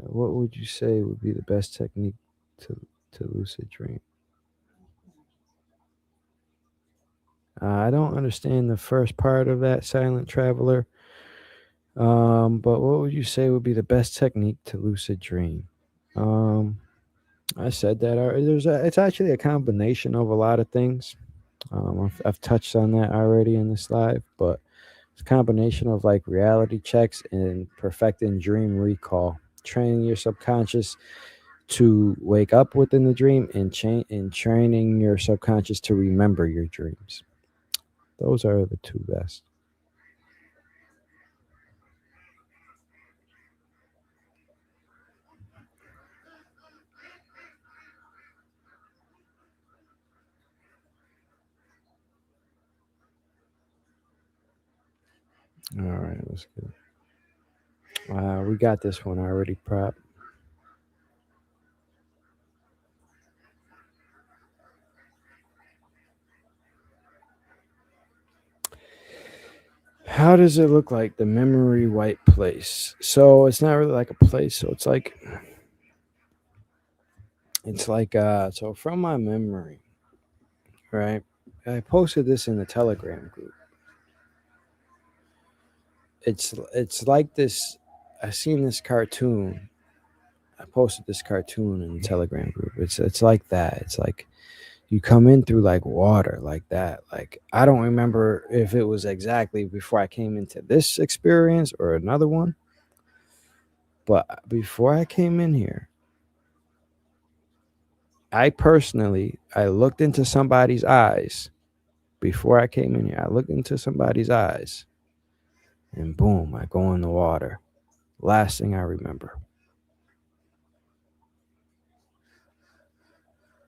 what would you say would be the best technique to lucid dream? I don't understand the first part of that, silent traveler. But what would you say would be the best technique to lucid dream? Um, I said that it's actually a combination of a lot of things. I've touched on that already in this live, but it's a combination of like reality checks and perfecting dream recall, training your subconscious to wake up within the dream, and training your subconscious to remember your dreams. Those are the two best. All right, let's go. We got this one already, prop. How does it look like, the memory white place? So it's not really like a place. So it's like so from my memory, right? I posted this in the Telegram group. It's like this. I seen this cartoon. I posted this cartoon in the Telegram group. It's like that. It's like you come in through like water, like that. Like I don't remember if it was exactly before I came into this experience or another one, but before I came in here, I looked into somebody's eyes. Before I came in here, I looked into somebody's eyes, and boom, I go in the water. Last thing I remember.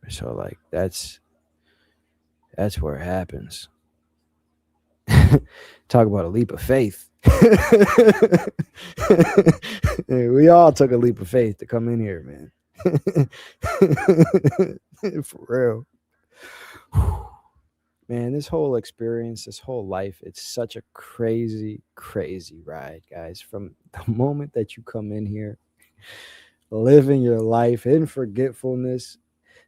So like that's where it happens. Talk about a leap of faith. We all took a leap of faith to come in here, man. For real. Man, this whole experience, this whole life, it's such a crazy, crazy ride, guys. From the moment that you come in here, living your life in forgetfulness.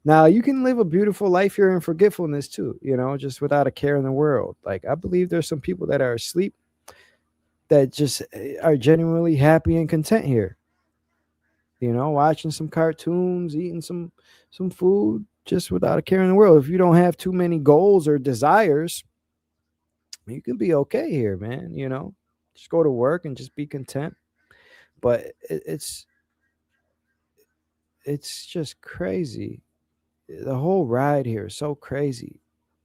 Now, you can live a beautiful life here in forgetfulness too, you know, just without a care in the world. Like, I believe there's some people that are asleep that just are genuinely happy and content here, you know, watching some cartoons, eating some food, just without a care in the world. If you don't have too many goals or desires, you can be okay here, man. You know, just go to work and just be content. But it's just crazy. The whole ride here is so crazy,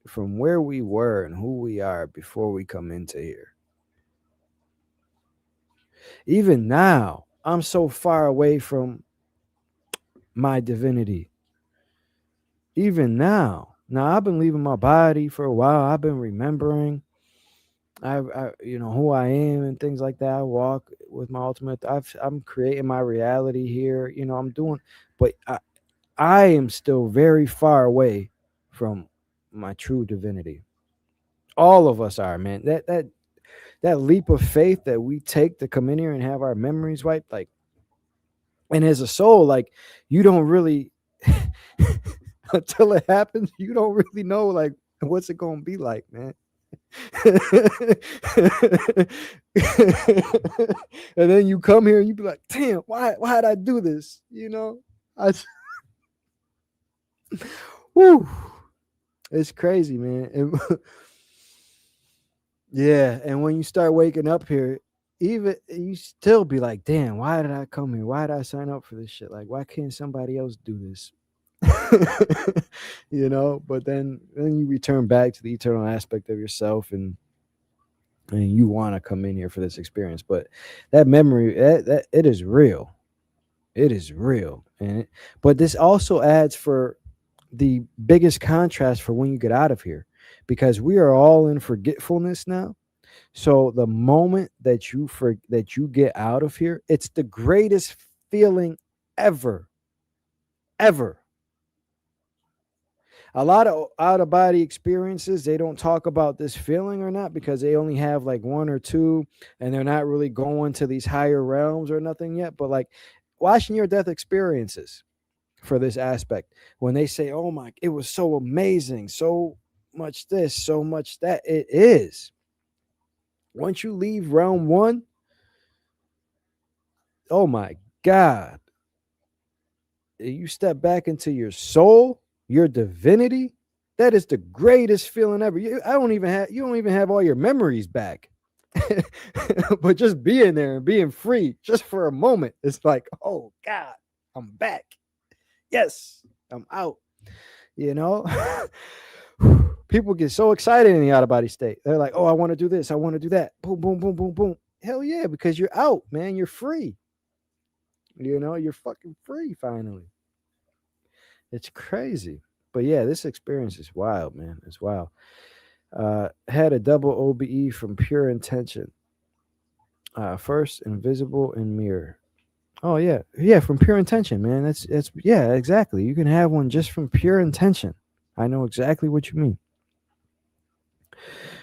from where we were and who we are before we come into here. Even now, I'm so far away from my divinity. Even now. Now, I've been leaving my body for a while. I've been remembering who I am and things like that. I walk with my ultimate. I'm creating my reality here. I'm doing, but I am still very far away from my true divinity. All of us are, man. That leap of faith that we take to come in here and have our memories wiped, like, and as a soul, like, you don't really until it happens, you don't really know, like, what's it gonna be like, man. And then you come here and you be like, damn, why'd I do this? I whew, it's crazy, man. Yeah, and when you start waking up here, even you still be like, damn, why did I come here? Why did I sign up for this shit? Like, why can't somebody else do this? But then you return back to the eternal aspect of yourself, and you want to come in here for this experience. But that memory, that it is real. It is real. But this also adds for the biggest contrast for when you get out of here, because we are all in forgetfulness now. So the moment that you get out of here, it's the greatest feeling ever, ever. A lot of out of body experiences, they don't talk about this feeling or not, because they only have like one or two, and they're not really going to these higher realms or nothing yet. But like watching your death experiences for this aspect, when they say, oh my, it was so amazing, so much this, so much that, it is. Once you leave realm one, oh my God, you step back into your soul, your divinity. That is the greatest feeling ever. You don't even have all your memories back. But just being there and being free just for a moment, it's like, oh God, I'm back. Yes, I'm out. You know? People get so excited in the out of body state. They're like, oh, I want to do this. I want to do that. Boom, boom, boom, boom, boom. Hell yeah, because you're out, man. You're free. You're fucking free finally. It's crazy. But yeah, this experience is wild, man. It's wild. Had a double OBE from pure intention. First, invisible and mirror. Oh yeah, yeah, from pure intention, man. That's yeah, exactly. You can have one just from pure intention. I know exactly what you mean.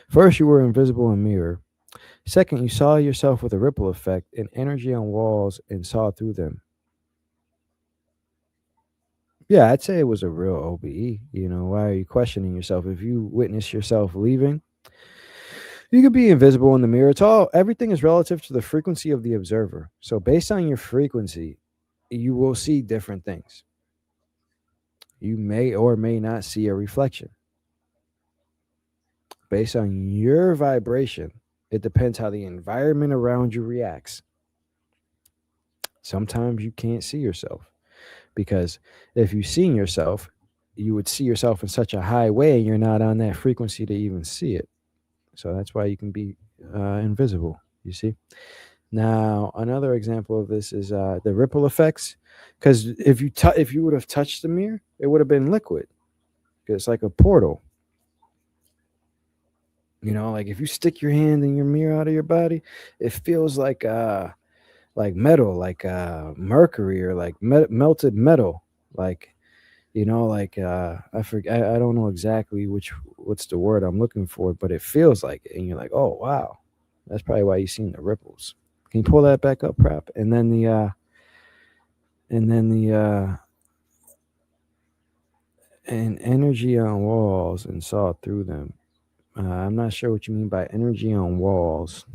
First, you were invisible and mirror. Second, you saw yourself with a ripple effect and energy on walls and saw through them. Yeah, I'd say it was a real OBE. Why are you questioning yourself? If you witness yourself leaving, you could be invisible in the mirror. Everything is relative to the frequency of the observer. So based on your frequency, you will see different things. You may or may not see a reflection. Based on your vibration, it depends how the environment around you reacts. Sometimes you can't see yourself, because if you seen yourself, you would see yourself in such a high way, and you're not on that frequency to even see it. So that's why you can be invisible. You see. Now, another example of this is the ripple effects. Because if you would have touched the mirror, it would have been liquid. It's like a portal. Like if you stick your hand in your mirror out of your body, it feels like metal, like mercury, or like melted metal, like I forget, I don't know exactly what's the word I'm looking for, but it feels like it, and you're like, oh wow, that's probably why you've seen the ripples. Can you pull that back up, Prop? And then and energy on walls and saw through them. I'm not sure what you mean by energy on walls.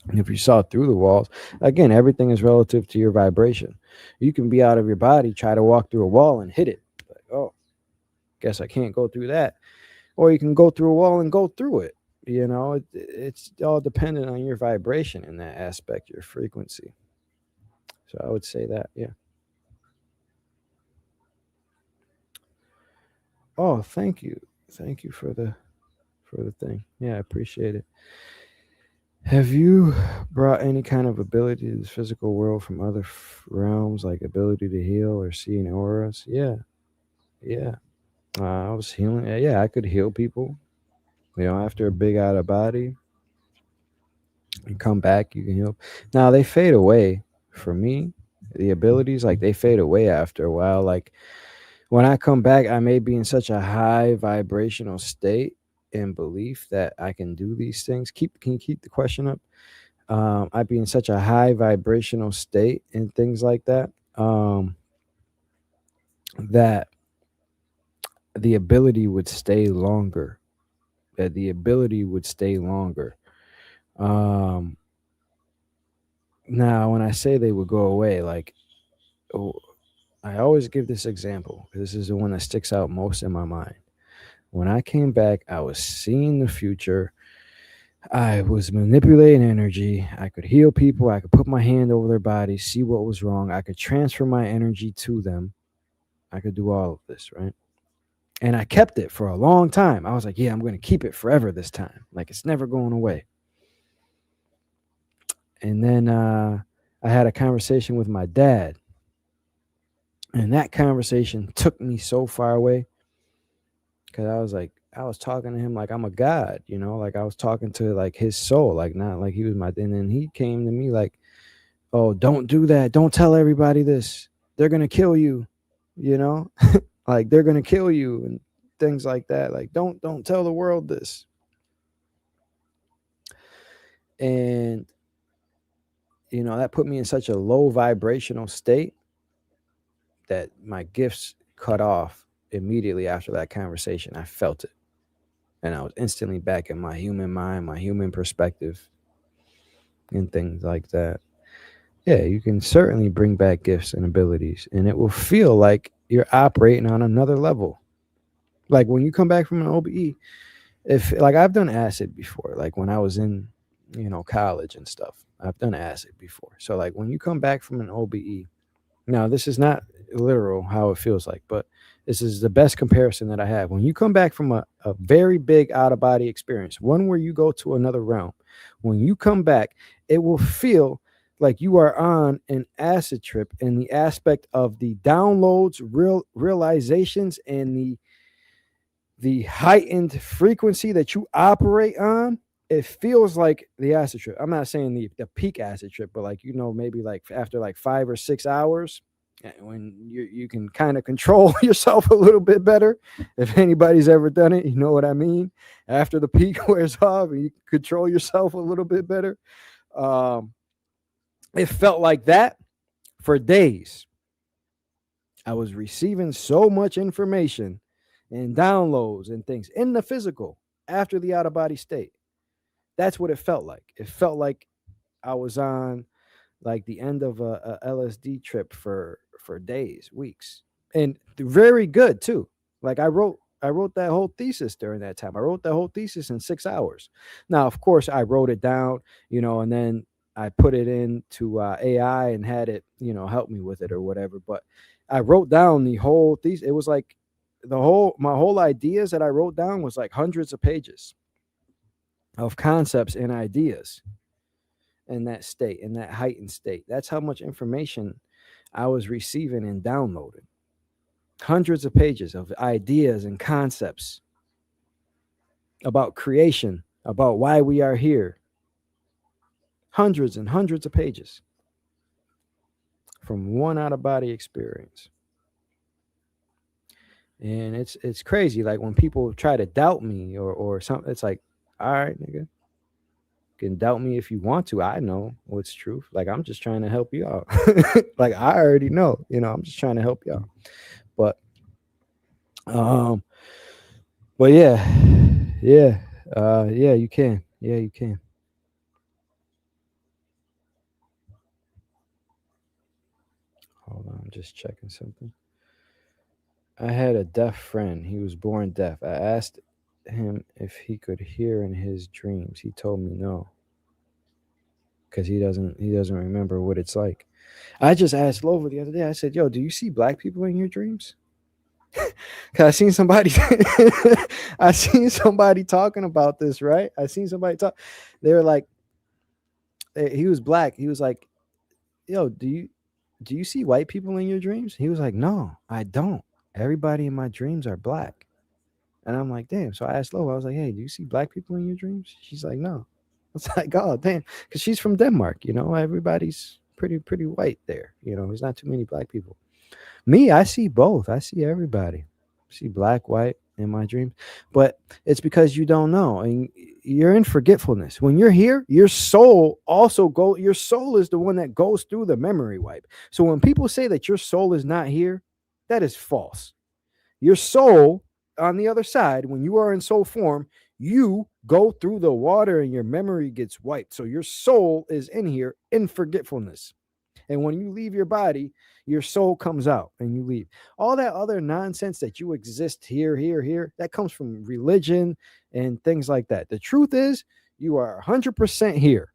If you saw through the walls, again, everything is relative to your vibration. You can be out of your body, try to walk through a wall and hit it. Like, oh, guess I can't go through that. Or you can go through a wall and go through it. It's all dependent on your vibration in that aspect, your frequency. So I would say that, yeah. Oh, thank you for the thing. Yeah, I appreciate it. Have you brought any kind of ability to this physical world from other realms, like ability to heal or see in auras? Yeah, yeah. I was healing. Yeah, I could heal people. After a big out of body, you come back, you can heal. Now they fade away. For me, the abilities like they fade away after a while. Like when I come back, I may be in such a high vibrational state and belief that I can do these things. Can you keep the question up? I'd be in such a high vibrational state and things like that. That the ability would stay longer. That the ability would stay longer. Um, Now, when I say they would go away, like I always give this example because this is the one that sticks out most in my mind. When I came back, I was seeing the future. I was manipulating energy. I could heal people. I could put my hand over their body, see what was wrong. I could transfer my energy to them. I could do all of this, right? And I kept it for a long time. I was like, yeah, I'm going to keep it forever this time. Like it's never going away. And then I had a conversation with my dad. And that conversation took me so far away because I was talking to him like I'm a god, like I was talking to like his soul, like not like he was my. And then he came to me like, "Oh, don't do that. Don't tell everybody this. They're gonna kill you," you know, like they're gonna kill you and things like that. Like don't tell the world this. And that put me in such a low vibrational state that my gifts cut off immediately after that conversation. I felt it. And I was instantly back in my human mind, my human perspective, and things like that. Yeah, you can certainly bring back gifts and abilities, and it will feel like you're operating on another level. Like when you come back from an OBE, if like I've done acid before, like when I was in, college and stuff, I've done acid before. So like when you come back from an OBE, now this is not literal how it feels like, but this is the best comparison that I have. When you come back from a very big out of body experience, one where you go to another realm, when you come back, it will feel like you are on an acid trip in the aspect of the downloads, realizations, and the heightened frequency that you operate on. It feels like the acid trip. I'm not saying the peak acid trip, but like, maybe like after like 5 or 6 hours, when you can kind of control yourself a little bit better. If anybody's ever done it, you know what I mean. After the peak wears off, you control yourself a little bit better. It felt like that for days. I was receiving so much information and downloads and things in the physical after the out of body state. That's what it felt like. It felt like I was on like the end of a LSD trip for days, weeks, and very good too. Like I wrote that whole thesis during that time. I wrote that whole thesis in 6 hours. Now, of course, I wrote it down, and then I put it into AI and had it, help me with it or whatever. But I wrote down the whole thesis. It was like my whole ideas that I wrote down was like hundreds of pages of concepts and ideas in that state, in that heightened state. That's how much information I was receiving and downloading. Hundreds of pages of ideas and concepts about creation, about why we are here. Hundreds and hundreds of pages from one out of body experience. And it's crazy. Like when people try to doubt me or something, it's like, all right, nigga, can doubt me if you want to. I know what's truth. Like I'm just trying to help you out. Like I already know, I'm just trying to help you out. But yeah, you can. Yeah, you can. Hold on, I'm just checking something. I had a deaf friend. He was born deaf. I asked him if he could hear in his dreams. He told me no. Because he doesn't remember what it's like. I just asked Lova the other day. I said, "Yo, do you see black people in your dreams?" Because I seen somebody, I seen somebody talking about this. Right? I seen somebody talk. They were like, he was black. He was like, yo, do you see white people in your dreams? He was like, no, I don't. Everybody in my dreams are black. And I'm like, damn. So I asked Lola, I was like, hey, do you see black people in your dreams? She's like, no. I was like, oh, damn. Because she's from Denmark, everybody's pretty white there. There's not too many black people. Me, I see both. I see everybody. I see black, white in my dreams. But it's because you don't know. And you're in forgetfulness. When you're here, your soul your soul is the one that goes through the memory wipe. So when people say that your soul is not here, that is false. Your soul on the other side, when you are in soul form, you go through the water and your memory gets wiped. So your soul is in here in forgetfulness. And when you leave your body, your soul comes out and you leave. All that other nonsense that you exist here, that comes from religion and things like that. The truth is, you are 100% here.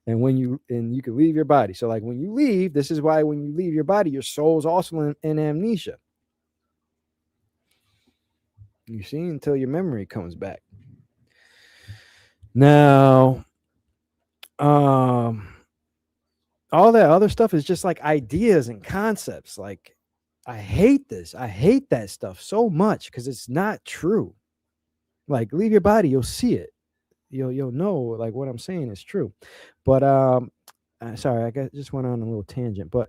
And you can leave your body. So like when you leave, this is why when you leave your body, your soul's also in amnesia. You see, until your memory comes back. Now, all that other stuff is just like ideas and concepts. Like, I hate this. I hate that stuff so much because it's not true. Like, leave your body, you'll see it. You'll know like what I'm saying is true. But sorry, I just went on a little tangent. But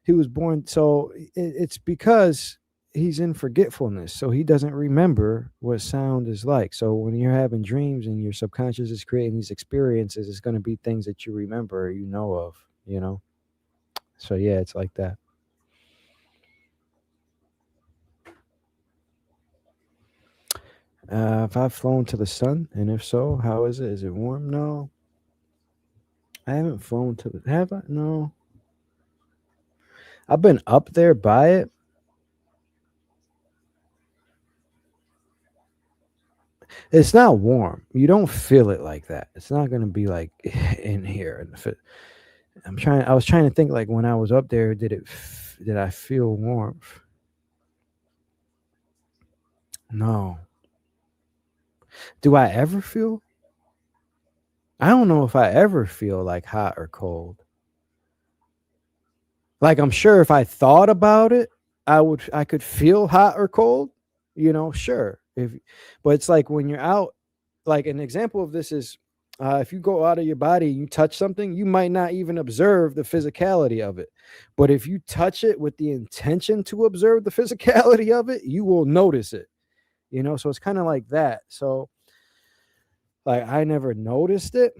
he was born, so it's because he's in forgetfulness, so he doesn't remember what sound is like. So when you're having dreams and your subconscious is creating these experiences, it's going to be things that you remember or you know of, so yeah, it's like that. If I've flown to the sun, and if so, how is it? Is it warm? No, I haven't flown to the, have I? No, I've been up there by it. It's not warm. You don't feel it like that. It's not going to be like in here. I was trying to think, like, when I was up there, did I feel warmth? No. Do I ever feel? I don't know if I ever feel like hot or cold. Like, I'm sure if I thought about it, I could feel hot or cold, sure. But it's like when you're out, like an example of this is if you go out of your body and you touch something, you might not even observe the physicality of it. But if you touch it with the intention to observe the physicality of it, you will notice it, so it's kind of like that. So like, I never noticed it.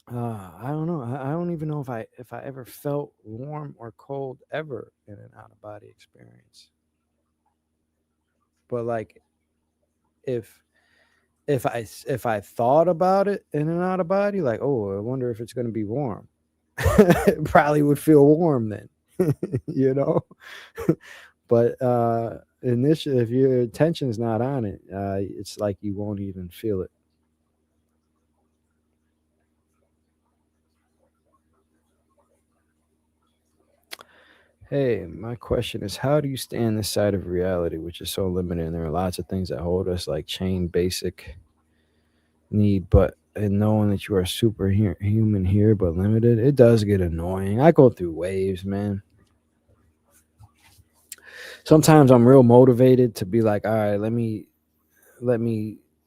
I don't know. I don't even know if I ever felt warm or cold ever in an out of body experience. But like, if I thought about it in and out of body, like, oh, I wonder if it's going to be warm. It probably would feel warm then, But initially, if your attention's not on it, it's like you won't even feel it. Hey, my question is, how do you stay on this side of reality, which is so limited? And there are lots of things that hold us, like chain basic need, but and knowing that you are superhuman here, but limited, it does get annoying. I go through waves, man. Sometimes I'm real motivated to be like, all right, let me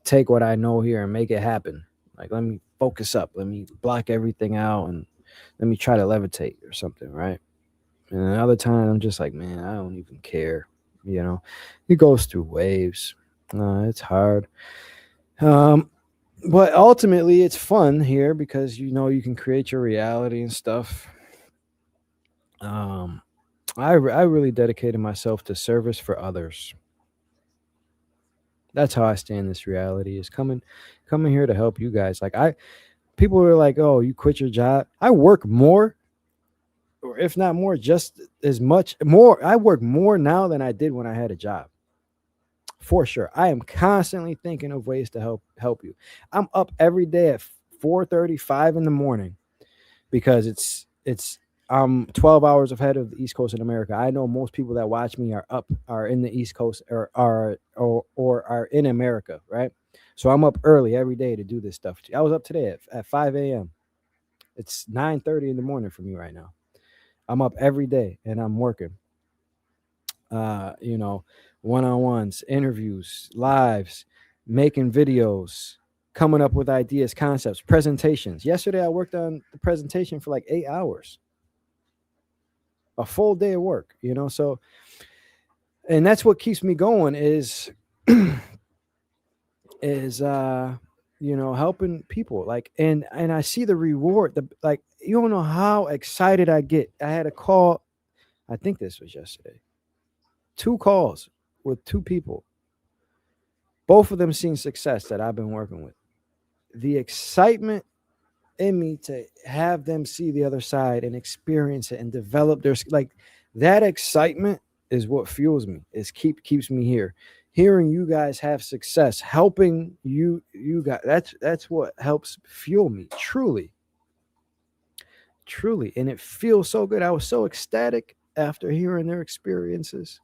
take what I know here and make it happen. Like, let me focus up, let me block everything out, and let me try to levitate or something, right? And another time I'm just like, man, I don't even care. It goes through waves. It's hard. But ultimately it's fun here because you can create your reality and stuff. I really dedicated myself to service for others. That's how I stay in this reality, is coming here to help you guys. Like, people are like, oh, you quit your job. I work more, or if not more, just as much more. I work more now than I did when I had a job. For sure. I am constantly thinking of ways to help you. I'm up every day at 4:35 in the morning because I'm 12 hours ahead of the East Coast in America. I know most people that watch me are in the East Coast or are in America, right? So I'm up early every day to do this stuff. I was up today at 5 a.m. It's 9:30 in the morning for me right now. I'm up every day and I'm working. One-on-ones, interviews, lives, making videos, coming up with ideas, concepts, presentations. Yesterday, I worked on the presentation for like 8 hours, a full day of work, so, and that's what keeps me going is helping people, like, and I see the reward, you don't know how excited I get. I had a call, I think this was yesterday, 2 calls with 2 people, both of them seeing success that I've been working with. The excitement in me to have them see the other side and experience it and develop their, like, that excitement is what fuels me. Keeps me here. Hearing you guys have success, helping you guys, that's what helps fuel me, truly. And it feels so good. I was so ecstatic after hearing their experiences.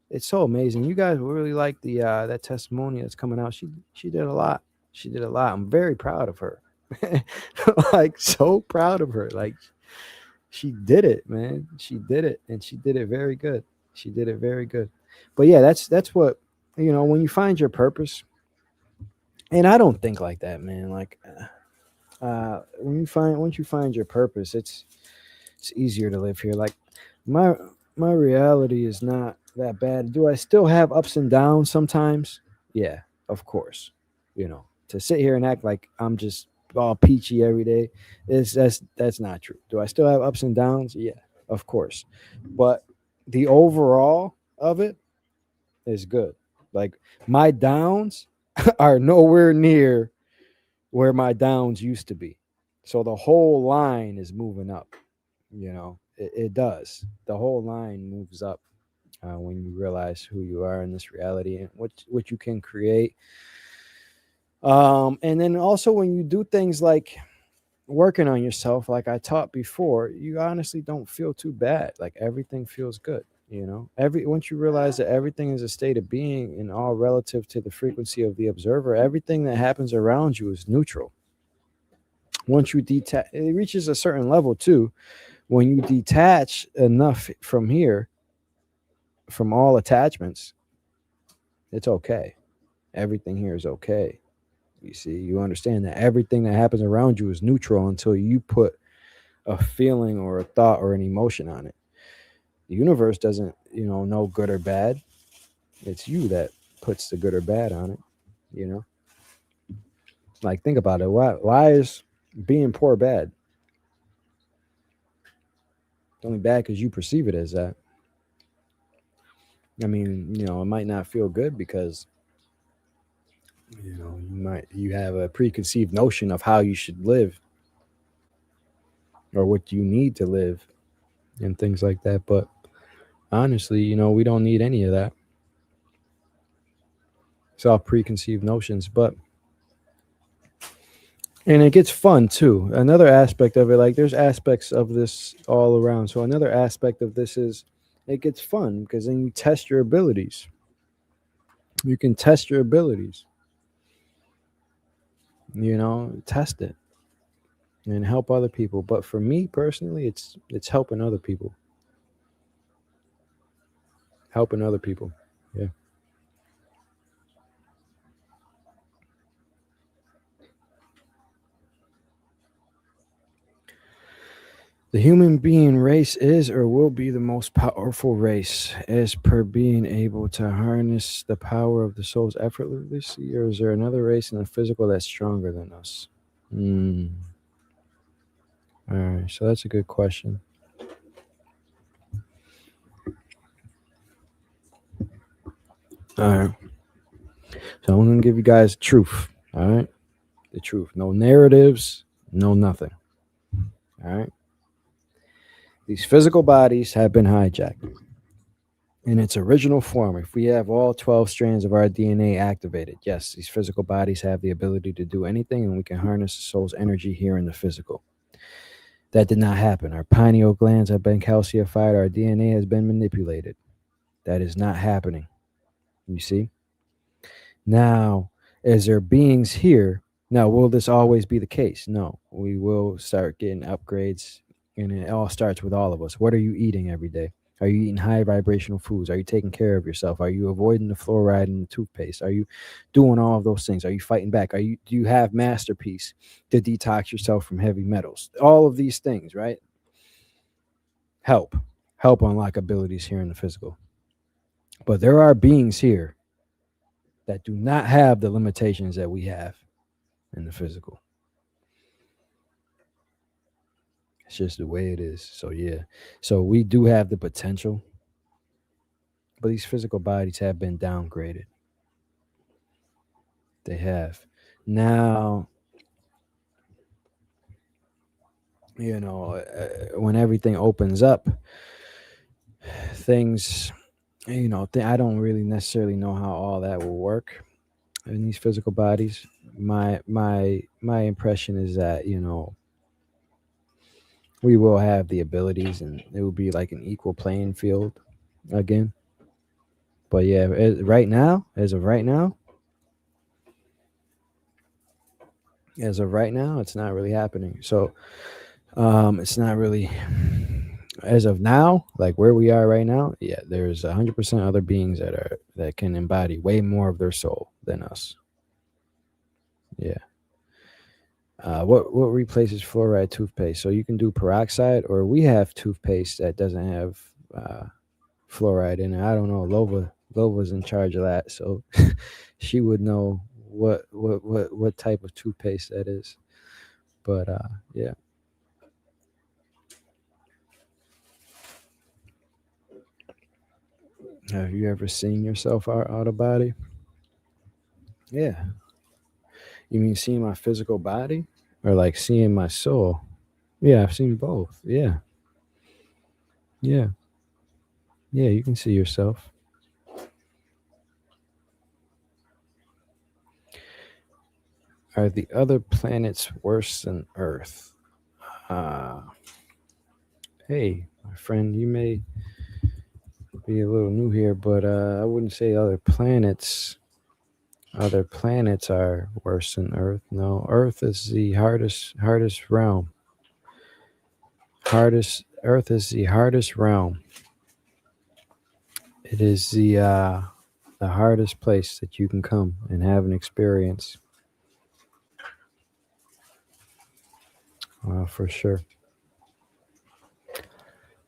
It's so amazing. You guys really like the that testimony that's coming out. She did a lot. I'm very proud of her. Like, so proud of her. Like, she did it, man. She did it, and she did it very good. But yeah, that's what, when you find your purpose. And I don't think like that, man. Like, once you find your purpose, it's easier to live here. Like, my reality is not that bad. Do I still have ups and downs sometimes? Yeah, of course. To sit here and act like I'm just all peachy every day, that's not true. Do I still have ups and downs? Yeah, of course. But the overall of it is good. Like, my downs are nowhere near where my downs used to be. So the whole line is moving up. It does. The whole line moves up when you realize who you are in this reality and what you can create. And then also when you do things like working on yourself, like I taught before, you honestly don't feel too bad. Like, everything feels good. Once you realize that everything is a state of being and all relative to the frequency of the observer, everything that happens around you is neutral. Once you detach, it reaches a certain level too. When you detach enough from here, from all attachments, it's okay. Everything here is okay. You see, you understand that everything that happens around you is neutral until you put a feeling or a thought or an emotion on it. The universe doesn't, know good or bad. It's you that puts the good or bad on it, Like, think about it. Why is being poor bad? It's only bad because you perceive it as that. I mean, it might not feel good because, you have a preconceived notion of how you should live or what you need to live and things like that. But honestly, we don't need any of that. It's all preconceived notions. And it gets fun too. Another aspect of it, like, there's aspects of this all around. So another aspect of this is it gets fun because then you test your abilities. You can test your abilities. Test it and help other people. But for me personally, it's helping other people. Yeah. The human being race is or will be the most powerful race as per being able to harness the power of the souls effortlessly, or is there another race in the physical that's stronger than us? All right, so that's a good question. All right. So I'm going to give you guys the truth. All right. The truth. No narratives, no nothing. All right. These physical bodies have been hijacked in its original form. If we have all 12 strands of our DNA activated, yes, these physical bodies have the ability to do anything, and we can harness the soul's energy here in the physical. That did not happen. Our pineal glands have been calcified. Our DNA has been manipulated. That is not happening. You see? Now, as there are beings here, now, will this always be the case? No. We will start getting upgrades, and it all starts with all of us. What are you eating every day? Are you eating high vibrational foods? Are you taking care of yourself? Are you avoiding the fluoride in the toothpaste? Are you doing all of those things? Are you fighting back? Do you have Masterpiece to detox yourself from heavy metals? All of these things, right? Help unlock abilities here in the physical. But there are beings here that do not have the limitations that we have in the physical. It's just the way it is. So yeah. So we do have the potential, but these physical bodies have been downgraded. They have. Now, when everything opens up, things, I don't really necessarily know how all that will work in these physical bodies. My impression is that, we will have the abilities, and it will be like an equal playing field again. But yeah, as of right now, it's not really happening. So it's not really, as of now, like where we are right now. Yeah, there's 100% other beings that can embody way more of their soul than us. Yeah. What replaces fluoride toothpaste? So you can do peroxide, or we have toothpaste that doesn't have fluoride in it. I don't know. Lova's in charge of that, so she would know what type of toothpaste that is. But yeah. Have you ever seen yourself out of body? Yeah. You mean seeing my physical body, or like seeing my soul? Yeah, I've seen both. Yeah. Yeah. Yeah, you can see yourself. Are the other planets worse than Earth? Hey, my friend, you may be a little new here, but I wouldn't say other planets are worse than Earth. No, Earth is the hardest realm. Earth is the hardest realm. It is the hardest place that you can come and have an experience. For sure.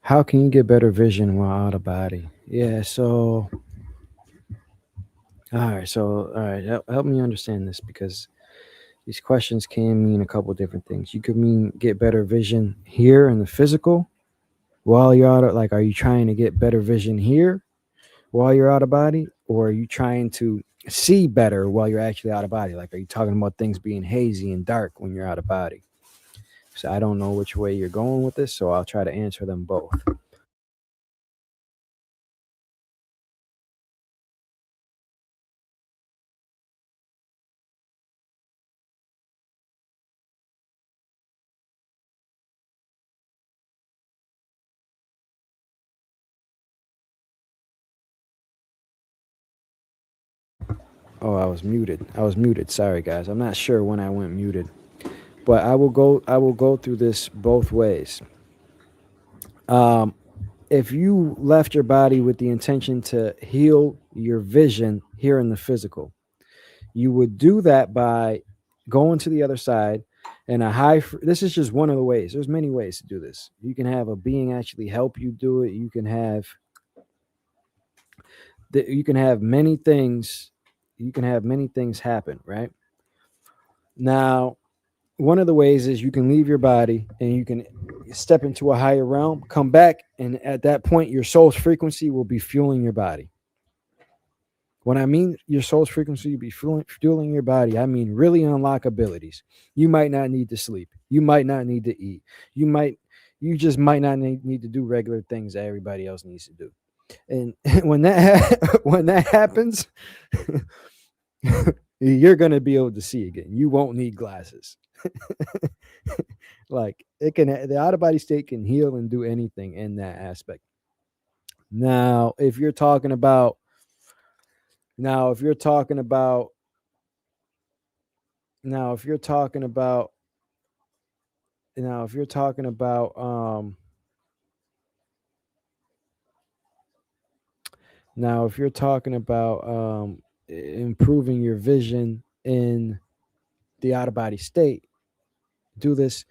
How can you get better vision while out of body? Yeah, so all right, help me understand this, because these questions can mean a couple different things. You could mean get better vision here in the physical while you're out of, like, are you trying to get better vision here while you're out of body, or are you trying to see better while you're actually out of body? Like, are you talking about things being hazy and dark when you're out of body? So I don't know which way you're going with this, so I'll try to answer them both. Oh, I was muted. Sorry, guys. I'm not sure when I went muted, but I will go through this both ways. If you left your body with the intention to heal your vision here in the physical, you would do that by going to the other side. And this is just one of the ways. There's many ways to do this. You can have a being actually help you do it. You can have many things. You can have many things happen, right? Now, one of the ways is you can leave your body and you can step into a higher realm, come back, and at that point, your soul's frequency will be fueling your body. When I mean your soul's frequency will be fueling your body, I mean really unlock abilities. You might not need to sleep. You might not need to eat. You just might not need to do regular things that everybody else needs to do. And when that happens, you're going to be able to see again. You won't need glasses. Like it can, the out of body state can heal and do anything in that aspect. Now, if you're talking about, now if you're talking about, now if you're talking about, now if you're talking about, now if you're talking about improving your vision in the out of body state, do this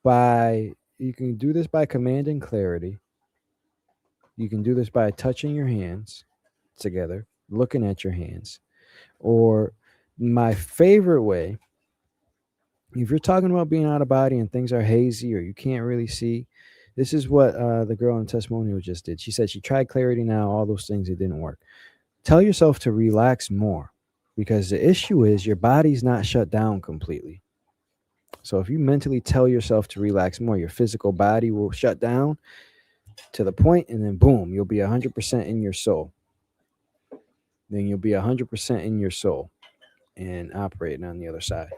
by, you can do this by commanding clarity. You can do this by touching your hands together, looking at your hands. Or my favorite way, if you're talking about being out of body and things are hazy or you can't really see, this is what the girl in testimonial just did. She said she tried clarity now, all those things, it didn't work. Tell yourself to relax more, because the issue is your body's not shut down completely. So if you mentally tell yourself to relax more, your physical body will shut down to the point, and then boom, you'll be 100% in your soul. Then you'll be 100% in your soul and operating on the other side.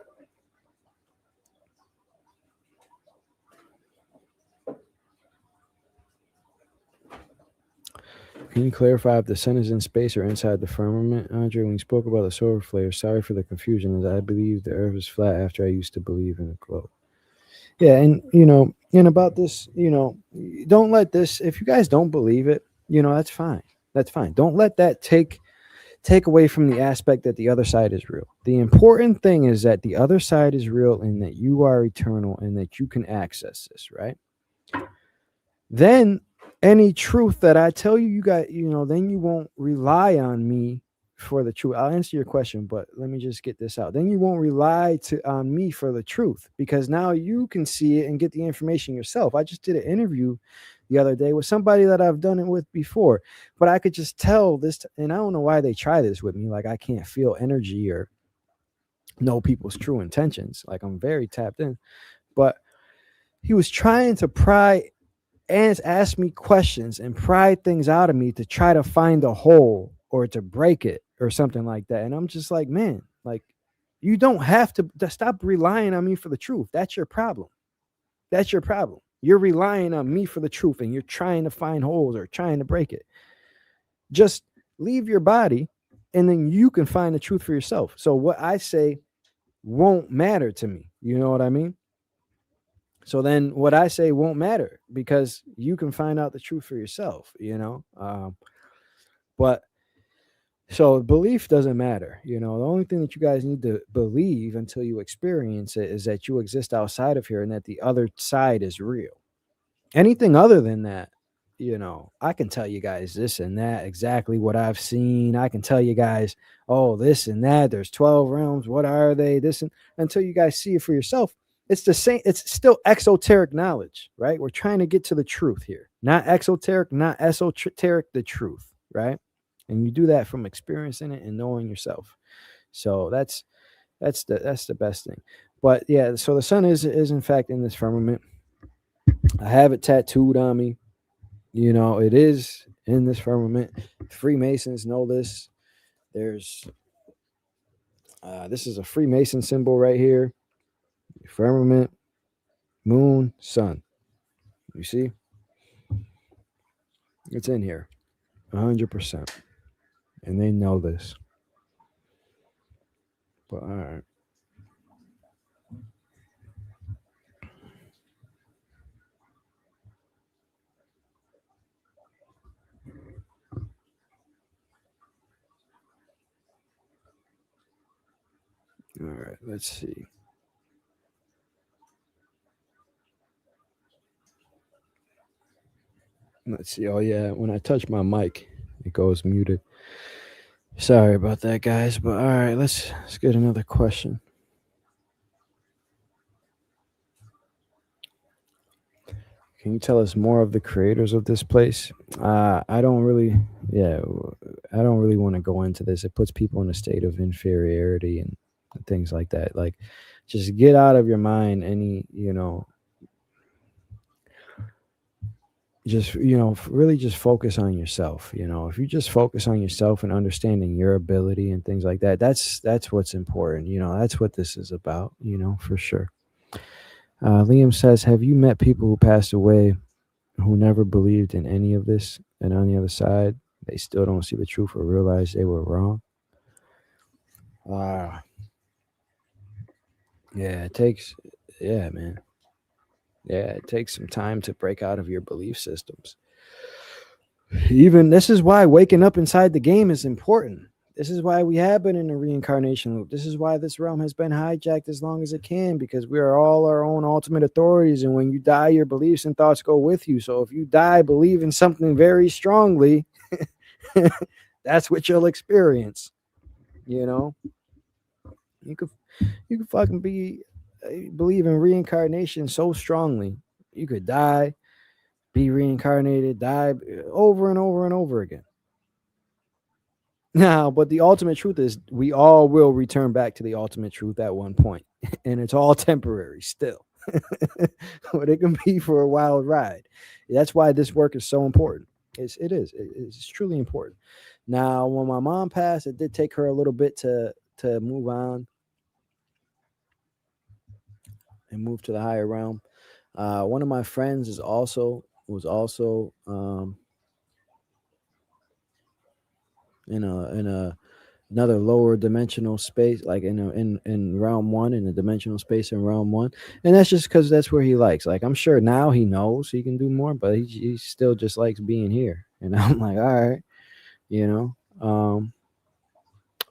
Can you clarify if the sun is in space or inside the firmament? Andre, when you spoke about the solar flares, sorry for the confusion, as I believe the earth is flat after I used to believe in a globe. Yeah, and and about this, don't let this, if you guys don't believe it, that's fine. That's fine. Don't let that take away from the aspect that the other side is real. The important thing is that the other side is real and that you are eternal and that you can access this, right? Then any truth that I tell you, you got, then you won't rely on me for the truth. I'll answer your question, but let me just get this out. Then you won't rely on me for the truth, because now you can see it and get the information yourself. I just did an interview the other day with somebody that I've done it with before, but I could just tell this, and I don't know why they try this with me. Like I can't feel energy or know people's true intentions. Like I'm very tapped in, but he was trying to pry and ask me questions and pry things out of me to try to find a hole or to break it or something like that. And I'm just like, man, like you don't have to stop relying on me for the truth. That's your problem. That's your problem. You're relying on me for the truth and you're trying to find holes or trying to break it. Just leave your body and then you can find the truth for yourself. So what I say won't matter to me. You know what I mean? So then what I say won't matter because you can find out the truth for yourself, but so belief doesn't matter. The only thing that you guys need to believe until you experience it is that you exist outside of here and that the other side is real. Anything other than that, I can tell you guys this and that, exactly what I've seen. I can tell you guys, oh, this and that, there's 12 realms. What are they? This, and until you guys see it for yourself. It's the same. It's still exoteric knowledge, right? We're trying to get to the truth here, not exoteric, not esoteric, the truth, right? And you do that from experiencing it and knowing yourself. So that's the best thing. But yeah, so the sun is in fact in this firmament. I have it tattooed on me. It is in this firmament. Freemasons know this. There's this is a Freemason symbol right here. Firmament, moon, sun. You see? It's in here. 100%. And they know this. But all right. All right, let's see. Let's see. Oh, yeah. When I touch my mic, it goes muted. Sorry about that, guys. But all right, let's get another question. Can you tell us more of the creators of this place? I don't really want to go into this. It puts people in a state of inferiority and things like that. Like, just get out of your mind any, just, really just focus on yourself. If you just focus on yourself and understanding your ability and things like that, that's what's important. That's what this is about, for sure. Liam says, have you met people who passed away who never believed in any of this, and on the other side, they still don't see the truth or realize they were wrong? Yeah, it takes, yeah, man. Yeah, it takes some time to break out of your belief systems. Even this is why waking up inside the game is important. This is why we have been in a reincarnation loop. This is why this realm has been hijacked as long as it can, because we are all our own ultimate authorities. And when you die, your beliefs and thoughts go with you. So if you die believing something very strongly, that's what you'll experience. You know, you could fucking believe in reincarnation so strongly, you could die, be reincarnated, die over and over and over again. Now, but the ultimate truth is we all will return back to the ultimate truth at one point, and it's all temporary still. But it can be for a wild ride. That's why this work is so important. It's truly important. Now, when my mom passed, it did take her a little bit to move on and move to the higher realm. One of my friends was also in another lower dimensional space, like in realm one, in the dimensional space in realm one, and that's just because that's where he likes. Like, I'm sure now he knows he can do more, but he still just likes being here. And I'm like, all right, you know.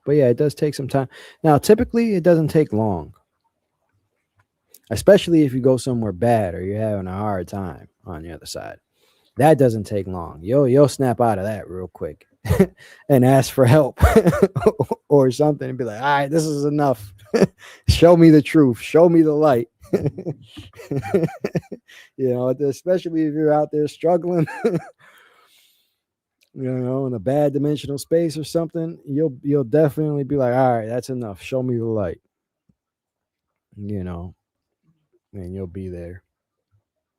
But yeah, it does take some time. Now, typically, it doesn't take long, especially if you go somewhere bad or you're having a hard time on the other side. That doesn't take long. You'll snap out of that real quick and ask for help or something and be like, all right, this is enough. Show me the truth. Show me the light. You know, especially if you're out there struggling, you know, in a bad dimensional space or something, you'll definitely be like, all right, that's enough. Show me the light. You know, and you'll be there.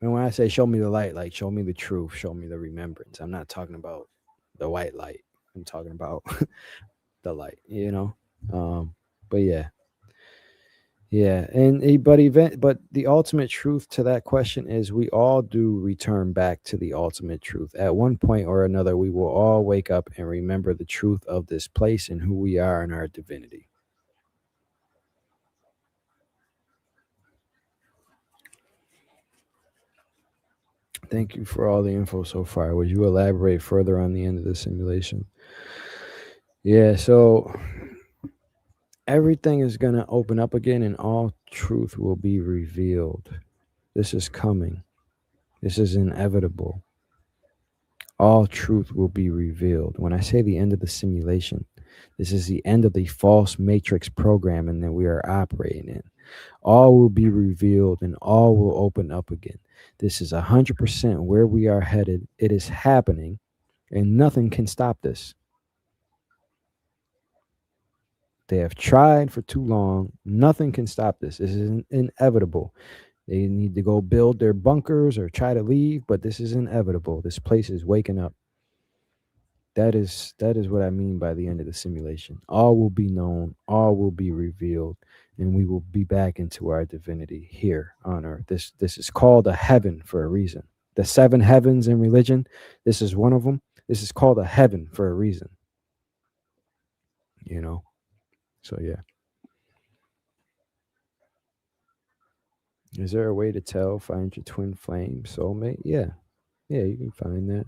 And when I say show me the light, like show me the truth, show me the remembrance. I'm not talking about the white light. I'm talking about the light, you know. But yeah. Yeah, but the ultimate truth to that question is we all do return back to the ultimate truth. At one point or another, we will all wake up and remember the truth of this place and who we are in our divinity. Thank you for all the info so far. Would you elaborate further on the end of the simulation? Yeah, so everything is going to open up again and all truth will be revealed. This is coming. This is inevitable. All truth will be revealed. When I say the end of the simulation, this is the end of the false matrix programming that we are operating in. All will be revealed and all will open up again. This is 100% where we are headed. It is happening and nothing can stop this. They have tried for too long. Nothing can stop this. This is inevitable. They need to go build their bunkers or try to leave, but this is inevitable. This place is waking up. That is what I mean by the end of the simulation. All will be known, all will be revealed, and we will be back into our divinity here on earth. This is called a heaven for a reason. The 7 heavens in religion, this is one of them. This is called a heaven for a reason. You know? So yeah. Is there a way to tell, find your twin flame soulmate? Yeah. Yeah, you can find that.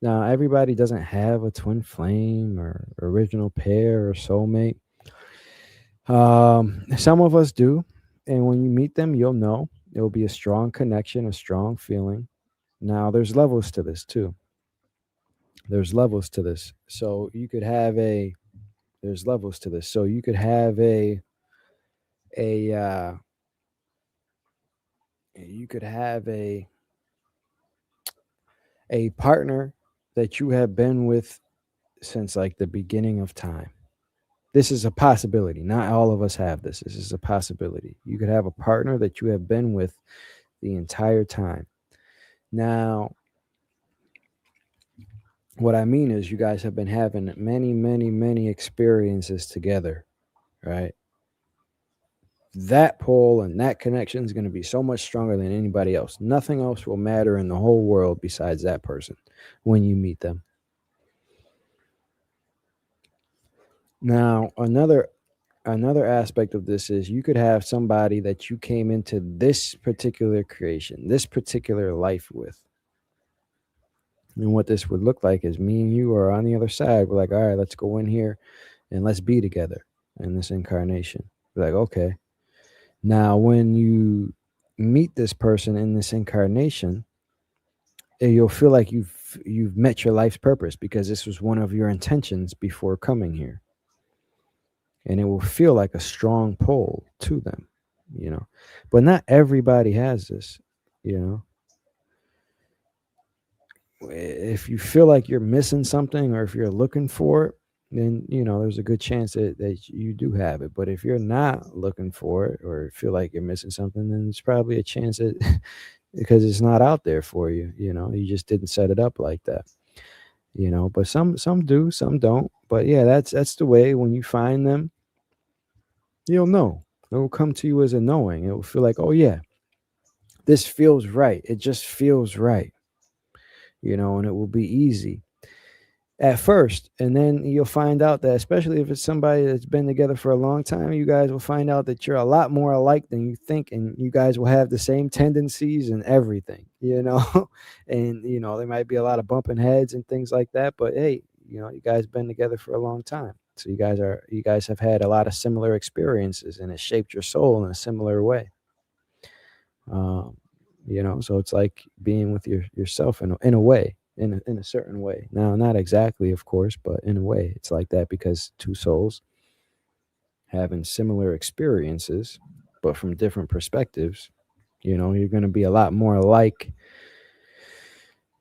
Now, everybody doesn't have a twin flame or original pair or soulmate. Some of us do. And when you meet them, you'll know. It will be a strong connection, a strong feeling. Now, there's levels to this too. There's levels to this. So you could have there's levels to this. So you could have a you could have a partner that you have been with since like the beginning of time. This is a possibility. Not all of us have this. This is a possibility. You could have a partner that you have been with the entire time. Now, what I mean is you guys have been having many, many, many experiences together, right? that pull and that connection is going to be so much stronger than anybody else. Nothing else will matter in the whole world besides that person when you meet them. Now, another aspect of this is you could have somebody that you came into this particular creation, this particular life with. And what this would look like is me and you are on the other side. We're like, all right, let's go in here and let's be together in this incarnation. We're like, okay. Now, when you meet this person in this incarnation, you'll feel like you've met your life's purpose because this was one of your intentions before coming here. And it will feel like a strong pull to them, you know. But not everybody has this, you know. If you feel like you're missing something or if you're looking for it, then, you know, there's a good chance that you do have it. But if you're not looking for it or feel like you're missing something, then it's probably a chance that because it's not out there for you, you know, you just didn't set it up like that, you know. But some do, some don't. But yeah, that's the way. When you find them, you'll know. It will come to you as a knowing. It will feel like, oh yeah, this feels right. It just feels right, you know, and it will be easy at first. And then you'll find out that, especially if it's somebody that's been together for a long time, you guys will find out that you're a lot more alike than you think, and you guys will have the same tendencies and everything, you know. And, you know, there might be a lot of bumping heads and things like that, but hey, you know, you guys been together for a long time. So you guys have had a lot of similar experiences, and it shaped your soul in a similar way. You know, so it's like being with yourself in a way, in a certain way. Now, not exactly, of course, but in a way, it's like that because two souls having similar experiences, but from different perspectives, you know, you're going to be a lot more alike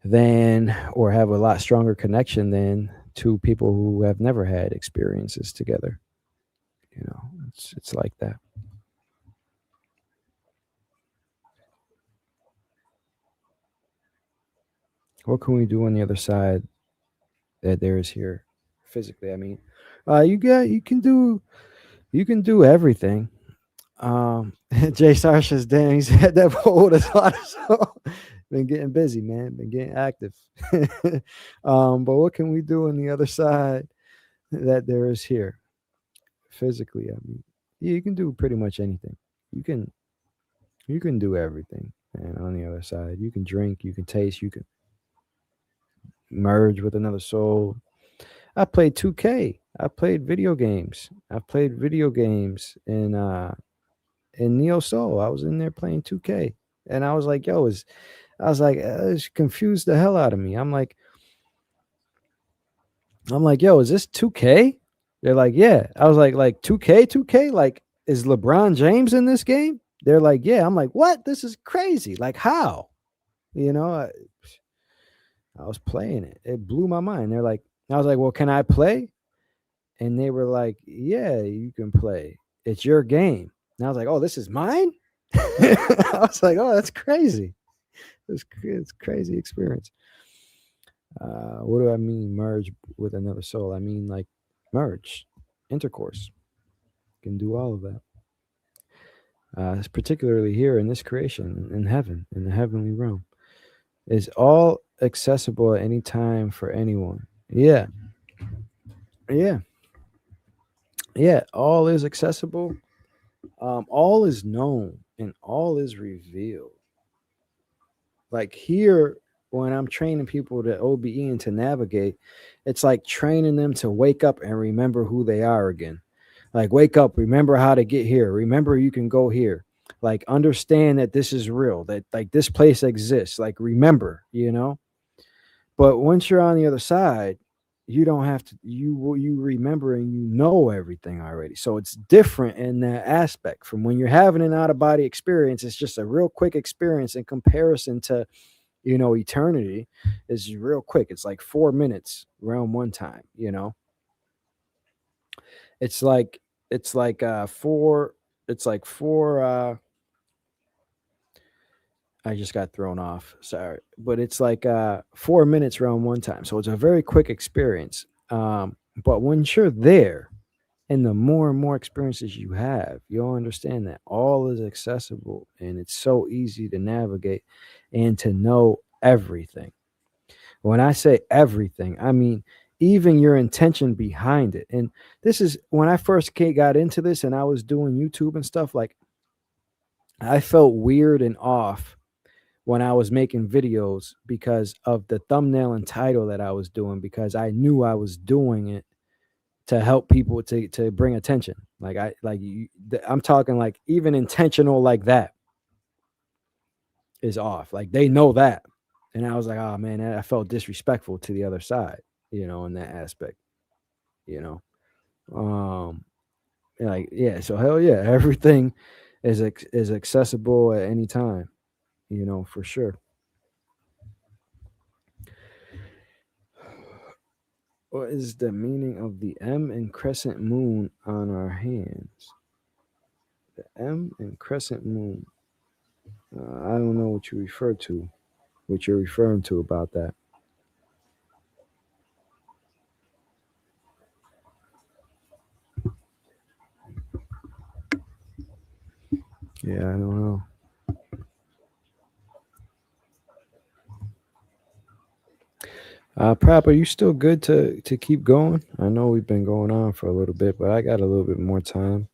than, or have a lot stronger connection than two people who have never had experiences together. You know, it's like that. What can we do on the other side that there is here physically? I mean, you can do everything. Jay Sarsha's damn, he's had that pole with us a lot. So been getting busy, man. Been getting active. But what can we do on the other side that there is here physically? I mean, yeah, you can do pretty much anything. You can do everything. And on the other side, you can drink, you can taste, you can merge with another soul. I played 2K. I played video games. I played video games in Neo Soul. I was in there playing 2K. And I was like, yo, it's confused the hell out of me. I'm like, yo, is this 2K? They're like, yeah. I was like 2K? Like, is LeBron James in this game? They're like, yeah. I'm like, what? This is crazy. Like, how? You know, I was playing it. It blew my mind. They're like, I was like, well, can I play? And they were like, yeah, you can play. It's your game. And I was like, oh, this is mine? I was like, oh, that's crazy. It's crazy experience. What do I mean merge with another soul? I mean like merge, intercourse. You can do all of that. Particularly here in this creation, in heaven, in the heavenly realm. Is all accessible at any time for anyone. Yeah. Yeah. Yeah. All is accessible. All is known and all is revealed. Like here, when I'm training people to OBE and to navigate, it's like training them to wake up and remember who they are again. Like, wake up, remember how to get here. Remember you can go here. Like, understand that this is real, that like this place exists. Like, remember, you know. But once you're on the other side, you don't have to, you remember and you know everything already. So it's different in that aspect from when you're having an out-of-body experience. It's just a real quick experience in comparison to, you know, eternity. Is real quick. It's like 4 minutes around one time, you know. It's like four I just got thrown off. Sorry. But it's like 4 minutes around one time. So it's a very quick experience. But once you're there, And the more and more experiences you have, you'll understand that all is accessible and it's so easy to navigate and to know everything. When I say everything, I mean even your intention behind it. And this is when I first got into this and I was doing YouTube and stuff, like I felt weird and off when I was making videos because of the thumbnail and title that I was doing, because I knew I was doing it to help people to bring attention. Like I'm talking like even intentional like that is off. Like they know that. And I was like, oh man, I felt disrespectful to the other side, in that aspect, you know. Like, yeah, so hell yeah, everything is accessible at any time, for sure. What is the meaning of the M and crescent moon on our hands? The M and crescent moon. I don't know what what you're referring to about that. Yeah, I don't know. Prop, are you still good to keep going? I know we've been going on for a little bit, but I got a little bit more time.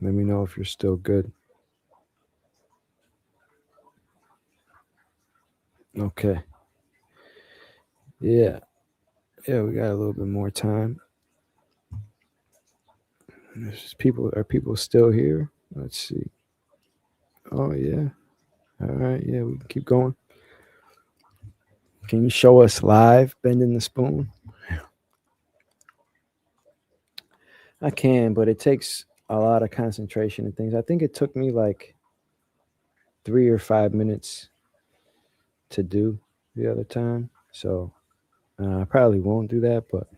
Let me know if you're still good. Okay. Yeah. Yeah, we got a little bit more time. Are people still here? Let's see. Oh yeah. All right. Yeah, we can keep going. Can you show us live bending the spoon? I can, but it takes a lot of concentration and things. I think it took me like 3 or 5 minutes to do the other time. So I probably won't do that, but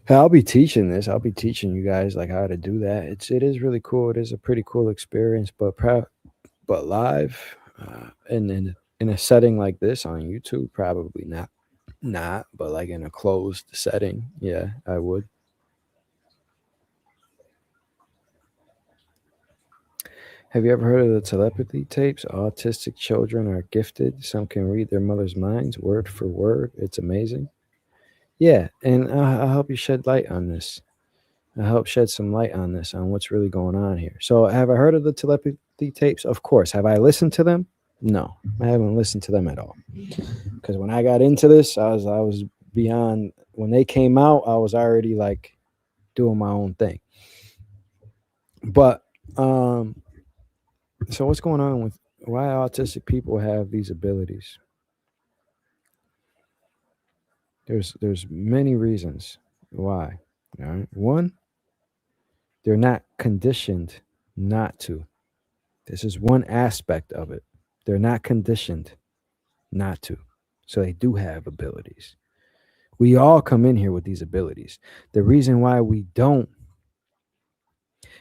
I'll be teaching this. I'll be teaching you guys like how to do that. It is really cool. It is a pretty cool experience, but live and in a setting like this on YouTube, probably not, but like in a closed setting, yeah, I would. Have you ever heard of the telepathy tapes? Autistic children are gifted. Some can read their mother's minds word for word. It's amazing. Yeah, and I'll help you shed light on this. I'll help shed some light on this, on what's really going on here. So, have I heard of the telepathy tapes? Of course. Have I listened to them? No, I haven't listened to them at all. Because when I got into this, I was beyond. When they came out, I was already like doing my own thing. But so what's going on with why autistic people have these abilities? There's many reasons why. All right. One, they're not conditioned not to. This is one aspect of it. They're not conditioned not to. So they do have abilities. We all come in here with these abilities. The reason why we don't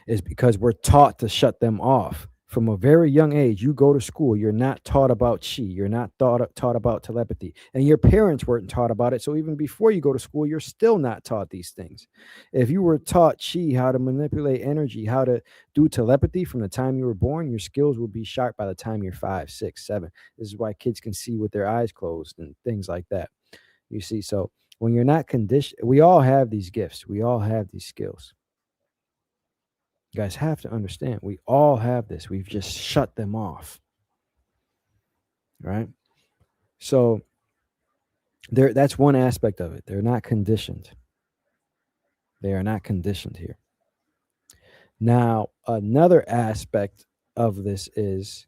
is because we're taught to shut them off. From a very young age, you go to school, you're not taught about chi, you're not taught about telepathy, and your parents weren't taught about it. So even before you go to school, you're still not taught these things. If you were taught chi, how to manipulate energy, how to do telepathy from the time you were born, your skills will be sharp by the time you're 5, 6, 7. This is why kids can see with their eyes closed and things like that. You see, so when you're not conditioned, we all have these gifts, we all have these skills. You guys have to understand, we all have this. We've just shut them off. Right? So that's one aspect of it. They're not conditioned. They are not conditioned here. Now, another aspect of this is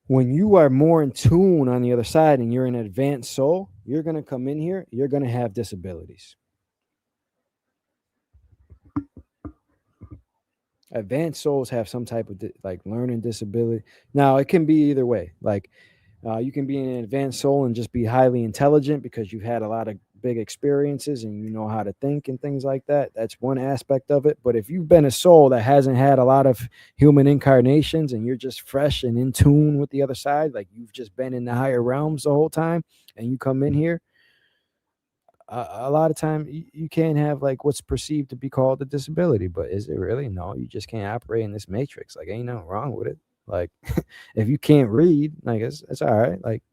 when you are more in tune on the other side and you're an advanced soul, you're going to come in here, you're going to have disabilities. Advanced souls have some type of like learning disability. Now, it can be either way. Like you can be an advanced soul and just be highly intelligent because you've had a lot of big experiences and you know how to think and things like that. That's one aspect of it. But if you've been a soul that hasn't had a lot of human incarnations and you're just fresh and in tune with the other side, like you've just been in the higher realms the whole time and you come in here, a lot of time you can't have like what's perceived to be called a disability, but is it really? No, you just can't operate in this matrix. Like, ain't nothing wrong with it. Like, if you can't read, like it's all right. Like,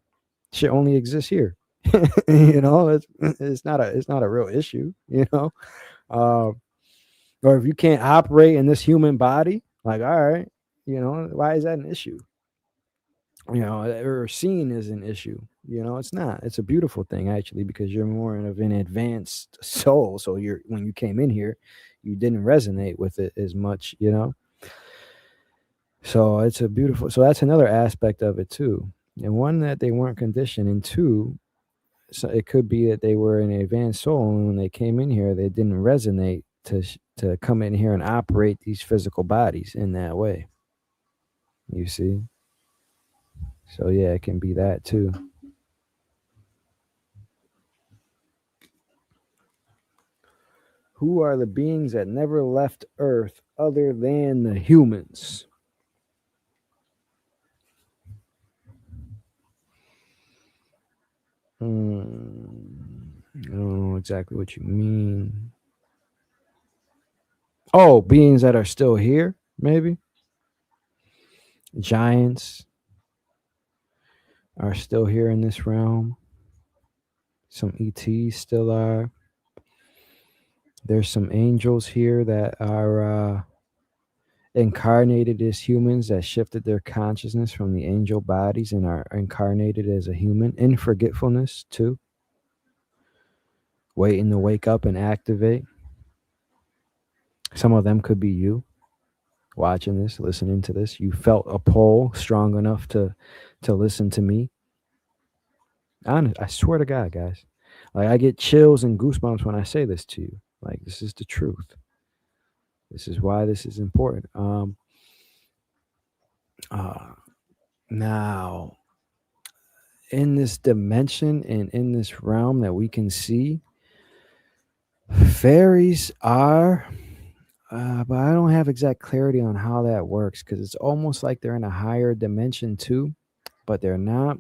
shit only exists here. It's not a real issue. Or if you can't operate in this human body, like, all right, why is that an issue? Or seeing is an issue. It's not. It's a beautiful thing actually, because you're more of an advanced soul. So when you came in here, you didn't resonate with it as much. So it's a beautiful. So that's another aspect of it too, and one that they weren't conditioned, and two, so it could be that they were an advanced soul, and when they came in here, they didn't resonate to come in here and operate these physical bodies in that way. You see. So yeah, it can be that too. Who are the beings that never left Earth other than the humans? I don't know exactly what you mean. Oh, beings that are still here, maybe? Giants are still here in this realm. Some ETs still are. There's some angels here that are incarnated as humans, that shifted their consciousness from the angel bodies and are incarnated as a human in forgetfulness too, waiting to wake up and activate. Some of them could be you watching this, listening to this. You felt a pull strong enough to listen to me. Honest, I swear to God, guys, like I get chills and goosebumps when I say this to you. Like, this is the truth. This is why this is important. Now, in this dimension and in this realm that we can see, fairies are, but I don't have exact clarity on how that works, because it's almost like they're in a higher dimension too, but they're not.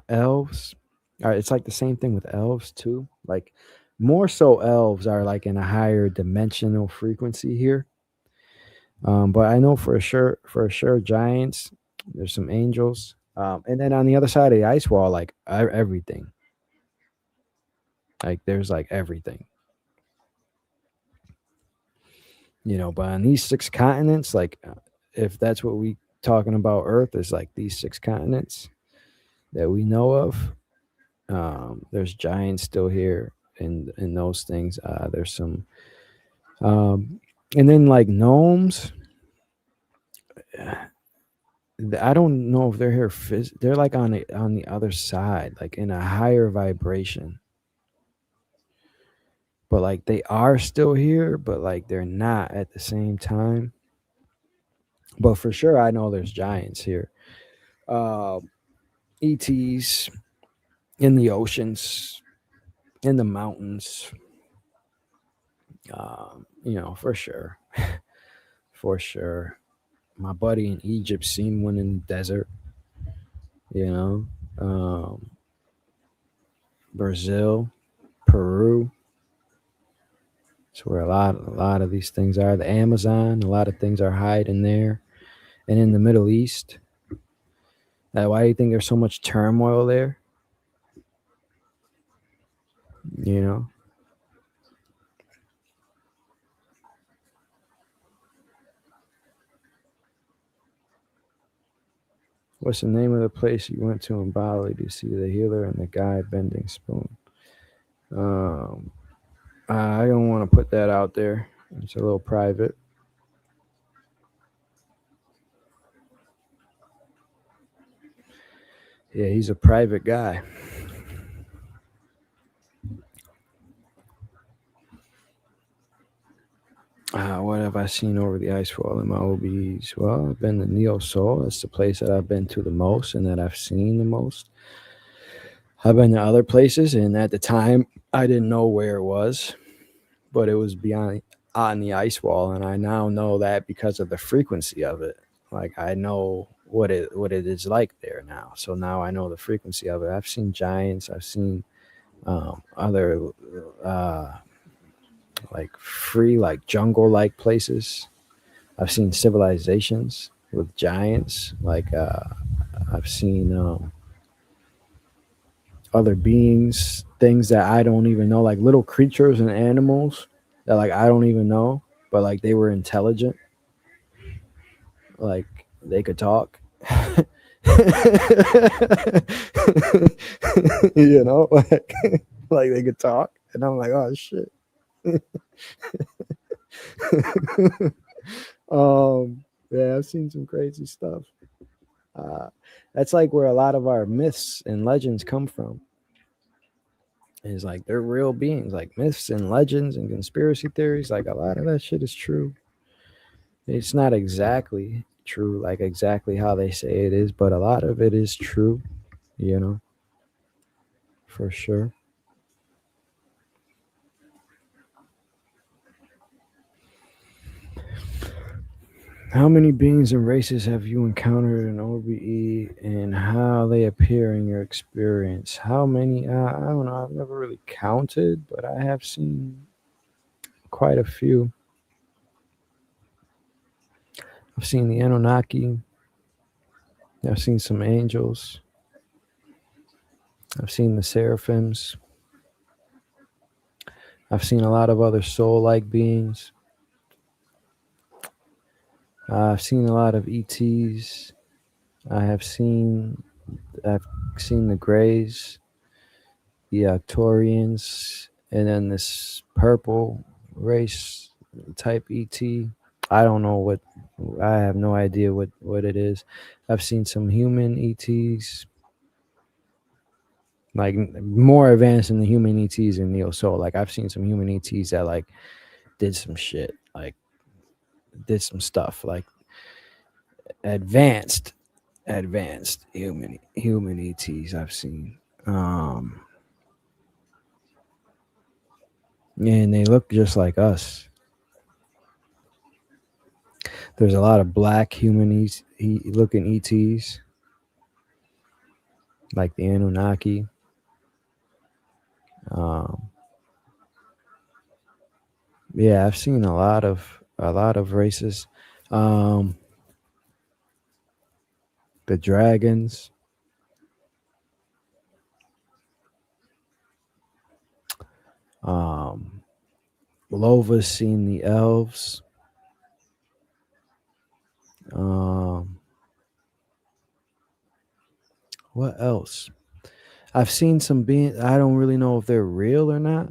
Elves, it's like the same thing with elves too. Like, more so elves are like in a higher dimensional frequency here. But I know for sure giants, there's some angels. And then on the other side of the ice wall, like everything. Like there's like everything. But on these 6 continents, like if that's what we talking about, Earth is like these 6 continents that we know of. There's giants still here in those things. There's some and then like gnomes, I don't know if they're here. They're like on the other side, like in a higher vibration. But like they are still here, but like they're not at the same time. But for sure, I know there's giants here. ETs in the oceans, in the mountains. For sure. For sure. My buddy in Egypt seen one in the desert. Brazil, Peru. It's where a lot of these things are. The Amazon, a lot of things are hiding there. And in the Middle East. Why do you think there's so much turmoil there? What's the name of the place you went to in Bali to see the healer and the guy bending spoon? I don't want to put that out there. It's a little private. Yeah, he's a private guy. What have I seen over the ice wall in my OBs? Well, I've been to Neo Soul. That's the place that I've been to the most and that I've seen the most. I've been to other places, and at the time, I didn't know where it was, but it was beyond on the ice wall, and I now know that because of the frequency of it. Like, I know what it is like there now. So now I know the frequency of it. I've seen giants. I've seen other like free, like jungle like places. I've seen civilizations with giants. Like I've seen other beings, things that I don't even know, like little creatures and animals that like I don't even know, but like they were intelligent, like they could talk. You know, like they could talk, and I'm like, oh shit. Yeah, I've seen some crazy stuff. That's like where a lot of our myths and legends come from. Is like they're real beings, like myths and legends and conspiracy theories. Like a lot of that shit is true. It's not exactly true, like exactly how they say it is, but a lot of it is true, you know, for sure. How many beings and races have you encountered in OBE and how they appear in your experience? How many? I don't know. I've never really counted, but I have seen quite a few. I've seen the Anunnaki. I've seen some angels. I've seen the seraphims. I've seen a lot of other soul-like beings. I've seen a lot of ETs. I've seen the Greys, the Arcturians, and then this purple race type ET. I don't know what. I have no idea what it is. I've seen some human ETs, like more advanced than the human ETs in Neo Soul. Like I've seen some human ETs that like did some shit, like did some stuff, like advanced human ETs I've seen. And they look just like us. There's a lot of black human looking ETs, like the Anunnaki. Yeah, I've seen a lot of races. The dragons. Lova's seen the elves. What else? I've seen some beings. I don't really know if they're real or not,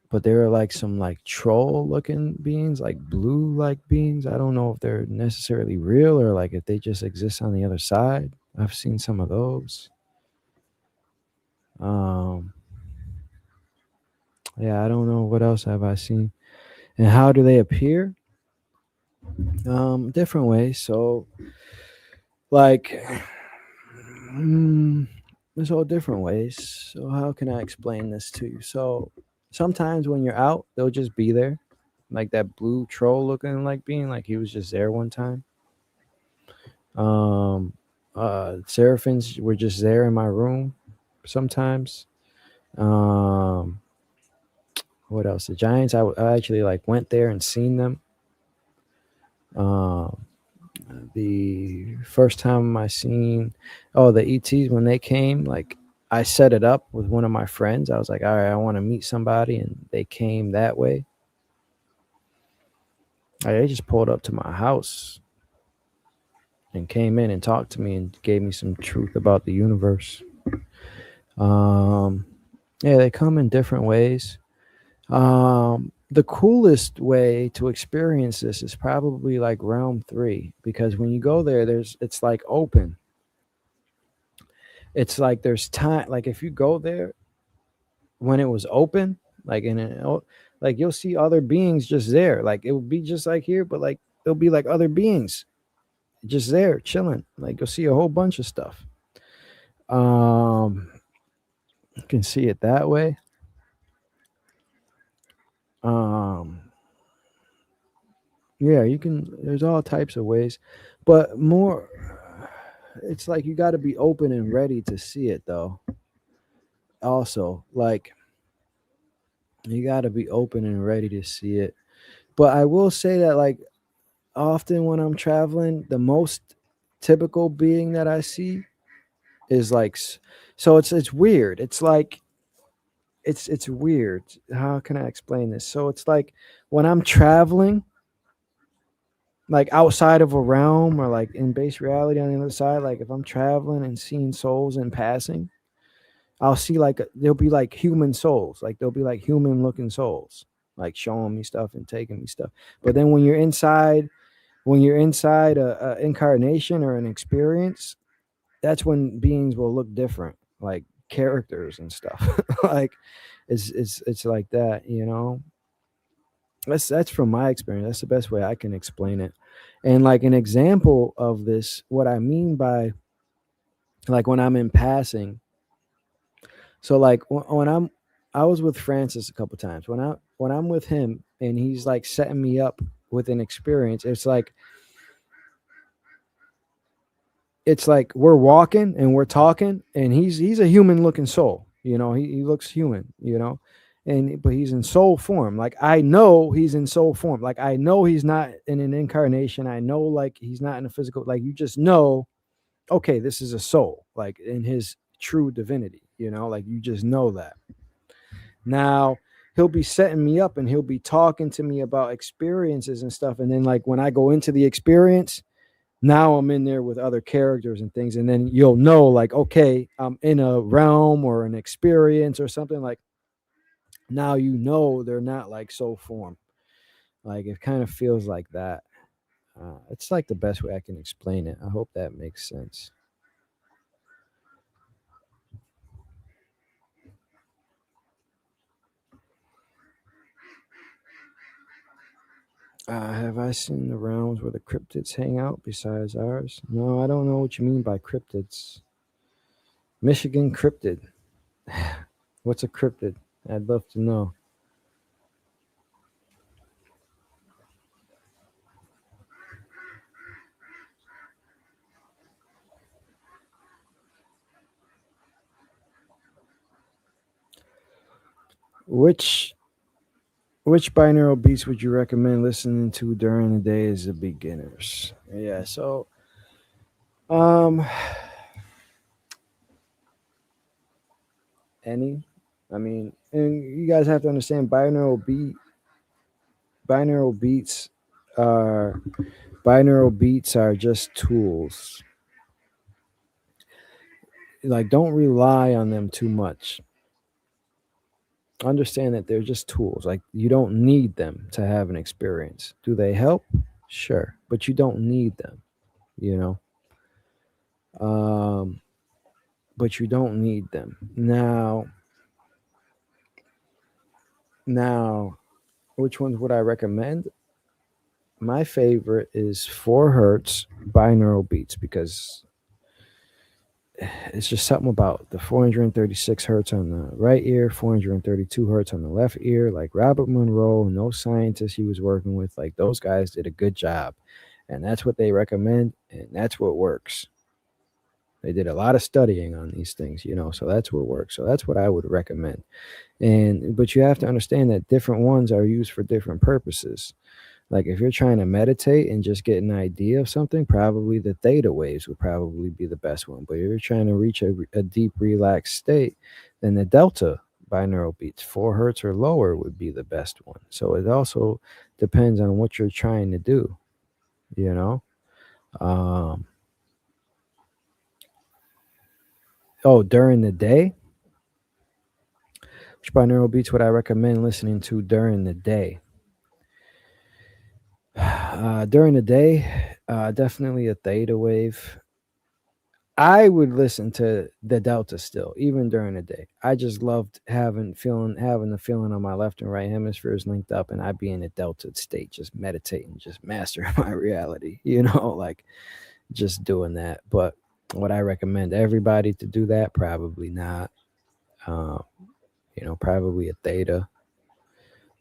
but there are like some like troll looking beings, like blue like beings. I don't know if they're necessarily real or like if they just exist on the other side. I've seen some of those. Yeah, I don't know what else have I seen. And how do they appear? Different ways. So like there's all different ways. So how can I explain this to you? So sometimes when you're out, they'll just be there. Like that blue troll looking like being like he was just there one time. Seraphims were just there in my room sometimes. What else? The giants, I actually like went there and seen them. The first time I seen the ETs when they came, like I set it up with one of my friends. I was like, all right, I want to meet somebody, and they came that way. They just pulled up to my house and came in and talked to me and gave me some truth about the universe. Yeah, they come in different ways. The coolest way to experience this is probably like realm 3, because when you go there, it's like open. It's like there's time. Like if you go there when it was open, like like you'll see other beings just there. Like it will be just like here, but like it'll be like other beings just there chilling. Like you'll see a whole bunch of stuff. You can see it that way. Yeah, you can. There's all types of ways, but more. it's like you got to be open and ready to see it, though. Also, like, you got to be open and ready to see it. But I will say that, like, often when I'm traveling, the most typical being that I see is like, so it's weird. It's like, it's weird. How can I explain this? So it's like when I'm traveling, like outside of a realm or like in base reality on the other side, like if I'm traveling and seeing souls in passing, I'll see like there'll be like human souls, like there'll be like human looking souls, like showing me stuff and taking me stuff. But then when you're inside a incarnation or an experience, that's when beings will look different, like characters and stuff. Like it's like that, you know. That's from my experience. That's the best way I can explain it. And like an example of this, what I mean by like when I'm in passing. So like I was with Francis a couple times. When I'm with him and he's like setting me up with an experience, it's like we're walking and we're talking and he's a human looking soul, you know. He looks human, you know, and but he's in soul form. Like I know he's in soul form. Like I know he's not in an incarnation. I know like he's not in a physical, like you just know, okay, this is a soul, like in his true divinity, you know, like you just know that. Now he'll be setting me up and he'll be talking to me about experiences and stuff, and then like when I go into the experience, now I'm in there with other characters and things, and then you'll know like, okay, I'm in a realm or an experience or something. Like now you know they're not like soul form. Like it kind of feels like that. It's like the best way I can explain it. I hope that makes sense. Have I seen the realms where the cryptids hang out besides ours? No, I don't know what you mean by cryptids. Michigan cryptid. What's a cryptid? I'd love to know. Which which binaural beats would you recommend listening to during the day as a beginners? Yeah, so um any. I mean, and you guys have to understand binaural beats are binaural beats are just tools. Like don't rely on them too much. Understand that they're just tools. Like you don't need them to have an experience. Do they help? Sure, but you don't need them, you know. Um but you don't need them. Now, which ones would I recommend? My favorite is 4 hertz binaural beats because it's just something about the 436 hertz on the right ear, 432 hertz on the left ear. Like Robert Monroe and those scientists he was working with, like those guys did a good job. And that's what they recommend, and that's what works. They did a lot of studying on these things, you know, so that's what works. So that's what I would recommend. And but you have to understand that different ones are used for different purposes. Like if you're trying to meditate and just get an idea of something, probably the theta waves would probably be the best one. But if you're trying to reach a deep relaxed state, then the delta binaural beats, 4 hertz or lower, would be the best one. So it also depends on what you're trying to do, you know. Um, oh, during the day, which binaural beats would I recommend listening to during the day? During the day, definitely a theta wave. I would listen to the delta still, even during the day. I just loved having the feeling on my left and right hemispheres linked up, and I'd be in a delta state, just meditating, just mastering my reality. You know, like just doing that. But would I recommend everybody to do that? Probably not. Um, you know, probably a theta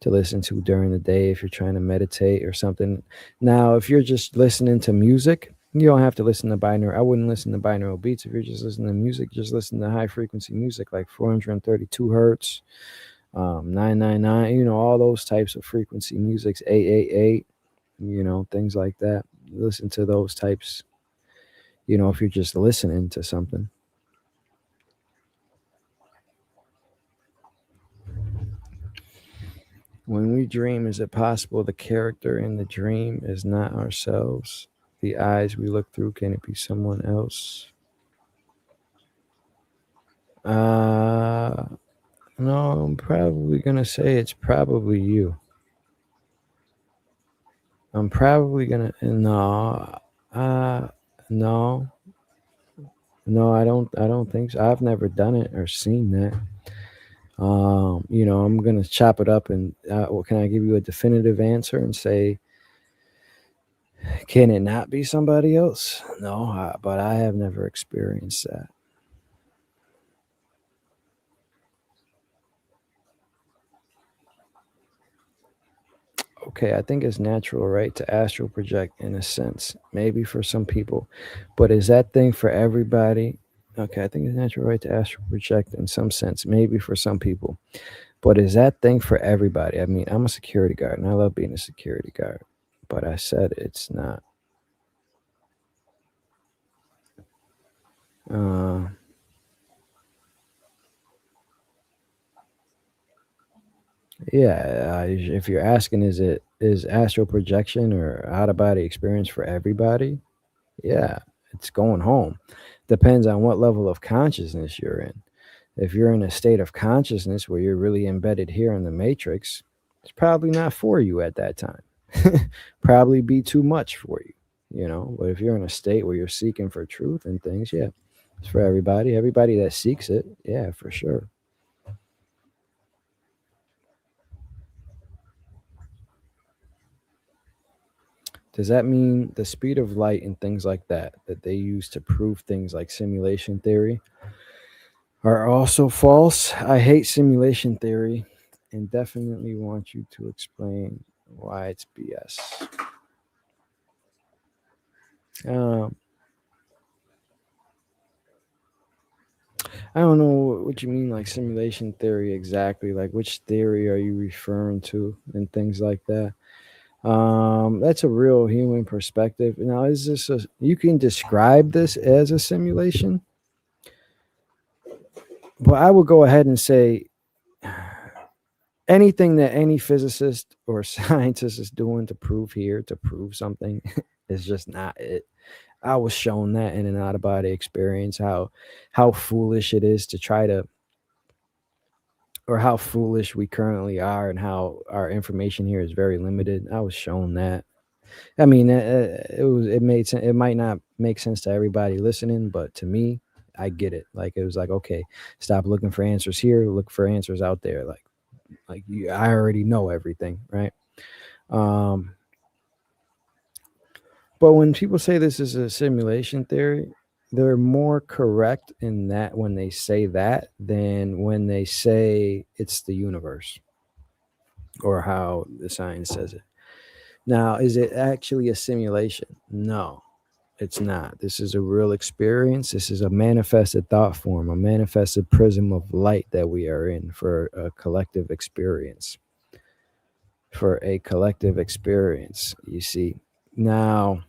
to listen to during the day if you're trying to meditate or something. Now, if you're just listening to music, You don't have to listen to binaural. I wouldn't listen to binaural beats if you're just listening to music. Just listen to high frequency music like 432 hertz, 999. All those types of frequency musics, 888. Things like that. Listen to those types. If you're just listening to something. When we dream, is it possible the character in the dream is not ourselves? The eyes we look through, can it be someone else? No, I'm probably going to say it's probably you. I'm probably going to, no, I don't think so. I've never done it or seen that. I'm going to chop it up and can I give you a definitive answer and say, can it not be somebody else? No, but I have never experienced that. Okay, I think it's natural, right, to astral project in a sense, maybe for some people. But is that thing for everybody? Okay, I think it's natural, right, to astral project in some sense, maybe for some people. But is that thing for everybody? I mean, I'm a security guard, and I love being a security guard. But I said it's not. Yeah, if you're asking, is astral projection or out of body experience for everybody? Yeah, it's going home. Depends on what level of consciousness you're in. If you're in a state of consciousness where you're really embedded here in the matrix, it's probably not for you at that time. Probably be too much for you, But if you're in a state where you're seeking for truth and things, yeah, it's for everybody. Everybody that seeks it, yeah, for sure. Does that mean the speed of light and things like that they use to prove things like simulation theory are also false? I hate simulation theory and definitely want you to explain why it's BS. I don't know what you mean, like simulation theory exactly. Like, which theory are you referring to, and things like that. That's a real human perspective. Now, is this you can describe this as a simulation? But I would go ahead and say anything that any physicist or scientist is doing to prove something is just not it. I was shown that in an out of body experience how foolish it is to try to, or how foolish we currently are, and how our information here is very limited. I was shown that. I mean, it made sense. It might not make sense to everybody listening, but to me, I get it. Like, it was like, okay, stop looking for answers here, look for answers out there. Like I already know everything, right? But when people say this is a simulation theory, they're more correct in that when they say that than when they say it's the universe or how the science says it. Now, is it actually a simulation? No, it's not. This is a real experience. This is a manifested thought form, a manifested prism of light that we are in for a collective experience. For a collective experience, you see. Now,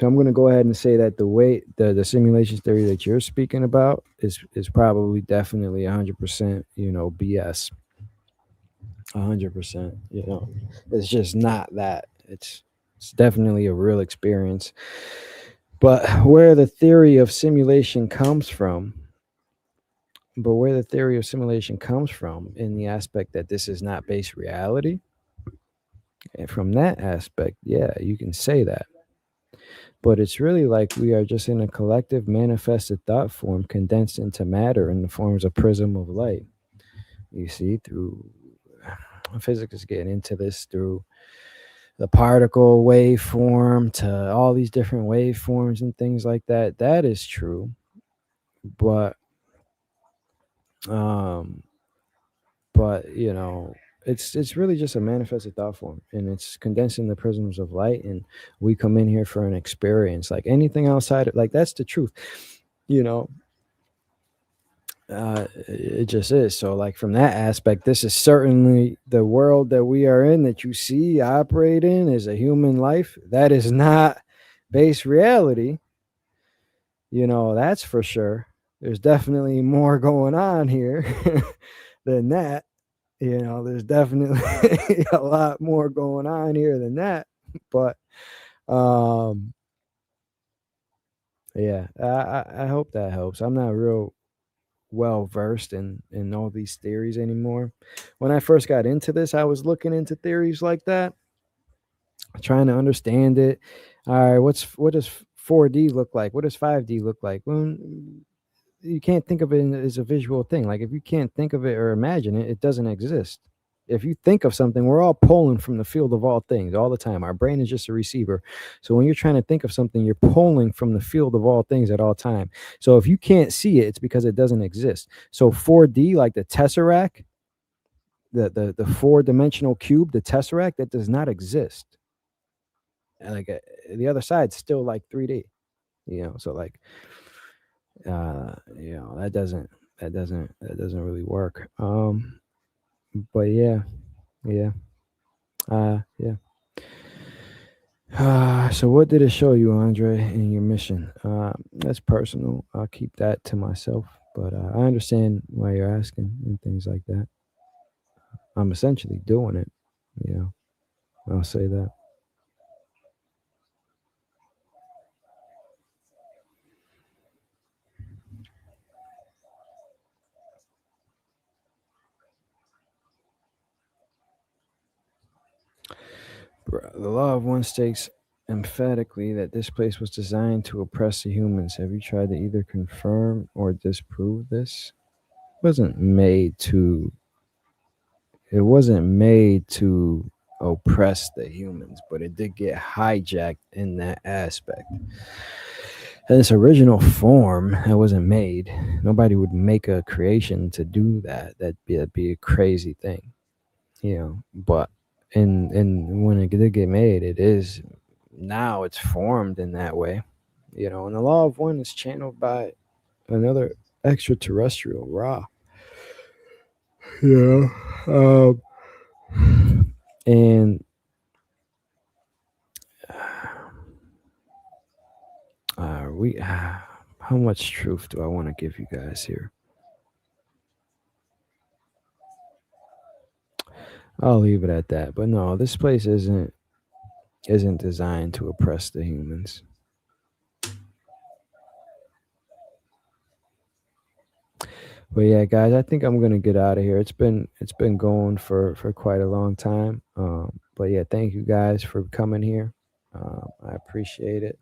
so I'm going to go ahead and say that the way the simulation theory that you're speaking about is probably definitely 100%, BS. 100%, it's just not that. It's definitely a real experience. But where the theory of simulation comes from, in the aspect that this is not base reality, and from that aspect, yeah, you can say that. But it's really like we are just in a collective manifested thought form condensed into matter in the forms of prism of light. You see, through physics is getting into this through the particle waveform to all these different waveforms and things like that. That is true. But it's really just a manifested thought form, and it's condensing the prisms of light, and we come in here for an experience. Like anything outside of, like, that's the truth, you know. It just is. So like from that aspect, this is certainly the world that we are in, that you see operate in as a human life. That is not base reality, you know, that's for sure. There's definitely more going on here than that. You know, there's definitely a lot more going on here than that. But yeah, I hope that helps. I'm not real well versed in all these theories anymore. When I first got into this, I was looking into theories like that, trying to understand it. All right, what does 4D look like? What does 5D look like? Well, you can't think of it as a visual thing. Like if you can't think of it or imagine it, it doesn't exist. If you think of something, we're all pulling from the field of all things all the time. Our brain is just a receiver. So when you're trying to think of something, you're pulling from the field of all things at all time. So if you can't see it, it's because it doesn't exist. So 4D, like the tesseract, the four-dimensional cube, the tesseract, that does not exist. Like the other side's still like 3D, you know. So like, you know, that doesn't really work. But yeah. Yeah. So what did it show you, Andre, in your mission? That's personal. I'll keep that to myself. But I understand why you're asking and things like that. I'm essentially doing it, you know. I'll say that. The law of one states emphatically that this place was designed to oppress the humans. Have you tried to either confirm or disprove this? It wasn't made to oppress the humans, but it did get hijacked in that aspect. In its original form, it wasn't made. Nobody would make a creation to do that. That'd be a crazy thing, you know. But in when it did get made, it is now it's formed in that way, you know. And the law of one is channeled by another extraterrestrial Ra, you know. And how much truth do I want to give you guys here? I'll leave it at that. But no, this place isn't designed to oppress the humans. But yeah, guys, I think I'm gonna get out of here. It's been going for quite a long time. But yeah, thank you guys for coming here. I appreciate it.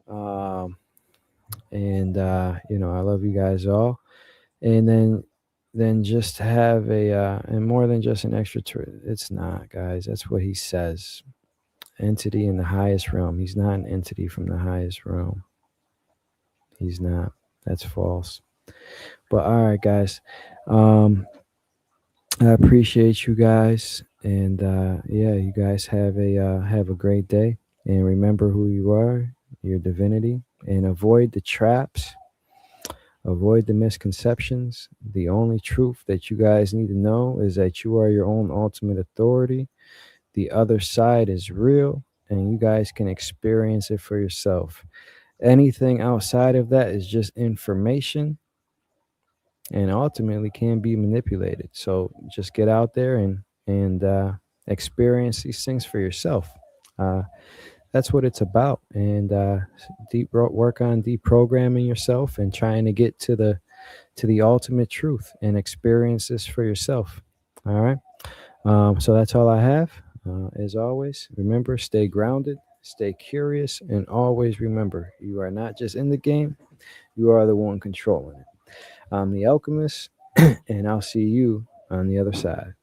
And you know, I love you guys all. And then just have a and more than just an extra. It's not, guys. That's what he says. Entity in the highest realm. He's not an entity from the highest realm. He's not. That's false. But all right, guys. I appreciate you guys, and yeah, you guys have a great day. And remember who you are, your divinity, and avoid the traps. Avoid the misconceptions. The only truth that you guys need to know is that you are your own ultimate authority. The other side is real, and you guys can experience it for yourself. Anything outside of that is just information and ultimately can be manipulated. So just get out there and experience these things for yourself. That's what it's about. And deep work on deprogramming yourself and trying to get to the ultimate truth and experience this for yourself. All right. So that's all I have. As always, remember, stay grounded, stay curious, and always remember, you are not just in the game, you are the one controlling it. I'm the Alchemist, and I'll see you on the other side.